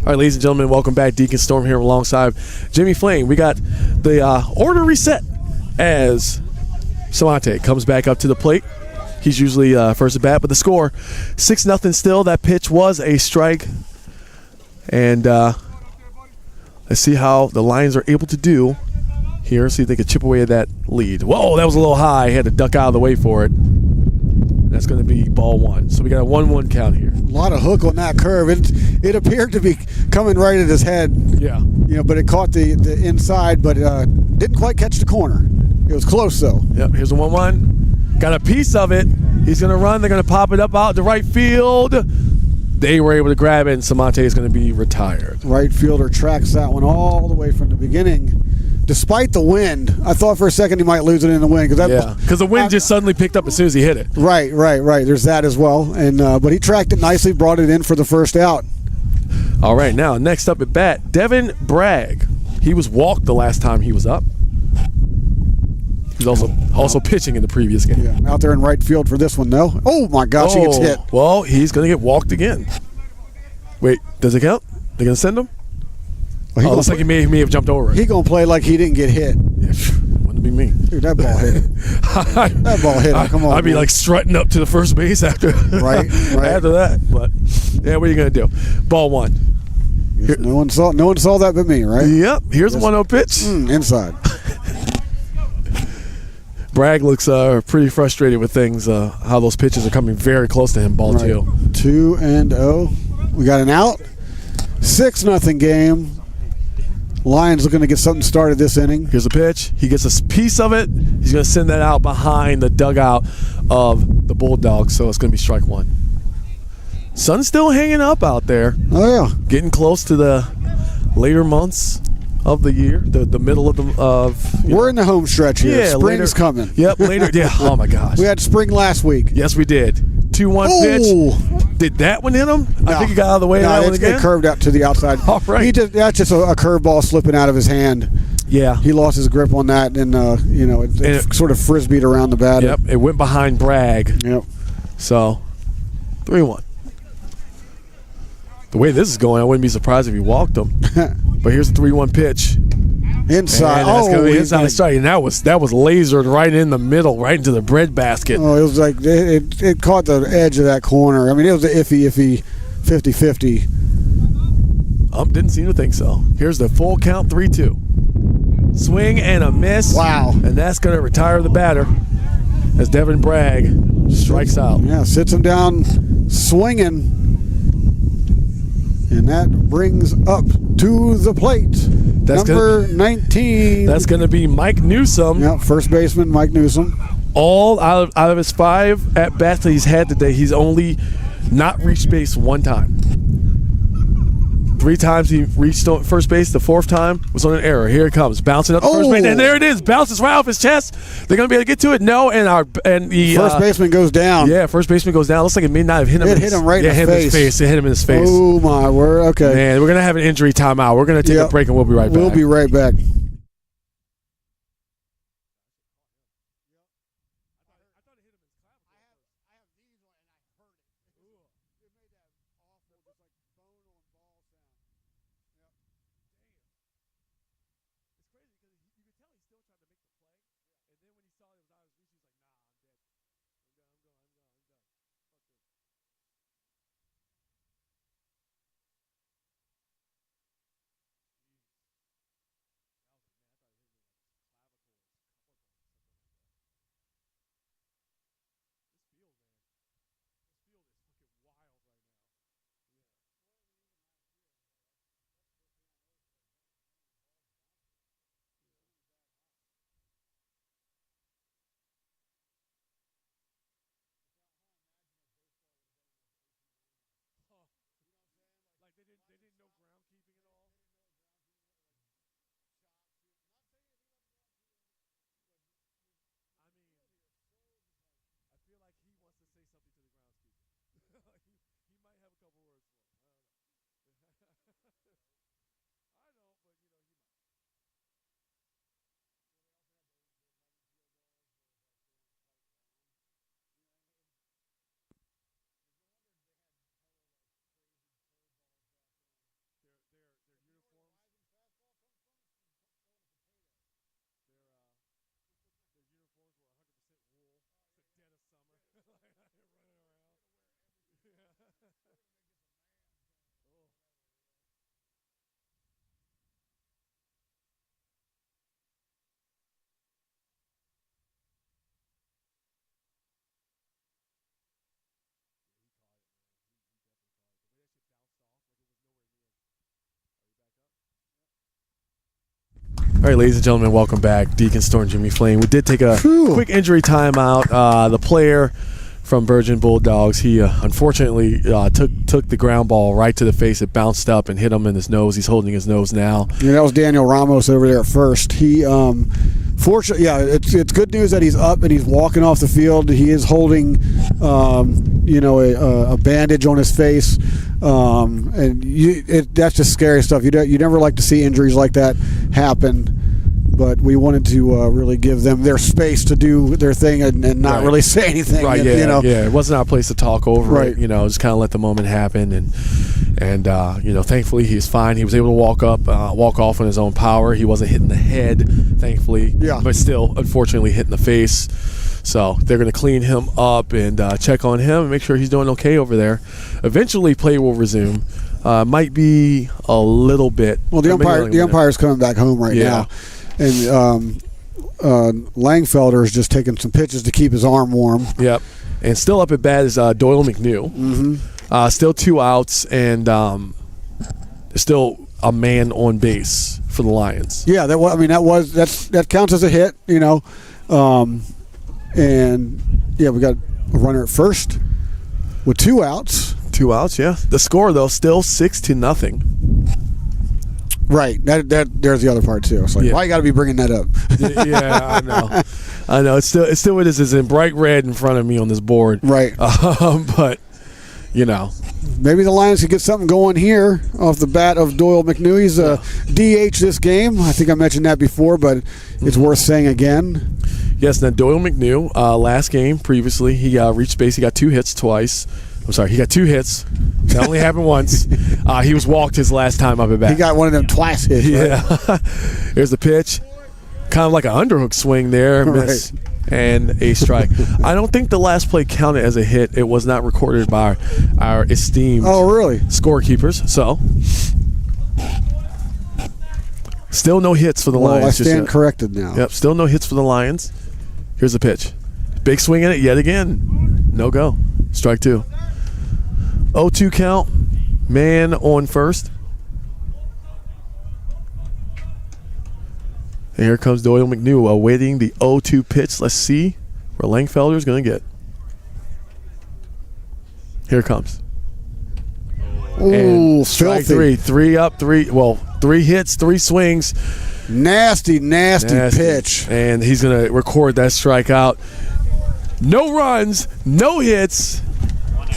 All right, ladies and gentlemen, welcome back. Deacon Storm here alongside Jimmy Flame. We got the order reset as Samante comes back up to the plate. He's usually first at bat, but the score 6-0 still. That pitch was a strike. And let's see how the Lions are able to do here. See if they can chip away at that lead. Whoa, that was a little high. He had to duck out of the way for it. That's going to be ball one. So we got a 1-1 count here. A lot of hook on that curve. It appeared to be coming right at his head. Yeah. But it caught the inside, but didn't quite catch the corner. It was close, though. Yep, here's a 1-1. Got a piece of it. He's going to run. They're going to pop it up out to right field. They were able to grab it, and Samante is going to be retired. Right fielder tracks that one all the way from the beginning. Despite the wind, I thought for a second he might lose it in the wind. Because the wind just suddenly picked up as soon as he hit it. Right. There's that as well. And but he tracked it nicely, brought it in for the first out. All right, now next up at bat, Devin Bragg. He was walked the last time he was up. He's also pitching in the previous game. Yeah, out there in right field for this one, though. Oh, my gosh, he gets hit. Well, he's going to get walked again. Wait, does it count? They're going to send him? Well, looks like he may have jumped over it. He's going to play like he didn't get hit. Yeah, wouldn't be me. Dude, that ball hit him. That ball hit him. Come on, I'd be like strutting up to the first base after right. After that. But, yeah, what are you going to do? Ball one. No one saw that but me, right? Yep. Here's a 1-0 pitch. Inside. Bragg looks pretty frustrated with things, how those pitches are coming very close to him. Ball right. 2-0. We got an out. 6-0 game. Lions looking to get something started this inning. Here's a pitch. He gets a piece of it. He's going to send that out behind the dugout of the Bulldogs, so it's going to be strike one. Sun's still hanging up out there. Oh, yeah. Getting close to the later months of the year, the middle of the we're in the home stretch here. Yeah, spring's coming. Yep, later. Yeah. Oh my gosh. We had spring last week. Yes, we did. 2-1 pitch. Did that one hit him? No. I think he got out of the way of that one again. It curved out to the outside. All right. That's just a curveball slipping out of his hand. Yeah. He lost his grip on that, and it sort of frisbeed around the bat. Yep. It went behind Bragg. Yep. So 3-1. The way this is going, I wouldn't be surprised if he walked him. But here's the 3-1 pitch. Inside. And that's gonna be inside the strike. And that was lasered right in the middle, right into the bread basket. Oh, it was like it caught the edge of that corner. I mean, it was an iffy 50-50. Didn't seem to think so. Here's the full count, 3-2. Swing and a miss. Wow. And that's going to retire the batter as Devin Bragg strikes out. Yeah, sits him down swinging. And that brings up to the plate. Number 19. That's going to be Mike Newsom. Yeah, first baseman Mike Newsom. All out of his 5 at-bats that he's had today, he's only not reached base 1 time. 3 times he reached first base. The 4th time was on an error. Here it comes, bouncing up to first base, and there it is. Bounces right off his chest. They're going to be able to get to it. No, and the first baseman goes down. Yeah, first baseman goes down. Looks like it may not have hit him. It hit him right in the face. It hit him in his face. Oh my word! Okay, man, we're going to have an injury timeout. We're going to take a break, and we'll be right back. We'll be right back. All right, ladies and gentlemen, welcome back. Deacon Storm, Jimmy Flame. We did take a quick injury timeout. The player from Bergen Bulldogs, he unfortunately took the ground ball right to the face. It bounced up and hit him in his nose. He's holding his nose now. Yeah, that was Daniel Ramos over there at first. He, fortunately, yeah, it's good news that he's up and he's walking off the field. He is holding, a bandage on his face, and that's just scary stuff. You never like to see injuries like that happen. But we wanted to really give them their space to do their thing and not really say anything. Right, yeah. It wasn't our place to talk over it. Just kind of let the moment happen. And thankfully he's fine. He was able to walk off on his own power. He wasn't hitting the head, thankfully. Yeah. But still, unfortunately, hitting the face. So they're going to clean him up and check on him and make sure he's doing okay over there. Eventually, play will resume. Might be a little bit. Well, the umpire's coming back home right now. And Langfelder is just taking some pitches to keep his arm warm. Yep. And still up at bat is Doyle McNew. Mm-hmm. Still 2 outs and still a man on base for the Lions. Yeah, that counts as a hit, and yeah, we got a runner at first with 2 outs. 2 outs, yeah. The score though still 6-0. Right, that there's the other part too. It's like, why you got to be bringing that up? Yeah, I know. It's still it is in bright red in front of me on this board. Right, but maybe the Lions could get something going here off the bat of Doyle McNew. He's a DH this game. I think I mentioned that before, but it's worth saying again. Yes, now Doyle McNew, last game previously, he reached base. He got 2 hits twice. I'm sorry, he got 2 hits. That only happened once. He was walked his last time up at bat. He got one of them twice hits. Yeah. Here's the pitch. Kind of like an underhook swing there. Miss. Right. And a strike. I don't think the last play counted as a hit. It was not recorded by our esteemed scorekeepers. So, still no hits for the Lions. I stand corrected now. Yep, still no hits for the Lions. Here's the pitch. Big swing in it yet again. No go. Strike 2. 0-2 count. Man on first. And here comes Doyle McNew awaiting the 0-2 pitch. Let's see where Langfelder is going to get. Here it comes. Ooh, strike filthy. 3 up, 3 hits, 3 swings. Nasty pitch. And he's going to record that strikeout. No runs, no hits.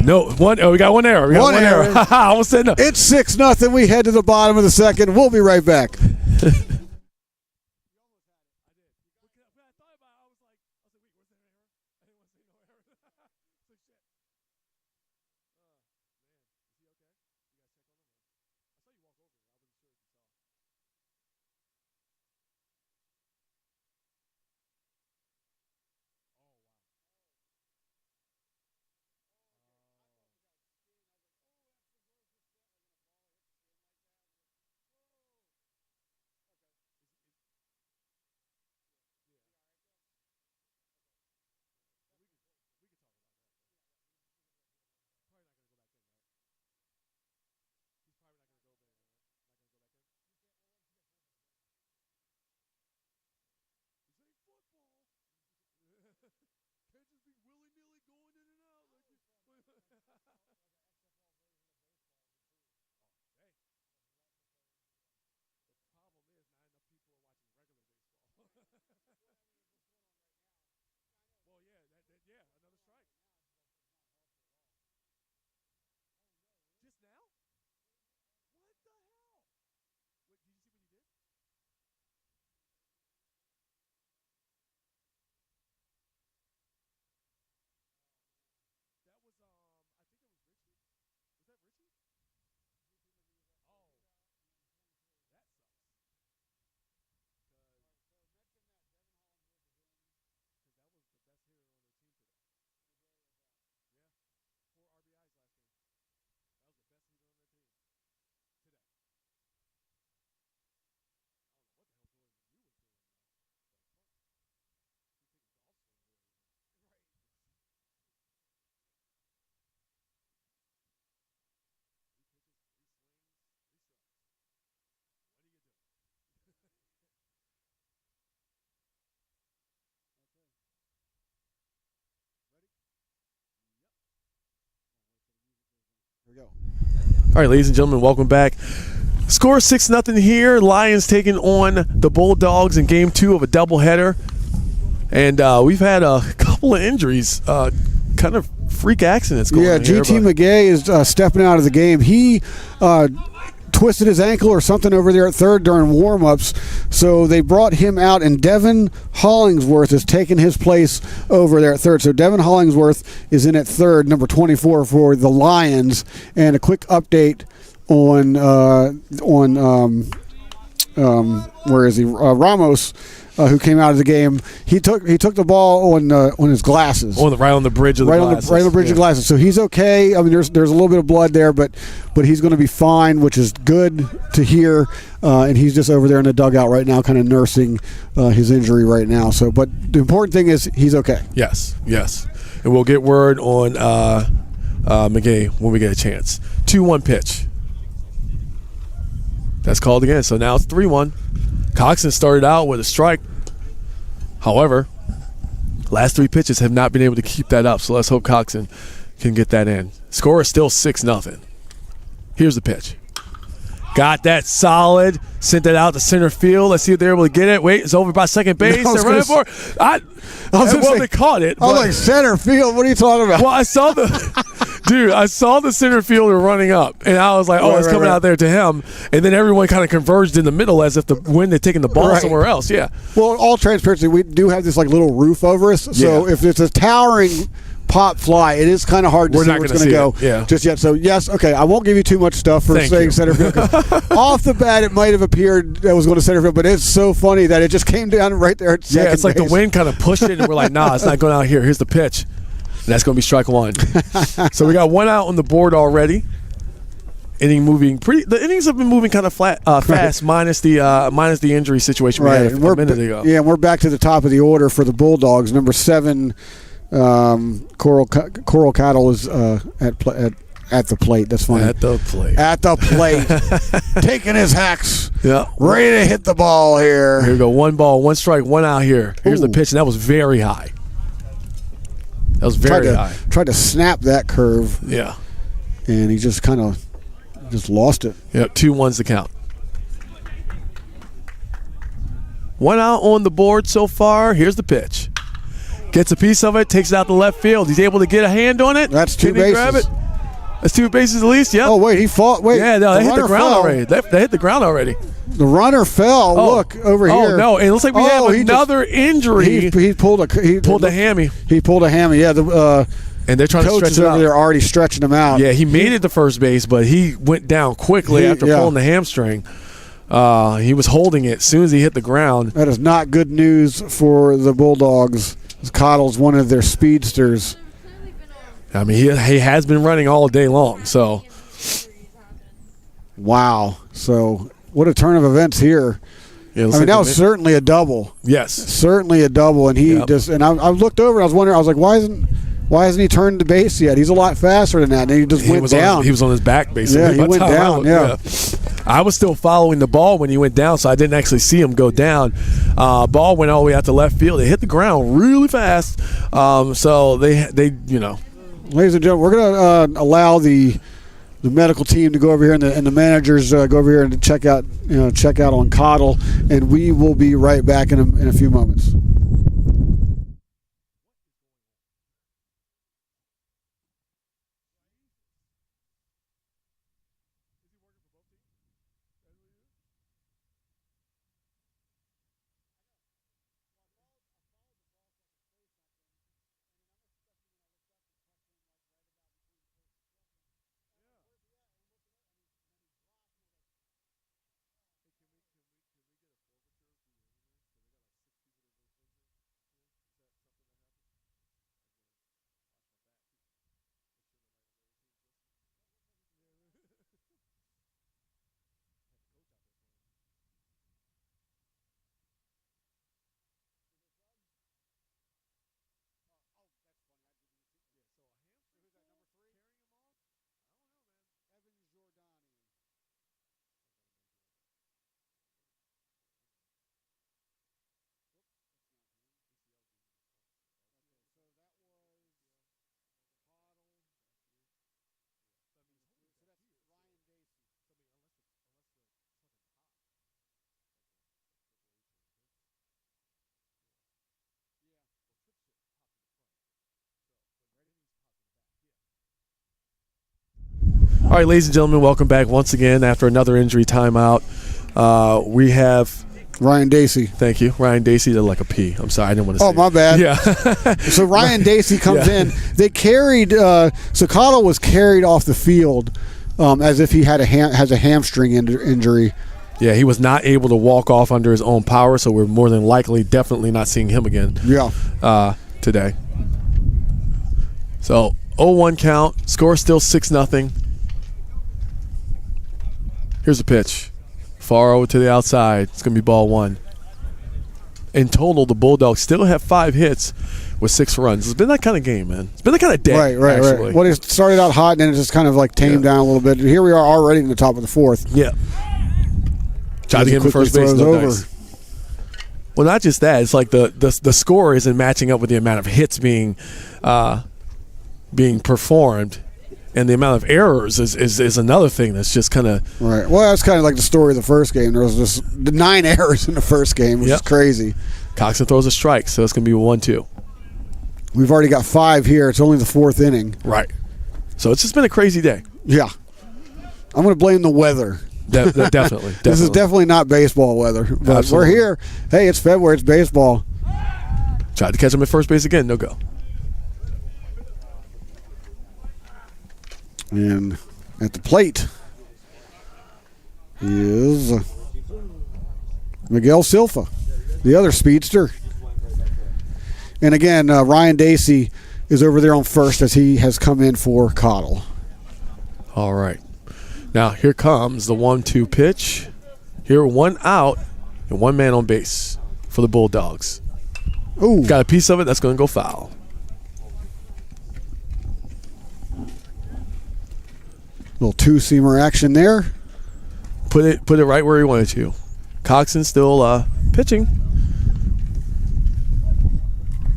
No one. Oh, we got one error. We got one error. I almost said no. It's 6-0. We head to the bottom of the second. We'll be right back. Here we go. All right, ladies and gentlemen, welcome back. Score 6-0 here. Lions taking on the Bulldogs in Game 2 of a doubleheader. And we've had a couple of injuries, kind of freak accidents going on here. GT McGay is stepping out of the game. He twisted his ankle or something over there at third during warm-ups, so they brought him out, and Devin Hollingsworth has taken his place over there at third. So Devin Hollingsworth is in at third, number 24 for the Lions. And a quick update on where is he? Ramos, who came out of the game. He took the ball on his glasses. Right on the bridge of the glasses. Right on the bridge of the glasses. So he's okay. I mean, there's a little bit of blood there, but he's going to be fine, which is good to hear. And he's just over there in the dugout right now, kind of nursing his injury right now. So, but the important thing is he's okay. Yes. And we'll get word on McGay when we get a chance. 2-1 pitch. That's called again. So now it's 3-1. Coxen started out with a strike. However, last 3 pitches have not been able to keep that up. So let's hope Coxen can get that in. Score is still 6-0. Here's the pitch. Got that solid. Sent that out to center field. Let's see if they're able to get it. Wait, it's over by second base. They're running for it. They caught it. I was like, center field? What are you talking about? Well, I saw the center fielder running up, and I was like, it's coming out there to him. And then everyone kind of converged in the middle as if the wind had taken the ball somewhere else. Yeah. Well, all transparency, we do have this like little roof over us. So if it's a towering pop fly. It is kind of hard to We're see not where it's gonna going to see go it, yeah. just yet. So, yes, okay, I won't give you too much stuff for Thank saying you. center field. 'Cause off the bat, it might have appeared that it was going to center field, but it's so funny that it just came down right there at second Yeah, it's like base. the wind kind of pushed it, and we're like, nah, it's not going out here. Here's the pitch. And that's going to be strike one. So we got one out on the board already. Inning moving the innings have been moving kind of fast, minus the injury situation we had a minute ago. Yeah, and we're back to the top of the order for the Bulldogs. Number 7, Coral Cattle is at the plate. That's fine. At the plate. At the plate. Taking his hacks. Yeah. Ready to hit the ball here. Here we go. 1 ball, 1 strike, 1 out here. Here's the Ooh. pitch, and that was very high. That was very high. Tried to snap that curve, Yeah. and he just kind of lost it. Yep, 2-1's the count. 1 out on the board so far. Here's the pitch. Gets a piece of it, takes it out to left field. He's able to get a hand on it. That's 2 Can he grab bases. it? That's 2 bases at least, yep. Oh, wait, he fought. Wait, Yeah, no, they hit the runner ground fell. already. They hit the ground already. The runner fell. Oh. Look over here. Oh, no, and it looks like we have he another injury. He pulled Pulled a hammy, He pulled a hammy. Yeah, the and they're trying to stretch coaches it over out. there already stretching him out. Yeah, he made it to first base, but he went down quickly after pulling the hamstring. He was holding it as soon as he hit the ground. That is not good news for the Bulldogs. Cottle's one of their speedsters. I mean, he has been running all day long, so. Wow. So what a turn of events here. Yeah, I mean, that was certainly a double. Yes. Certainly a double. And he just – and I looked over and I was wondering – I was like, why hasn't he turned to base yet? He's a lot faster than that. And he just went down. He was on his back, basically. Yeah, he went down, yeah. I was still following the ball when he went down, so I didn't actually see him go down. Ball went all the way out to left field. It hit the ground really fast. So they you know. Ladies and gentlemen, we're going to allow the medical team to go over here and the managers go over here and check out on Cottle, and we will be right back in a few moments. All right, ladies and gentlemen, welcome back once again after another injury timeout. We have Ryan Dacey. Thank you. Ryan Dacey did like a P. I'm sorry, I didn't want to say Oh, my bad. Yeah. So Ryan Dacey comes in. They carried so Cottle was carried off the field as if he had has a hamstring injury. Yeah, he was not able to walk off under his own power, so we're more than likely definitely not seeing him again today. So 0-1 count. Score still 6-0. Here's the pitch. Far over to the outside. It's going to be ball 1. In total, the Bulldogs still have 5 hits with 6 runs. It's been that kind of game, man. It's been that kind of day, Right. Well, it started out hot, and then it just kind of like tamed down a little bit. Here we are already in the top of the 4th. Yeah. Tried to get him to first base. No dice. Well, not just that. It's like the score isn't matching up with the amount of hits being performed. And the amount of errors is another thing that's just kind of right. Well, that's kind of like the story of the first game. There was just 9 errors in the first game, which is crazy. Coxen throws a strike, so it's going to be 1-2. We've already got 5 here. It's only the 4th inning. Right. So it's just been a crazy day. Yeah. I'm going to blame the weather. Definitely. This is definitely not baseball weather. But Absolutely. we're here. Hey, it's February. It's baseball. Tried to catch him at first base again. No go. And at the plate is Miguel Silva, the other speedster. And again, Ryan Dacey is over there on first as he has come in for Cottle. All right. Now here comes the 1-2 pitch. Here, one out and one man on base for the Bulldogs. Ooh. Got a piece of it that's going to go foul. Little two-seamer action there. Put it right where he wanted to. Coxen still pitching.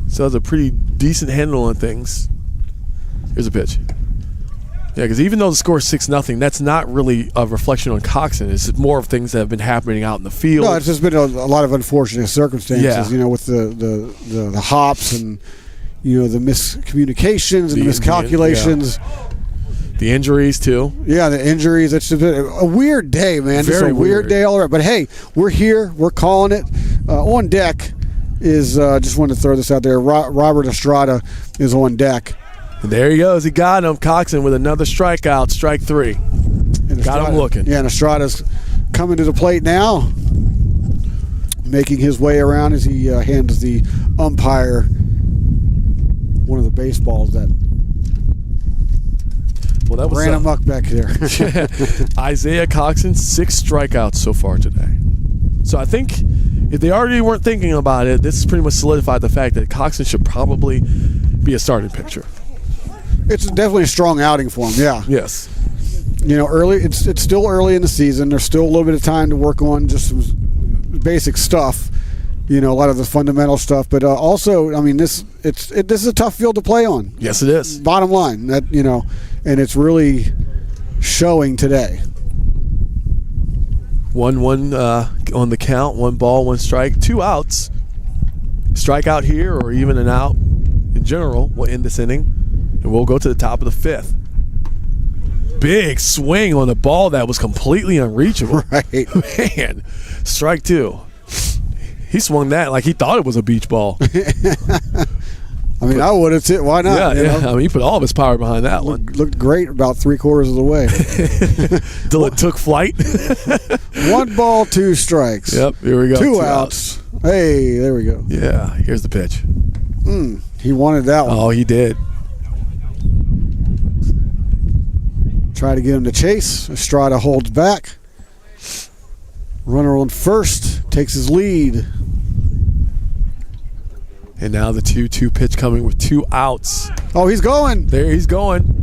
So has a pretty decent handle on things. Here's a pitch. Yeah, because even though the score is 6-0, that's not really a reflection on Coxen. It's more of things that have been happening out in the field. No, it's just been a lot of unfortunate circumstances, Yeah. with the hops and, the miscommunications and the miscalculations. The injuries, too. Yeah, the injuries. It's just been a weird day, man. Just Very a weird weird. day all around. But, hey, we're here. We're calling it. On deck is, just wanted to throw this out there, Robert Estrada is on deck. And there he goes. He got him. Coxen with another strikeout, strike 3. And Got him looking. Yeah, and Estrada's coming to the plate now, making his way around as he hands the umpire one of the baseballs that Well, that was ran amok back there. Isaiah Coxen, 6 strikeouts so far today. So I think if they already weren't thinking about it, this has pretty much solidified the fact that Coxen should probably be a starting pitcher. It's definitely a strong outing for him, yeah. Yes. Early. It's still early in the season. There's still a little bit of time to work on just some basic stuff. A lot of the fundamental stuff, but also, this is a tough field to play on. Yes, it is. Bottom line, that and it's really showing today. 1-1 on the count. 1 ball, 1 strike, 2 outs. Strikeout here, or even an out in general, will end this inning. And we'll go to the top of the 5th. Big swing on the ball that was completely unreachable. Right. Man, strike 2. He swung that like he thought it was a beach ball. I would have. Why not? Yeah. He put all of his power behind that one. Looked great about 3/4 of the way. Till it took flight. 1 ball, 2 strikes. Yep, here we go. 2 outs. Hey, there we go. Yeah, here's the pitch. He wanted that one. Oh, he did. Try to get him to chase. Estrada holds back. Runner on first takes his lead. And now the 2-2 pitch coming with 2 outs. Oh, he's going. There he's going.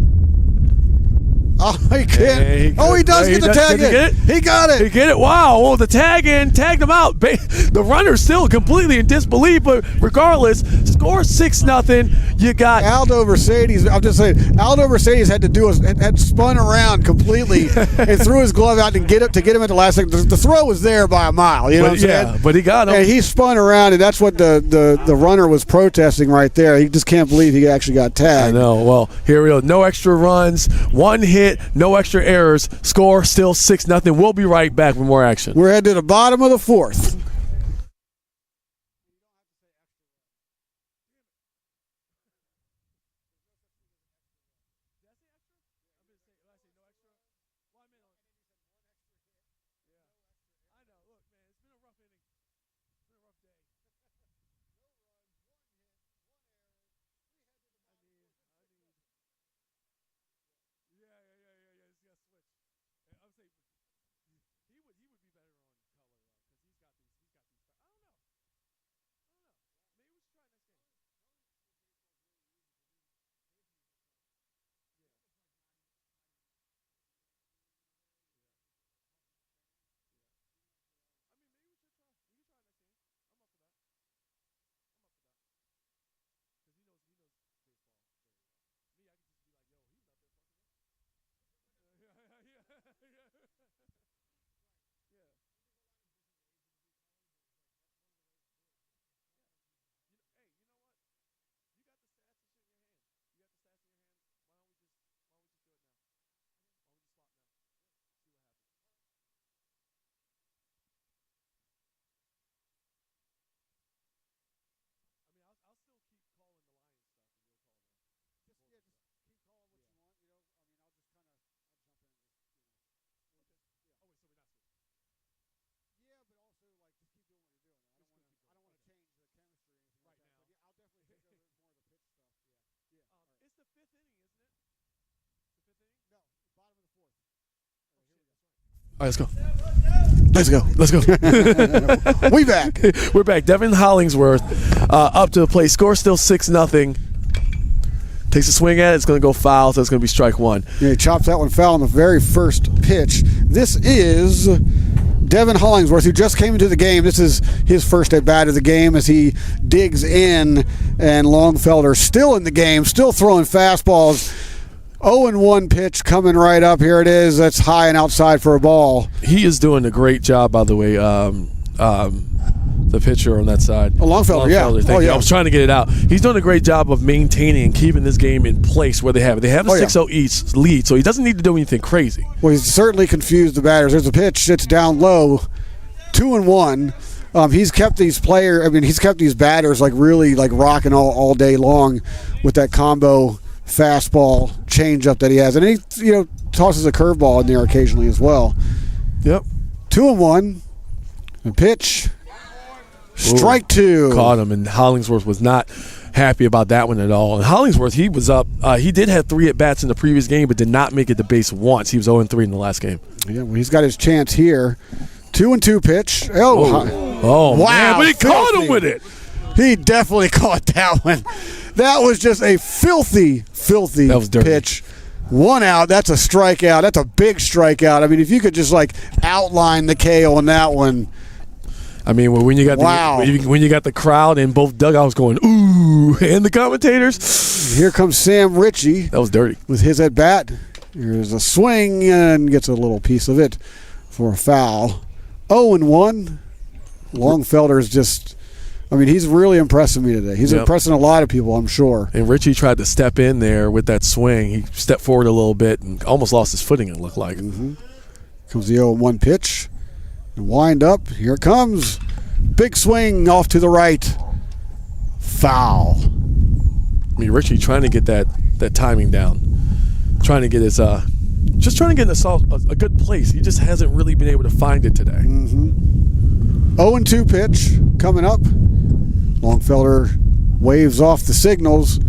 Oh, he can't. He does get the tag in. He got it. He get it. Wow. Oh, the tag in. Tagged him out. The runner's still completely in disbelief, but regardless, score 6-0. You got Aldo Mercedes. I'm just saying, Aldo Mercedes had spun around completely and threw his glove out and get him at the last second. The throw was there by a mile. You know what I'm saying? But he got him. And he spun around, and that's what the runner was protesting right there. He just can't believe he actually got tagged. I know. Well, here we go. No extra runs. 1 hit. No extra errors. Score still 6-0. We'll be right back with more action. We're headed to the bottom of the 4th. He would be better on color because he's got the All right, let's go. Let's go. Let's go. We back. We're back. Devin Hollingsworth up to the plate. Score still 6-0. Takes a swing at it. It's going to go foul, so it's going to be strike one. Yeah, he chops that one foul on the very first pitch. This is Devin Hollingsworth, who just came into the game. This is his first at bat of the game as he digs in, and Langfelder still in the game, still throwing fastballs. 0-1 pitch coming right up. Here it is. That's high and outside for a ball. He is doing a great job, by the way. The pitcher on that side. Langfelder, yeah. Thank you. I was trying to get it out. He's doing a great job of maintaining and keeping this game in place where they have it. They have a 6-0 lead, so he doesn't need to do anything crazy. Well, he's certainly confused the batters. There's a pitch. It's down low. 2-1. He's kept these he's kept these batters really rocking all day long with that combo fastball changeup that he has, and he tosses a curveball in there occasionally as well. Yep. 2-1. A pitch. Strike two. Caught him, and Hollingsworth was not happy about that one at all. And Hollingsworth, he was up. He did have 3 at-bats in the previous game, but did not make it to base once. He was 0-3 in the last game. Yeah, well, he's got his chance here. 2-2 pitch. Oh, wow. Man, but he caught him with it. He definitely caught that one. That was just a filthy that was dirty pitch. 1 out. That's a strikeout. That's a big strikeout. I mean, if you could just outline the KO on that one. I mean, when you got when you got the crowd and both dugouts going ooh, and the commentators. Here comes Sam Ritchie. That was dirty with his at bat. Here's a swing and gets a little piece of it for a foul. 0-1. Langfelder's just. I mean, he's really impressing me today. He's impressing a lot of people, I'm sure. And Ritchie tried to step in there with that swing. He stepped forward a little bit and almost lost his footing, it looked like. Mm-hmm. Comes the 0-1 pitch. And wind up. Here it comes. Big swing off to the right. Foul. I mean, Ritchie trying to get that timing down. Trying to get his just trying to get a good place. He just hasn't really been able to find it today. Mm-hmm. 0-2 pitch coming up. Langfelder waves off the signals.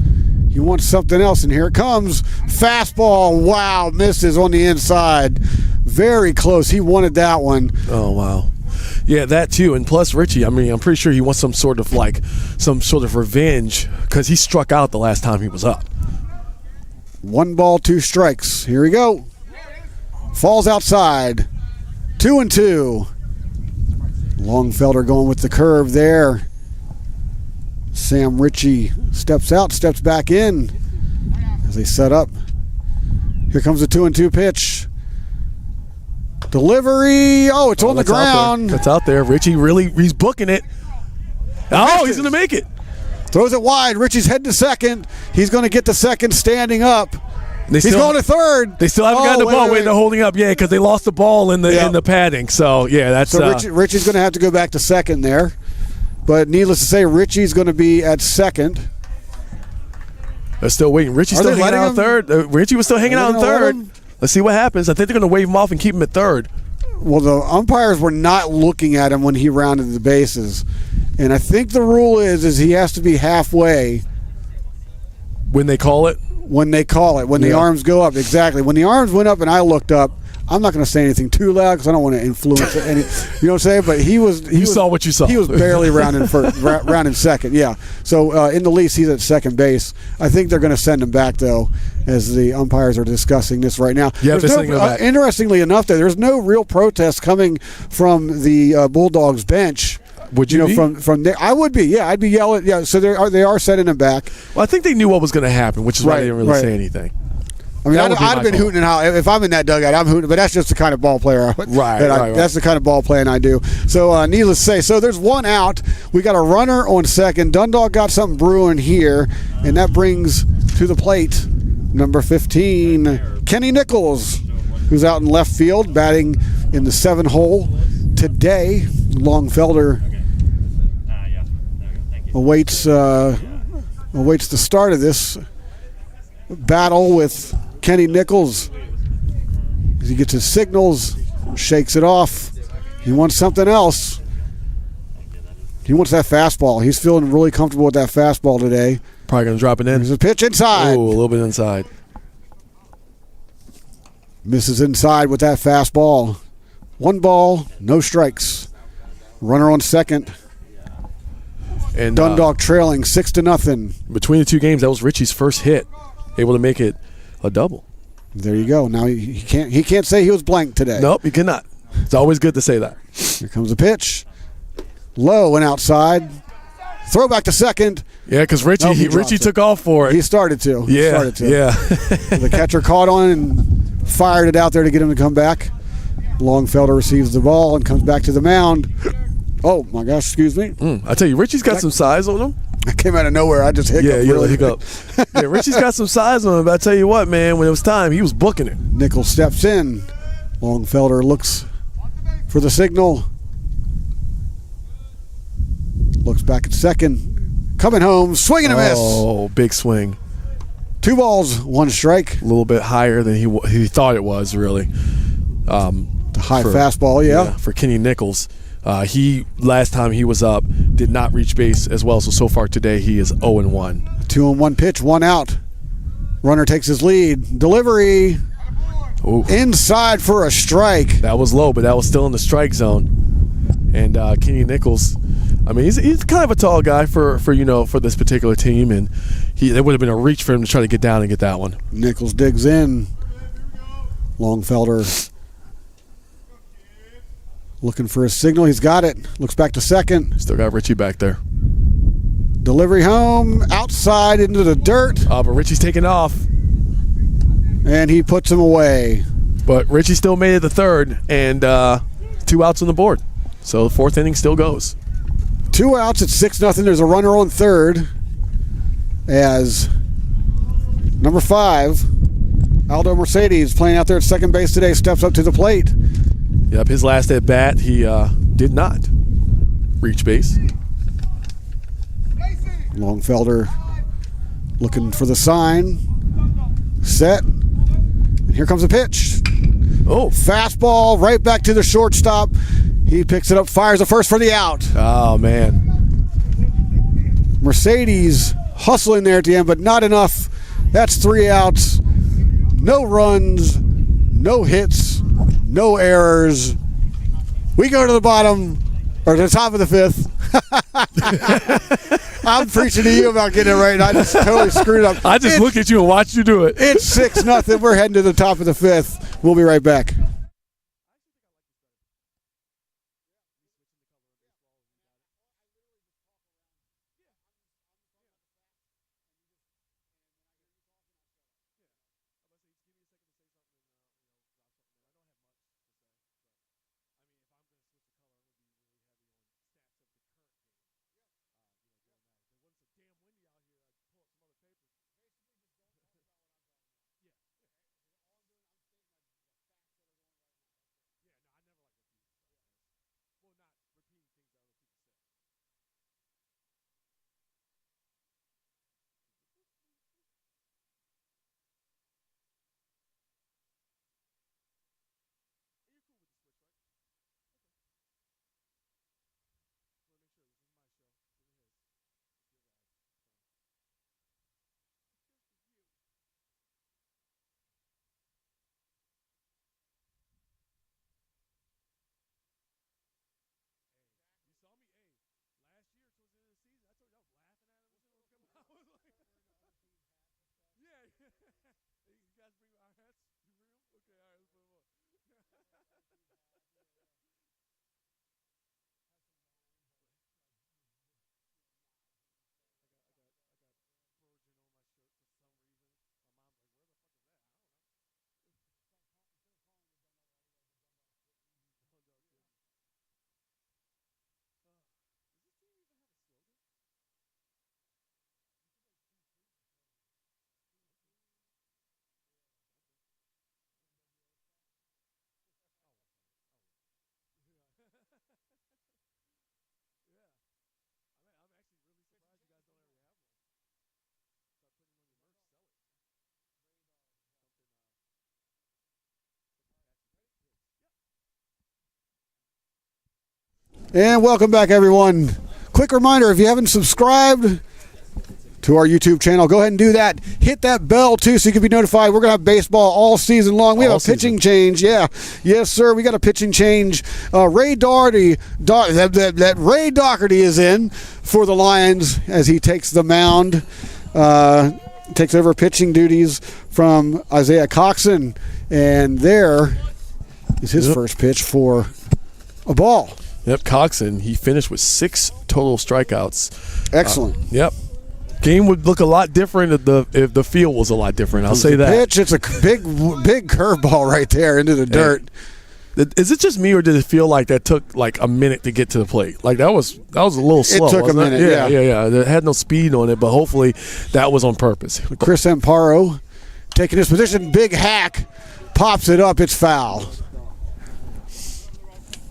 He wants something else, and here it comes. Fastball. Wow, misses on the inside. Very close. He wanted that one. Oh, wow. Yeah, that too. And plus Ritchie, I mean, I'm pretty sure he wants some sort of revenge because he struck out the last time he was up. 1 ball, 2 strikes. Here we go. Falls outside. 2-2. Langfelder going with the curve there. Sam Ritchie steps out, steps back in as they set up. Here comes the 2-2 pitch. Delivery. Oh, it's on the ground. That's out there. Ritchie he's booking it. Oh, he's going to make it. Throws it wide. Ritchie's heading to second. He's going to get to second standing up. He's going to third. They still haven't gotten the ball. Wait, they're holding up. Yeah, because they lost the ball in the padding. So, yeah, that's... So Ritchie's going to have to go back to second there. But needless to say, Ritchie's going to be at second. They're still waiting. Ritchie's still hanging out on third. Ritchie was still hanging out on third. Let's see what happens. I think they're going to wave him off and keep him at third. Well, the umpires were not looking at him when he rounded the bases. And I think the rule is he has to be halfway. When they call it? When they call it. When the arms go up. Exactly. When the arms went up and I looked up, I'm not going to say anything too loud because I don't want to influence any. You know what I'm saying? But he saw what you saw. He was barely rounding second. Yeah. So in the lease, he's at second base. I think they're going to send him back though, as the umpires are discussing this right now. Yeah, back. Interestingly enough, there's no real protest coming from the Bulldogs bench. Would you be? From there? I would be. Yeah, I'd be yelling. Yeah. So they are sending him back. Well, I think they knew what was going to happen, which is why they didn't really say anything. I mean, I'd have been hooting and hollering. If I'm in that dugout, I'm hooting. But that's just the kind of ball player. Right. That's the kind of ball playing I do. So, needless to say, so there's 1 out. We got a runner on second. Dundalk got something brewing here, and that brings to the plate number 15, Kenny Nichols, who's out in left field, batting in the 7 hole today. Langfelder awaits the start of this battle with Kenny Nichols as he gets his signals, shakes it off. He wants something else. He wants that fastball. He's feeling really comfortable with that fastball today. Probably going to drop it in. There's a pitch inside. Oh, a little bit inside. Misses inside with that fastball. 1 ball, no strikes. Runner on second. And Dundalk trailing 6-0. Between the 2 games, that was Richie's first hit, able to make it a double. There you go. Now he can't say he was blank today. Nope, he cannot. It's always good to say that. Here comes the pitch. Low and outside. Throw back to second. Yeah, because Richie took off for it. He started to. Yeah. The catcher caught on and fired it out there to get him to come back. Longfelder receives the ball and comes back to the mound. Oh, my gosh, excuse me. I tell you, Richie's got some size on him. I came out of nowhere. I just hiccuped. Yeah, hiccup. Yeah, Richie's got some size on him, but I tell you what, man, when it was time, he was booking it. Nichols steps in. Longfelder looks for the signal. Looks back at second. Coming home, swing and a miss. Oh, big swing. 2 balls, 1 strike. A little bit higher than he thought it was, really. The high fastball, yeah. For Kenny Nichols. He last time he was up did not reach base as well. So far today he is 0-1. 2-1 pitch, 1 out. Runner takes his lead. Delivery. Ooh. Inside for a strike. That was low, but that was still in the strike zone. And Kenny Nichols, I mean, he's kind of a tall guy for this particular team, and it would have been a reach for him to try to get down and get that one. Nichols digs in. Longfelder looking for his signal. He's got it. Looks back to second. Still got Richie back there. Delivery home. Outside into the dirt. But Richie's taking off. And he puts him away. But Richie still made it the third, and 2 outs on the board. So the 4th inning still goes. 2 outs at 6-0. There's a runner on third as number 5, Aldo Mercedes, playing out there at second base today, steps up to the plate. Yep, his last at bat, he did not reach base. Longfelder looking for the sign. Set. And here comes a pitch. Oh. Fastball right back to the shortstop. He picks it up, fires the first for the out. Oh, man. Mercedes hustling there at the end, but not enough. That's 3 outs. No runs, no hits, no errors. We go to the bottom, or to the top of the 5th. I'm preaching to you about getting it right, and I just totally screwed up. I just looked at you and watched you do it. It's 6-0. We're heading to the top of the 5th. We'll be right back. And welcome back, everyone. Quick reminder, if you haven't subscribed to our YouTube channel. Go ahead and do that. Hit that bell, too, so you can be notified. We're going to have baseball all season long. We have a pitching change. Yeah. Yes, sir. We got a pitching change. Ray Doherty, that Ray Doherty is in for the Lions as he takes the mound. Takes over pitching duties from Isaiah Coxen. And there is his first pitch for a ball. Yep, Coxen, he finished with 6 total strikeouts. Excellent. Yep. Game would look a lot different if the field was a lot different. I'll say that. Pitch, it's a big curveball right there into the dirt. Is it just me, or did it feel like that took like a minute to get to the plate? Like that was a little slow. It took a minute. Yeah. It had no speed on it, but hopefully that was on purpose. Chris Amparo taking his position, big hack, pops it up. It's foul.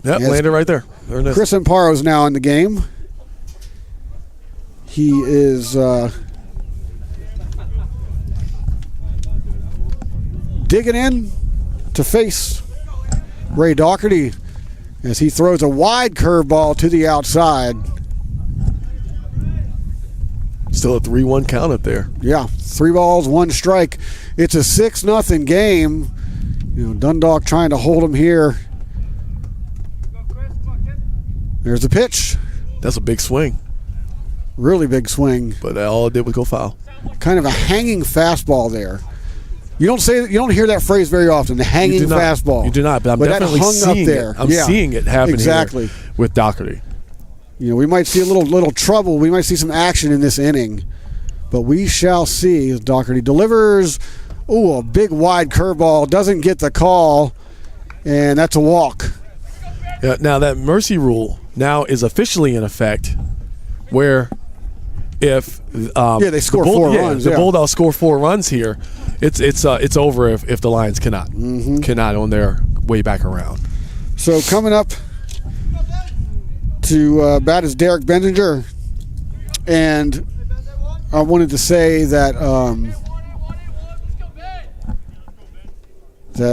Yep, landed right there. There it is. Chris Amparo's now in the game. He is digging in to face Ray Doherty as he throws a wide curveball to the outside. Still a 3-1 count up there. Yeah, 3 balls, 1 strike. It's a 6-0 game. Dundalk trying to hold him here. There's the pitch. That's a big swing. Really big swing. But all it did was go foul. Kind of a hanging fastball there. You don't hear that phrase very often. The hanging fastball. You do not, but I'm definitely seeing it. I'm seeing it happening here with Doherty. We might see a little trouble. We might see some action in this inning, but we shall see as Doherty delivers. A big wide curveball, doesn't get the call, and that's a walk. Yeah, now that mercy rule now is officially in effect, where if they score 4 runs. The Bulldogs score 4 runs here, it's over if the Lions cannot on their way back around. So coming up to bat is Derek Benzinger, and I wanted to say that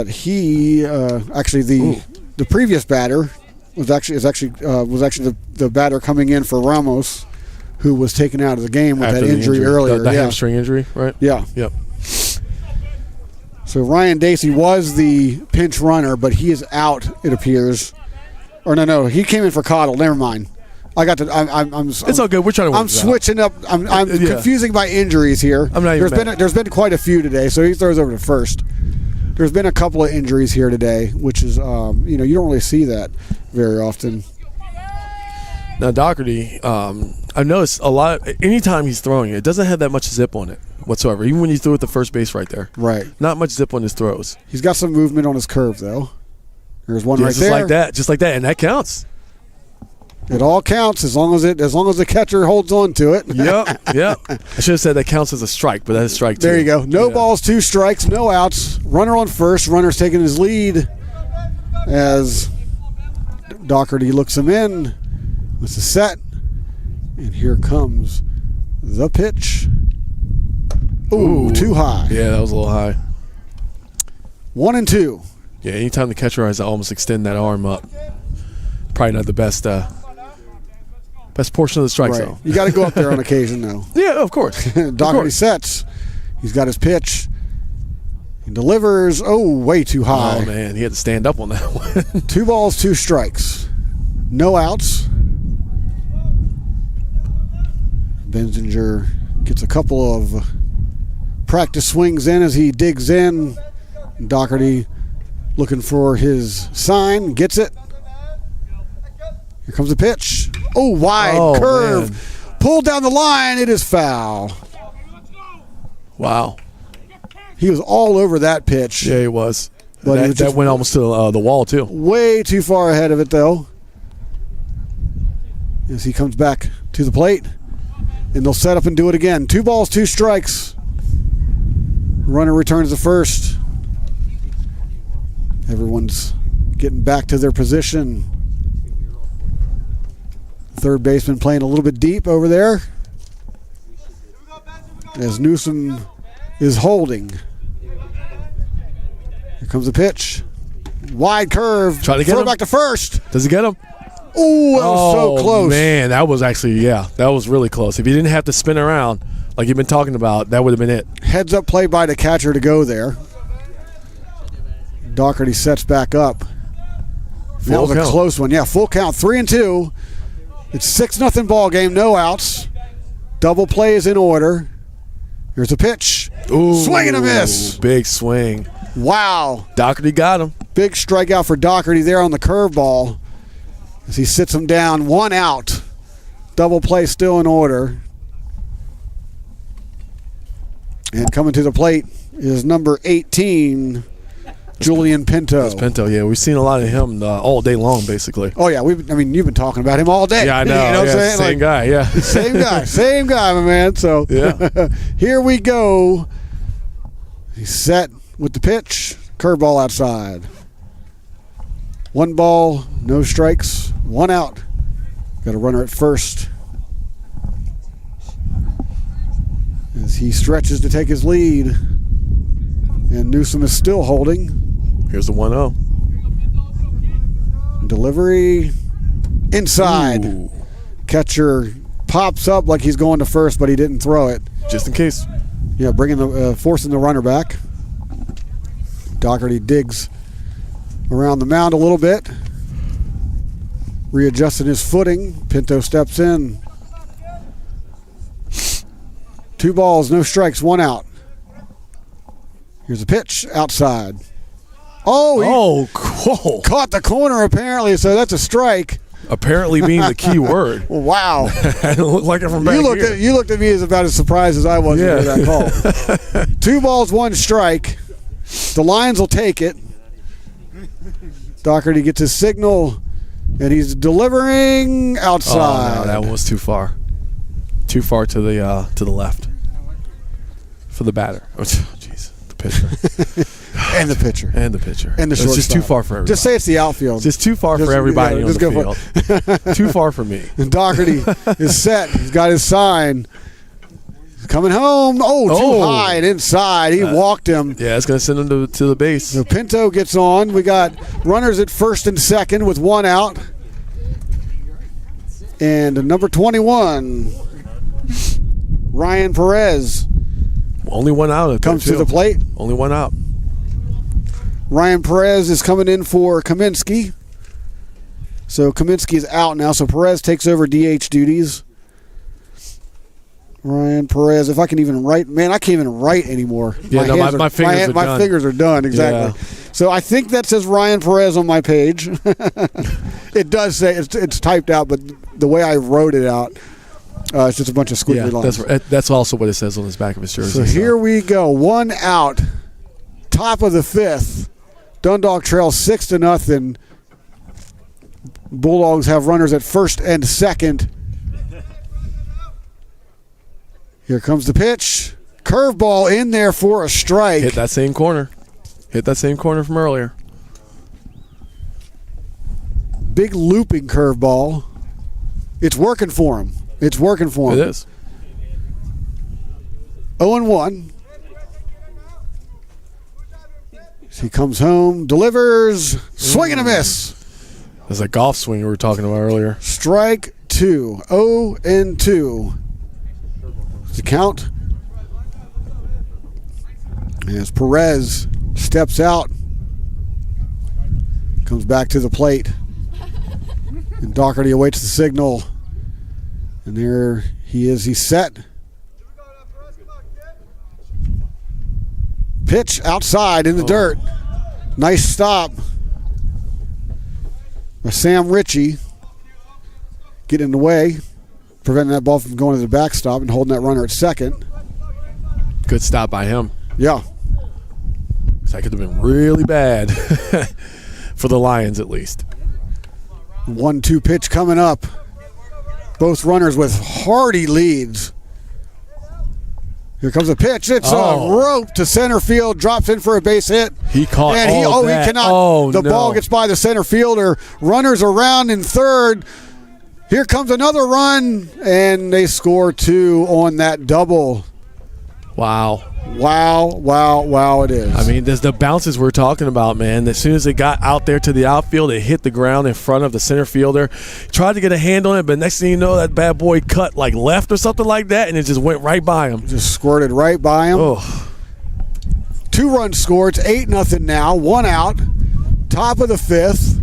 he actually the previous batter was actually the batter coming in for Ramos, who was taken out of the game with After that injury earlier. The hamstring injury, right? Yeah. Yep. So Ryan Dacey was the pinch runner, but he is out, it appears. Or no, he came in for Cottle. Never mind. It's all good. We're trying to work I'm switching up. I'm confusing my injuries here. I'm not even there's been quite a few today, so he throws over to first. There's been a couple of injuries here today, which is you don't really see that very often. Now Doherty, I've noticed a lot. Anytime he's throwing it doesn't have that much zip on it whatsoever. Even when you threw it to first base right there, right? Not much zip on his throws. He's got some movement on his curve though. There's one right there. Just like that, and that counts. It all counts as long as the catcher holds on to it. Yep. I should have said that counts as a strike, but that's a strike too. There you go. No balls, 2 strikes, no outs. Runner on first. Runner's taking his lead as Doherty looks him in. It's a set, and here comes the pitch. Ooh, too high. Yeah, that was a little high. 1-2. Yeah, anytime the catcher has to almost extend that arm up, probably not the best portion of the strike zone. You got to go up there on occasion, though. Yeah, of course. Doherty sets. He's got his pitch. He delivers. Way too high. Oh, man, he had to stand up on that one. 2 balls, 2 strikes. No outs. Benzinger gets a couple of practice swings in as he digs in. Doherty looking for his sign, gets it. Here comes the pitch. Wide curve. Man. Pulled down the line. It is foul. Wow. He was all over that pitch. Yeah, he was. But that went almost to the wall, too. Way too far ahead of it, though. As he comes back to the plate. And they'll set up and do it again. 2 balls, 2 strikes. Runner returns to first. Everyone's getting back to their position. Third baseman playing a little bit deep over there. As Newsom is holding. Here comes the pitch. Wide curve. Try to get Throw him. back to first. Does he get him? Ooh, that was so close. Man, that was actually, that was really close. If he didn't have to spin around, like you've been talking about, that would have been it. Heads up play by the catcher to go there. Doherty sets back up. That was a close one. Yeah, full count, 3-2. It's 6-0 ball game, no outs. Double play is in order. Here's a pitch. Ooh, swing and a miss. Big swing. Wow. Doherty got him. Big strikeout for Doherty there on the curveball as he sits him down. 1 out. Double play still in order. And coming to the plate is number 18, Julian Pinto. That's Pinto, yeah. We've seen a lot of him all day long, basically. Oh, yeah. you've been talking about him all day. Yeah, I know. You know what I'm saying? Same guy, yeah. Same guy, my man. So yeah. Here we go. He's set with the pitch. Curveball outside. 1 ball, no strikes, 1 out. Got a runner at first. As he stretches to take his lead. And Newsom is still holding. Here's the 1-0. Delivery inside. Ooh. Catcher pops up like he's going to first, but he didn't throw it. Just in case. Yeah, forcing the runner back. Doherty digs around the mound a little bit. Readjusting his footing. Pinto steps in. 2 balls, no strikes, 1 out. Here's a pitch outside. Oh, whoa. Caught the corner apparently, so that's a strike. Apparently being the key word. Wow. It looked like it from back here. You looked at me as about as surprised as I was to hear that call. 2 balls, 1 strike. The Lions will take it. Doherty gets his signal, and he's delivering outside. Oh, no, that one was too far. Too far to the left. For the batter. Oh, jeez. The pitcher. And the pitcher. And the pitcher. And the shortstop. It's just too far for everybody. Just say it's the outfield. It's just too far for everybody on the go field. Too far for me. And Doherty is set. He's got his sign. He's coming home. Too high and inside. He walked him. Yeah, it's going to send him to the base. So Pinto gets on. We got runners at first and second with 1 out. And number 21, Ryan Perez. Only 1 out. Comes to the plate. Only 1 out. Ryan Perez is coming in for Kaminsky. So Kaminsky is out now, so Perez takes over DH duties. Ryan Perez, if I can even write. Man, I can't even write anymore. Yeah, my fingers are done. My fingers are done, exactly. Yeah. So I think that says Ryan Perez on my page. It does say, it's typed out, but the way I wrote it out, it's just a bunch of squiggly lines. That's also what it says on his back of his jersey. So here we go. 1 out. Top of the 5th. Dundalk trails 6-0. Bulldogs have runners at first and second. Here comes the pitch. Curveball in there for a strike. Hit that same corner. From earlier. Big looping curveball. It's working for him. It is. 0-1. He comes home, delivers, swing and a miss. There's a golf swing we were talking about earlier. Strike 2. 0-2. The count. As Perez steps out, comes back to the plate, and Doherty awaits the signal. And there he is. He's set. Pitch outside in the dirt. Nice stop by Sam Ritchie. Getting in the way, preventing that ball from going to the backstop and holding that runner at second. Good stop by him. Yeah. That could have been really bad for the Lions at least. 1-2 pitch coming up. Both runners with hearty leads. Here comes a pitch. It's a rope to center field. Drops in for a base hit. He caught and he cannot. The ball gets by the center fielder. Runners around in third. Here comes another run, and they score 2 on that double. Wow. Wow, it is. I mean, there's the bounces we're talking about, man. As soon as it got out there to the outfield, it hit the ground in front of the center fielder. Tried to get a hand on it, but next thing you know, that bad boy cut like left or something like that, and it just went right by him. Just squirted right by him. Oh. 2 runs scored. It's 8-0 now. 1 out. Top of the 5th.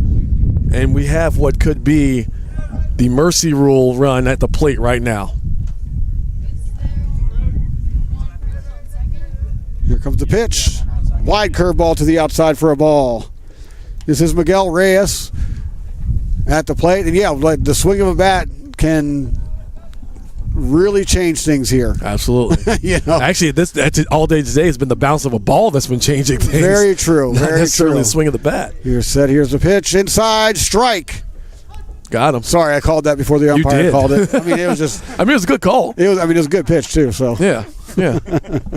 And we have what could be the mercy rule run at the plate right now. Here comes the pitch. Wide curveball to the outside for a ball. This is Miguel Reyes at the plate. And, yeah, like the swing of a bat can really change things here. Absolutely. You know? Actually, that's all day today has been the bounce of a ball that's been changing things. Very true. Not Very necessarily true. the swing of the bat. Here's the pitch. Inside, strike. Got him. Sorry, I called that before the umpire did. called it. I mean, it was just. I mean, it was a good call. It was a good pitch too. So Yeah.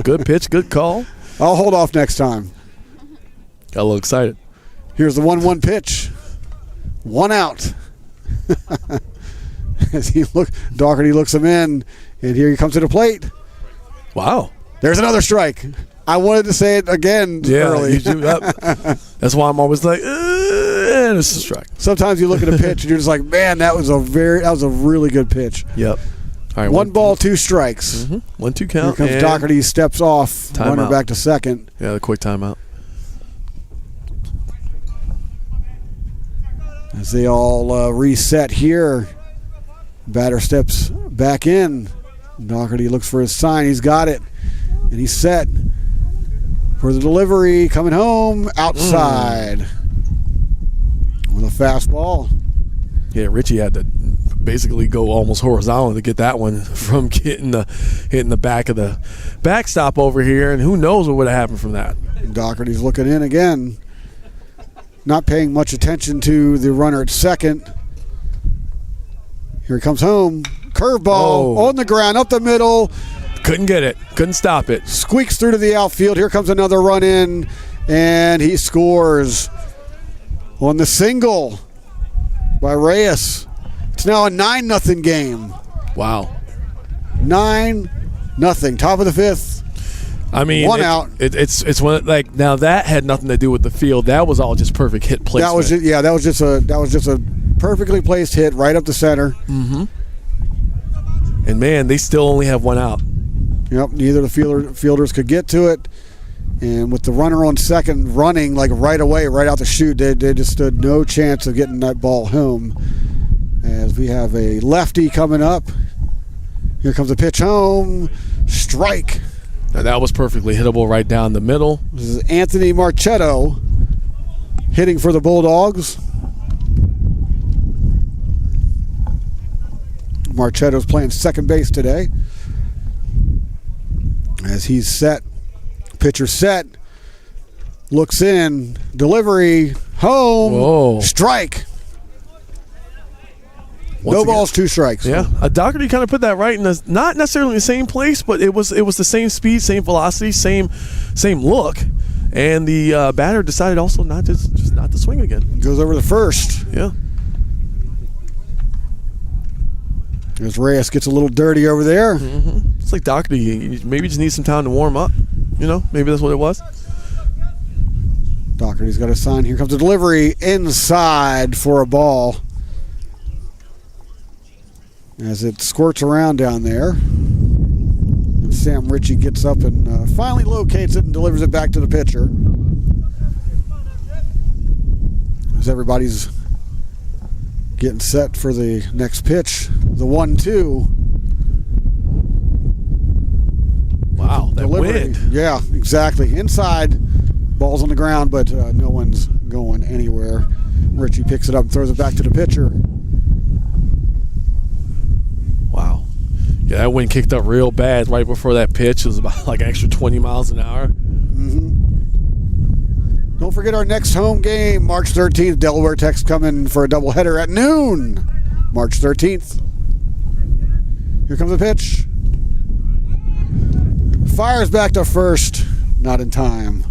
Good pitch, good call. I'll hold off next time. Got a little excited. Here's the 1-1 pitch. 1 out. As Doherty looks him in, and here he comes to the plate. Wow. There's another strike. I wanted to say it again early. You do that. That's why I'm always like, and it's a strike. Sometimes you look at a pitch and you're just like, man, that was a really good pitch. Yep. All right. 1 ball, 2 strikes. 1-2 count. Here comes Doherty, steps off, runner Timeout. back to second. Yeah, the quick timeout. As they all reset here, batter steps back in. Doherty looks for his sign. He's got it. And he's set for the delivery. Coming home outside with a fastball. Yeah, Richie had to basically go almost horizontal to get that one from hitting the back of the backstop over here, and who knows what would have happened from that. Doherty's looking in again. Not paying much attention to the runner at second. Here he comes home. Curveball on the ground, up the middle. Couldn't get it. Couldn't stop it. Squeaks through to the outfield. Here comes another run in, and he scores on the single by Reyes. It's now a 9-0 game. Wow. 9-0. Top of the 5th. I mean, 1 out. It's one like now that had nothing to do with the field. That was all just perfect hit placement. That was just a perfectly placed hit right up the center. Mm-hmm. And man, they still only have 1 out. Yep, neither of the fielders could get to it. And with the runner on second running like right away, right out the chute, they just stood no chance of getting that ball home. As we have a lefty coming up. Here comes the pitch home. Strike. Now that was perfectly hittable right down the middle. This is Anthony Marchetto hitting for the Bulldogs. Marchetto's playing second base today. As he's set, pitcher set, looks in, delivery, home, Whoa. Strike. Once No again. balls, 2 strikes. Yeah, Doherty kind of put that right in the not necessarily in the same place, but it was the same speed, same velocity, same look, and the batter decided also not to swing again. Goes over the first. Yeah. As Reyes gets a little dirty over there. Mm-hmm. It's like Doherty. You maybe just need some time to warm up. Maybe that's what it was. Doherty's got a sign. Here comes the delivery inside for a ball. As it squirts around down there. And Sam Ritchie gets up and finally locates it and delivers it back to the pitcher. As everybody's getting set for the next pitch. The 1-2. Wow, that Delivery. wind. Yeah, exactly. Inside, ball's on the ground, but no one's going anywhere. Ritchie picks it up and throws it back to the pitcher. Wow. Yeah, that wind kicked up real bad right before that pitch. It was about like an extra 20 miles an hour. Mm-hmm. Don't forget our next home game, March 13th. Delaware Tech's coming for a doubleheader at noon, March 13th. Here comes the pitch. Fires back to first. Not in time.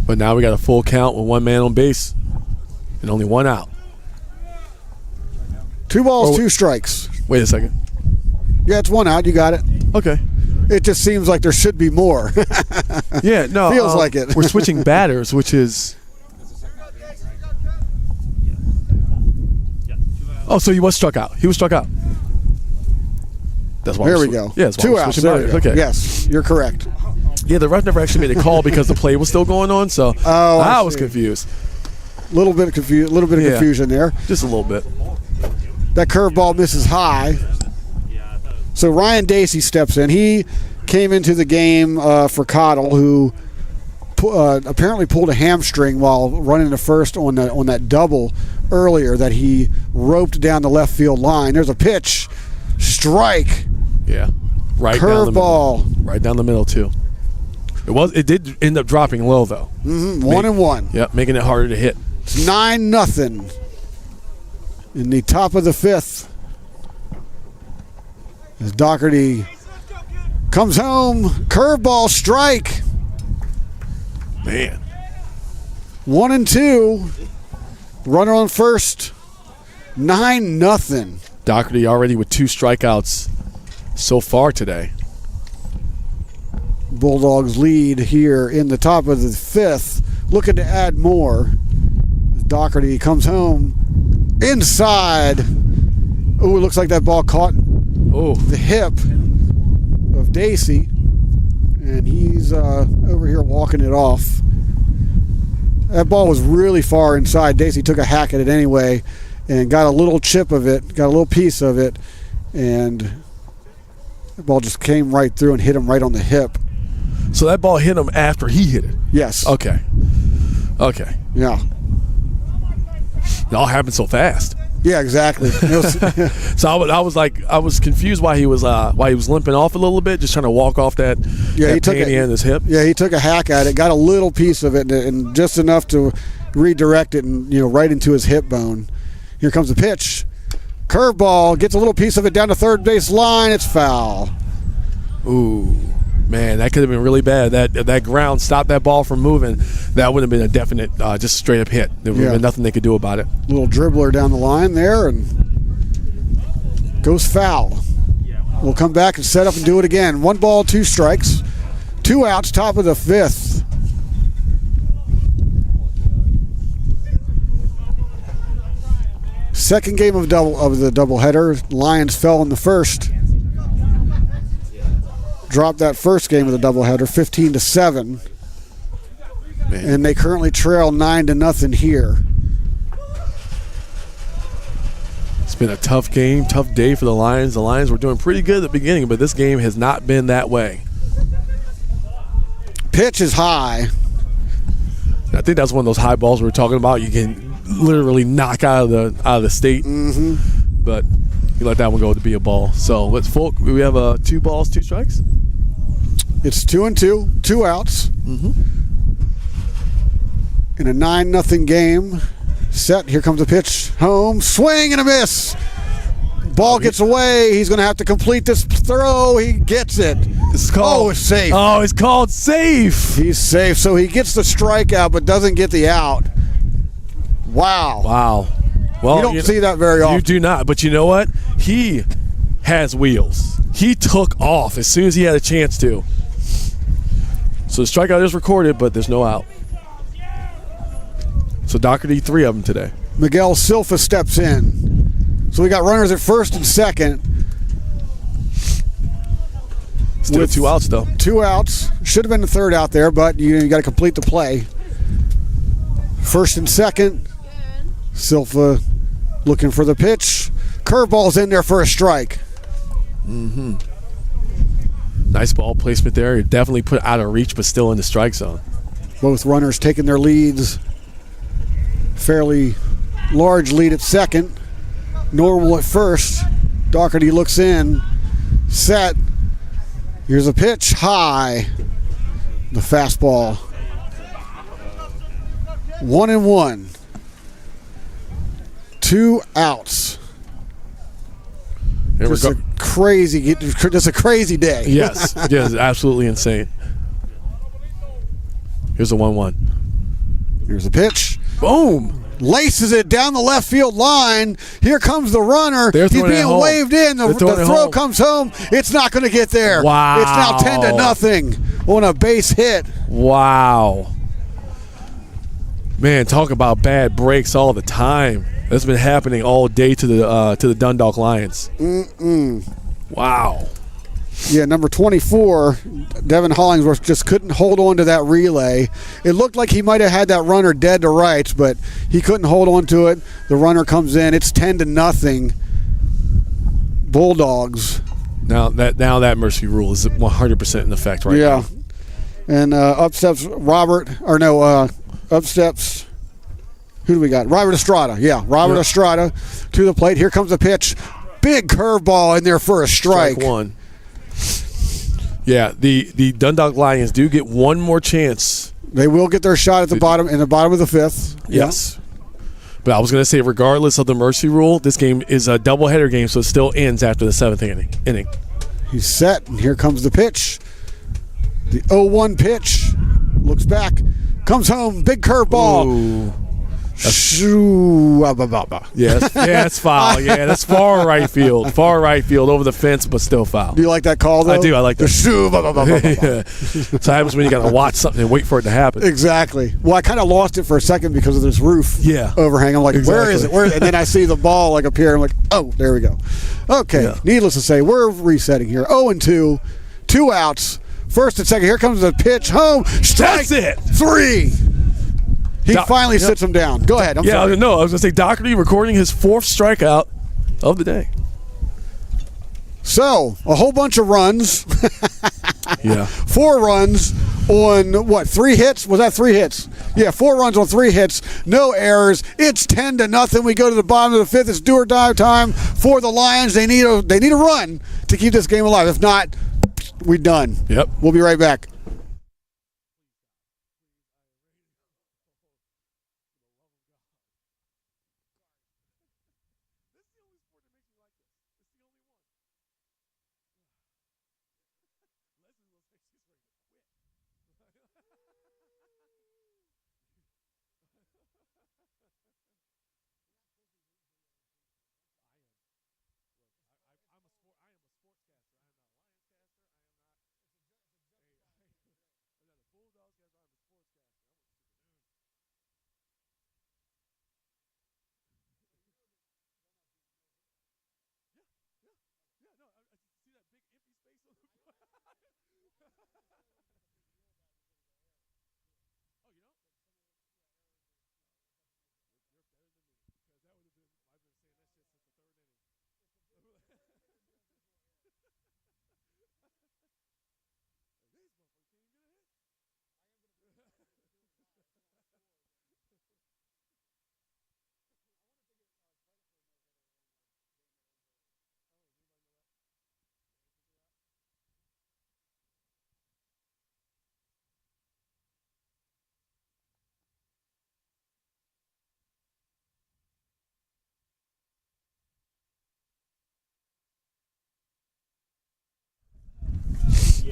But now we got a full count with 1 man on base and only 1 out. 2 balls, 2 strikes. Wait a second. Yeah, it's 1 out. You got it. Okay. It just seems like there should be more. Yeah, no. Feels like it. We're switching batters, which is. Oh, so he was struck out. He was struck out. That's why. There we go. Yeah, that's why 2 we're outs. switching There we batters. go. Okay. Yes, you're correct. Yeah, the ref never actually made a call because the play was still going on, so I was see. confused. Little bit of confusion there. Just a little bit. That curveball misses high. So Ryan Dacey steps in. He came into the game for Cottle, who apparently pulled a hamstring while running to first on that double earlier that he roped down the left field line. There's a pitch, strike. Yeah, right down the middle. Curveball. Right down the middle too. It did end up dropping low though. 1-1. Yep, making it harder to hit. It's 9-0 in the top of the 5th. As Doherty comes home, curveball, strike. Man. 1-2. Runner on first. 9-0. Doherty already with 2 strikeouts so far today. Bulldogs lead here in the top of the 5th. Looking to add more. Doherty comes home inside. Oh, it looks like that ball caught the hip of Dacey. And he's over here walking it off. That ball was really far inside. Dacey took a hack at it anyway and got a little chip of it, got a little piece of it, and the ball just came right through and hit him right on the hip. So that ball hit him after he hit it? Yes. Okay. Yeah. It all happened so fast. Yeah, exactly. So I was confused why he was limping off a little bit, just trying to walk off that panty in his hip. Yeah, he took a hack at it, got a little piece of it, and just enough to redirect it, and right into his hip bone. Here comes the pitch, curveball, gets a little piece of it down the third base line. It's foul. Ooh, man, that could have been really bad. That ground stopped that ball from moving. That would have been a definite, just straight up hit. There would have been nothing they could do about it. Little dribbler down the line there, and goes foul. We'll come back and set up and do it again. 1 ball, 2 strikes, 2 outs, top of the 5th. Second game of the doubleheader. Lions fell in the first. Dropped that first game of the doubleheader, 15-7. And they currently trail 9-0 here. It's been a tough game, tough day for the Lions. The Lions were doing pretty good at the beginning, but this game has not been that way. Pitch is high. I think that's one of those high balls we were talking about. You can literally knock out of the state, but you let that one go to be a ball. So we have 2 balls, 2 strikes. It's 2-2, 2 outs. In a 9-0 game. Set. Here comes the pitch. Home. Swing and a miss. Ball gets away. He's going to have to complete this throw. He gets it. It's called. Oh, it's safe. Oh, it's called safe. He's safe. So he gets the strikeout but doesn't get the out. Wow. Well, you don't see that very often. You do not. But you know what? He has wheels. He took off as soon as he had a chance to. So the strikeout is recorded, but there's no out. So Doherty, 3 of them today. Miguel Silfa steps in. So we got runners at first and second. Still 2 outs, though. 2 outs. Should have been the third out there, but you got to complete the play. First and second. Silfa looking for the pitch. Curveball's in there for a strike. Nice ball placement there. He definitely put out of reach, but still in the strike zone. Both runners taking their leads. Fairly large lead at second. Normal at first. Doherty looks in. Set. Here's a pitch. High. The fastball. 1-1. 2 outs. Just a crazy day. Yes, absolutely insane. Here's a 1-1. Here's a pitch. Boom. laces it down the left field line. Here comes the runner. They're He's throwing it being home. waved in. The They're throwing it throw home. comes home. It's not going to get there. Wow. It's now 10-0 on a base hit. Wow. Man, talk about bad breaks all the time. That's been happening all day to the Dundalk Lions. Wow. Yeah, number 24, Devin Hollingsworth, just couldn't hold on to that relay. It looked like he might have had that runner dead to rights, but he couldn't hold on to it. The runner comes in. It's 10-0 Bulldogs. Now that mercy rule is 100% in effect right now. And up steps who do we got? Robert Estrada. Yeah, Robert Estrada to the plate. Here comes the pitch. Big curveball in there for a strike. Strike one. Yeah, the Dundalk Lions do get one more chance. They will get their shot at the bottom of the fifth. Yes. But I was going to say, regardless of the mercy rule, this game is a doubleheader game, so it still ends after the seventh inning. He's set, and here comes the pitch. The 0-1 pitch. Looks back. Comes home. Big curveball. Ooh. Yeah, it's foul. Yeah, that's far right field. Far right field, over the fence, but still foul. Do you like that call, though? I do. I like that. Yeah. So it happens when you got to watch something and wait for it to happen. Exactly. Well, I kind of lost it for a second because of this roof overhang. I'm like, Where is it? And then I see the ball like appear. I'm like, oh, there we go. Okay. Yeah. Needless to say, we're resetting here. 0-2, 2 outs. First and second. Here comes the pitch. Home. Strike. That's it. 3. He finally sits him down. Go ahead. I'm sorry. No, I was going to say Doherty recording his 4th strikeout of the day. So, a whole bunch of runs. 4 runs on, 3 hits? Was that 3 hits? Yeah, 4 runs on 3 hits. No errors. It's 10-0. We go to the bottom of the 5th. It's do or die time for the Lions. They need a run to keep this game alive. If not, we're done. Yep. We'll be right back.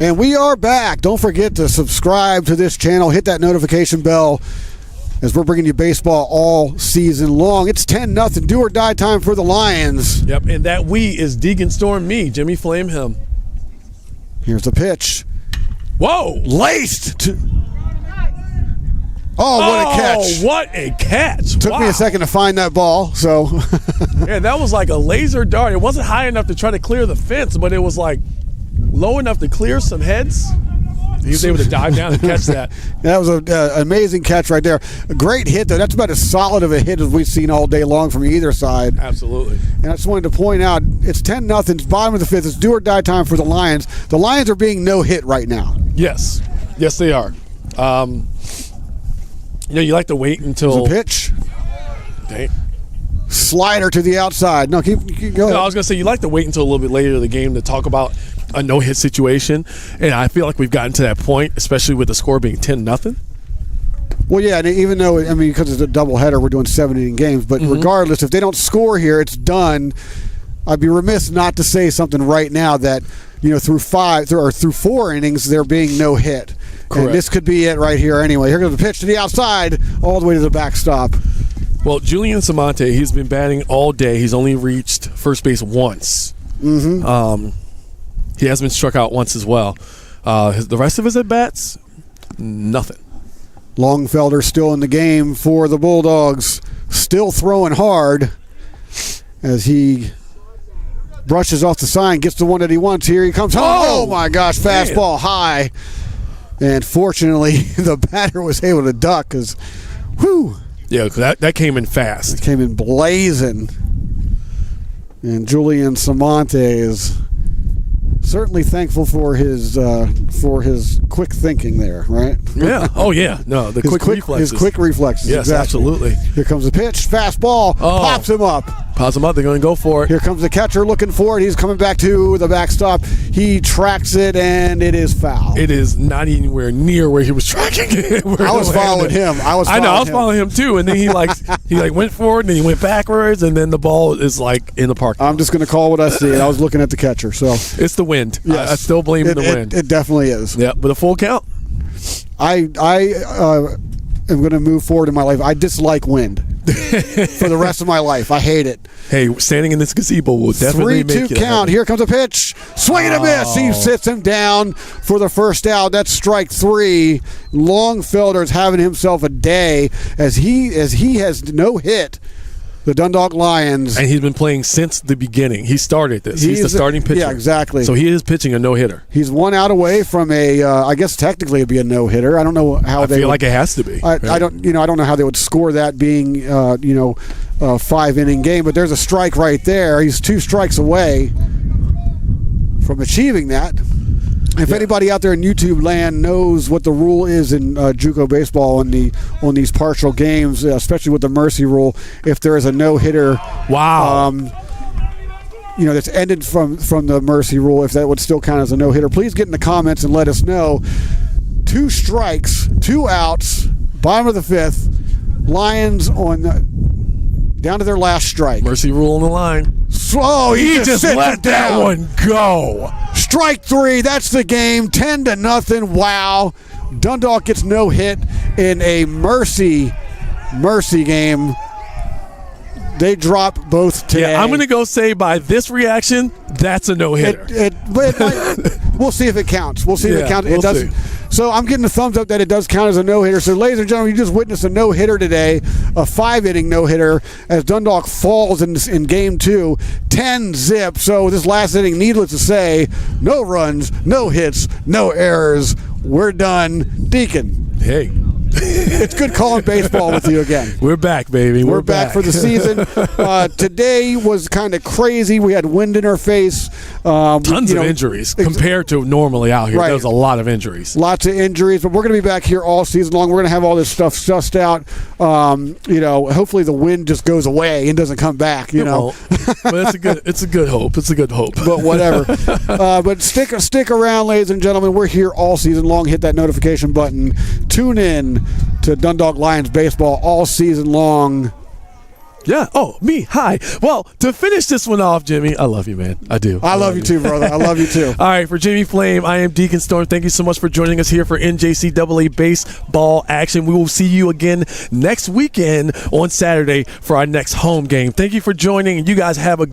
And we are back. Don't forget to subscribe to this channel. Hit that notification bell as we're bringing you baseball all season long. It's 10-0. Do or die time for the Lions. Yep, and that we is Deacon Storm me, Jimmy Flame him. Here's the pitch. Whoa! Laced. What a catch. What a catch. Took me a second to find that ball, so. Yeah, that was like a laser dart. It wasn't high enough to try to clear the fence, but it was like low enough to clear some heads. He was able to dive down and catch that. That was an amazing catch right there. A great hit, though. That's about as solid of a hit as we've seen all day long from either side. Absolutely. And I just wanted to point out, it's 10-0. It's bottom of the 5th. It's do or die time for the Lions. The Lions are being no-hit right now. Yes. Yes, they are. You like to wait until... There's a pitch. Dang. Slider to the outside. No, keep going. No, I was going to say, you like to wait until a little bit later in the game to talk about a no-hit situation. And I feel like we've gotten to that point, especially with the score being 10-0. Well, yeah, and even though, because it's a doubleheader, we're doing 7-inning games. But regardless, if they don't score here, it's done. I'd be remiss not to say something right now that, through 4 innings, there being no hit. Correct. And this could be it right here anyway. Here goes the pitch to the outside, all the way to the backstop. Well, Julian Samonte, he's been batting all day. He's only reached first base once. Mm-hmm. He has been struck out once as well. The rest of his at-bats, nothing. Langfelder still in the game for the Bulldogs, still throwing hard as he brushes off the sign, gets the one that he wants. Here he comes home. Oh my gosh, fastball high. And fortunately, the batter was able to duck because, whew. Yeah, that came in fast. It came in blazing. And Julian Samonte is certainly thankful for his quick thinking there, right? Yeah. Oh, yeah. No, the quick reflexes. His quick reflexes. Yes, exactly. absolutely. Here comes the pitch. Fastball. Pops him up. Pops him up. They're going to go for it. Here comes the catcher looking for it. He's coming back to the backstop. He tracks it, and it is foul. It is not anywhere near where he was tracking it. I was following him. I was following him too. And then he went forward, and then he went backwards, and then the ball is in the park. I'm just going to call what I see. I was looking at the catcher. So it's the wind. Yes. I still blame the wind. It definitely is. Yeah, but a full count. I am going to move forward in my life. I dislike wind for the rest of my life. I hate it. Hey, standing in this gazebo will definitely make it 3-2 count. Here comes a pitch. Swing and a miss. He sits him down for the first out. That's strike 3. Langfelder's having himself a day as he has no hit the Dundalk Lions. And he's been playing since the beginning. He started this. He's the starting pitcher. Yeah, exactly. So he is pitching a no-hitter. He's 1 out away from I guess technically it'd be a no-hitter. I don't know how I feel like it has to be. I don't know how they would score that being a 5-inning game, but there's a strike right there. He's 2 strikes away from achieving that. If anybody out there in YouTube land knows what the rule is in JUCO baseball on these partial games, especially with the mercy rule, if there is a no-hitter, that's ended from the mercy rule, if that would still count as a no-hitter, please get in the comments and let us know. 2 strikes, 2 outs, bottom of the 5th, Lions down to their last strike. Mercy rule on the line. Oh, he just let that one go. Strike 3. That's the game. 10-0. Wow. Dundalk gets no hit in a mercy game. They drop both today. Yeah, I'm going to go say by this reaction, that's a no-hitter. We'll see if it counts. We'll see if it counts. It does. See. So I'm getting a thumbs up that it does count as a no-hitter. So, ladies and gentlemen, you just witnessed a no-hitter today, a 5-inning no-hitter, as Dundalk falls in Game 2, 10-0. So this last inning, needless to say, no runs, no hits, no errors. We're done. Deacon. Hey. It's good calling baseball with you again. We're back, baby. We're back for the season. Today was kind of crazy. We had wind in our face. Tons of injuries compared to normally out here. Right. There was a lot of injuries. Lots of injuries, but we're going to be back here all season long. We're going to have all this stuff sussed out. Hopefully the wind just goes away and doesn't come back. But it's a good hope. It's a good hope. But whatever. But stick around, ladies and gentlemen. We're here all season long. Hit that notification button. Tune in to Dundalk Lions baseball all season long. Yeah. Oh, me. Hi. Well, to finish this one off, Jimmy, I love you, man. I do. I love you too, brother. I love you too. All right. For Jimmy Flame, I am Deacon Storm. Thank you so much for joining us here for NJCAA baseball action. We will see you again next weekend on Saturday for our next home game. Thank you for joining, and you guys have a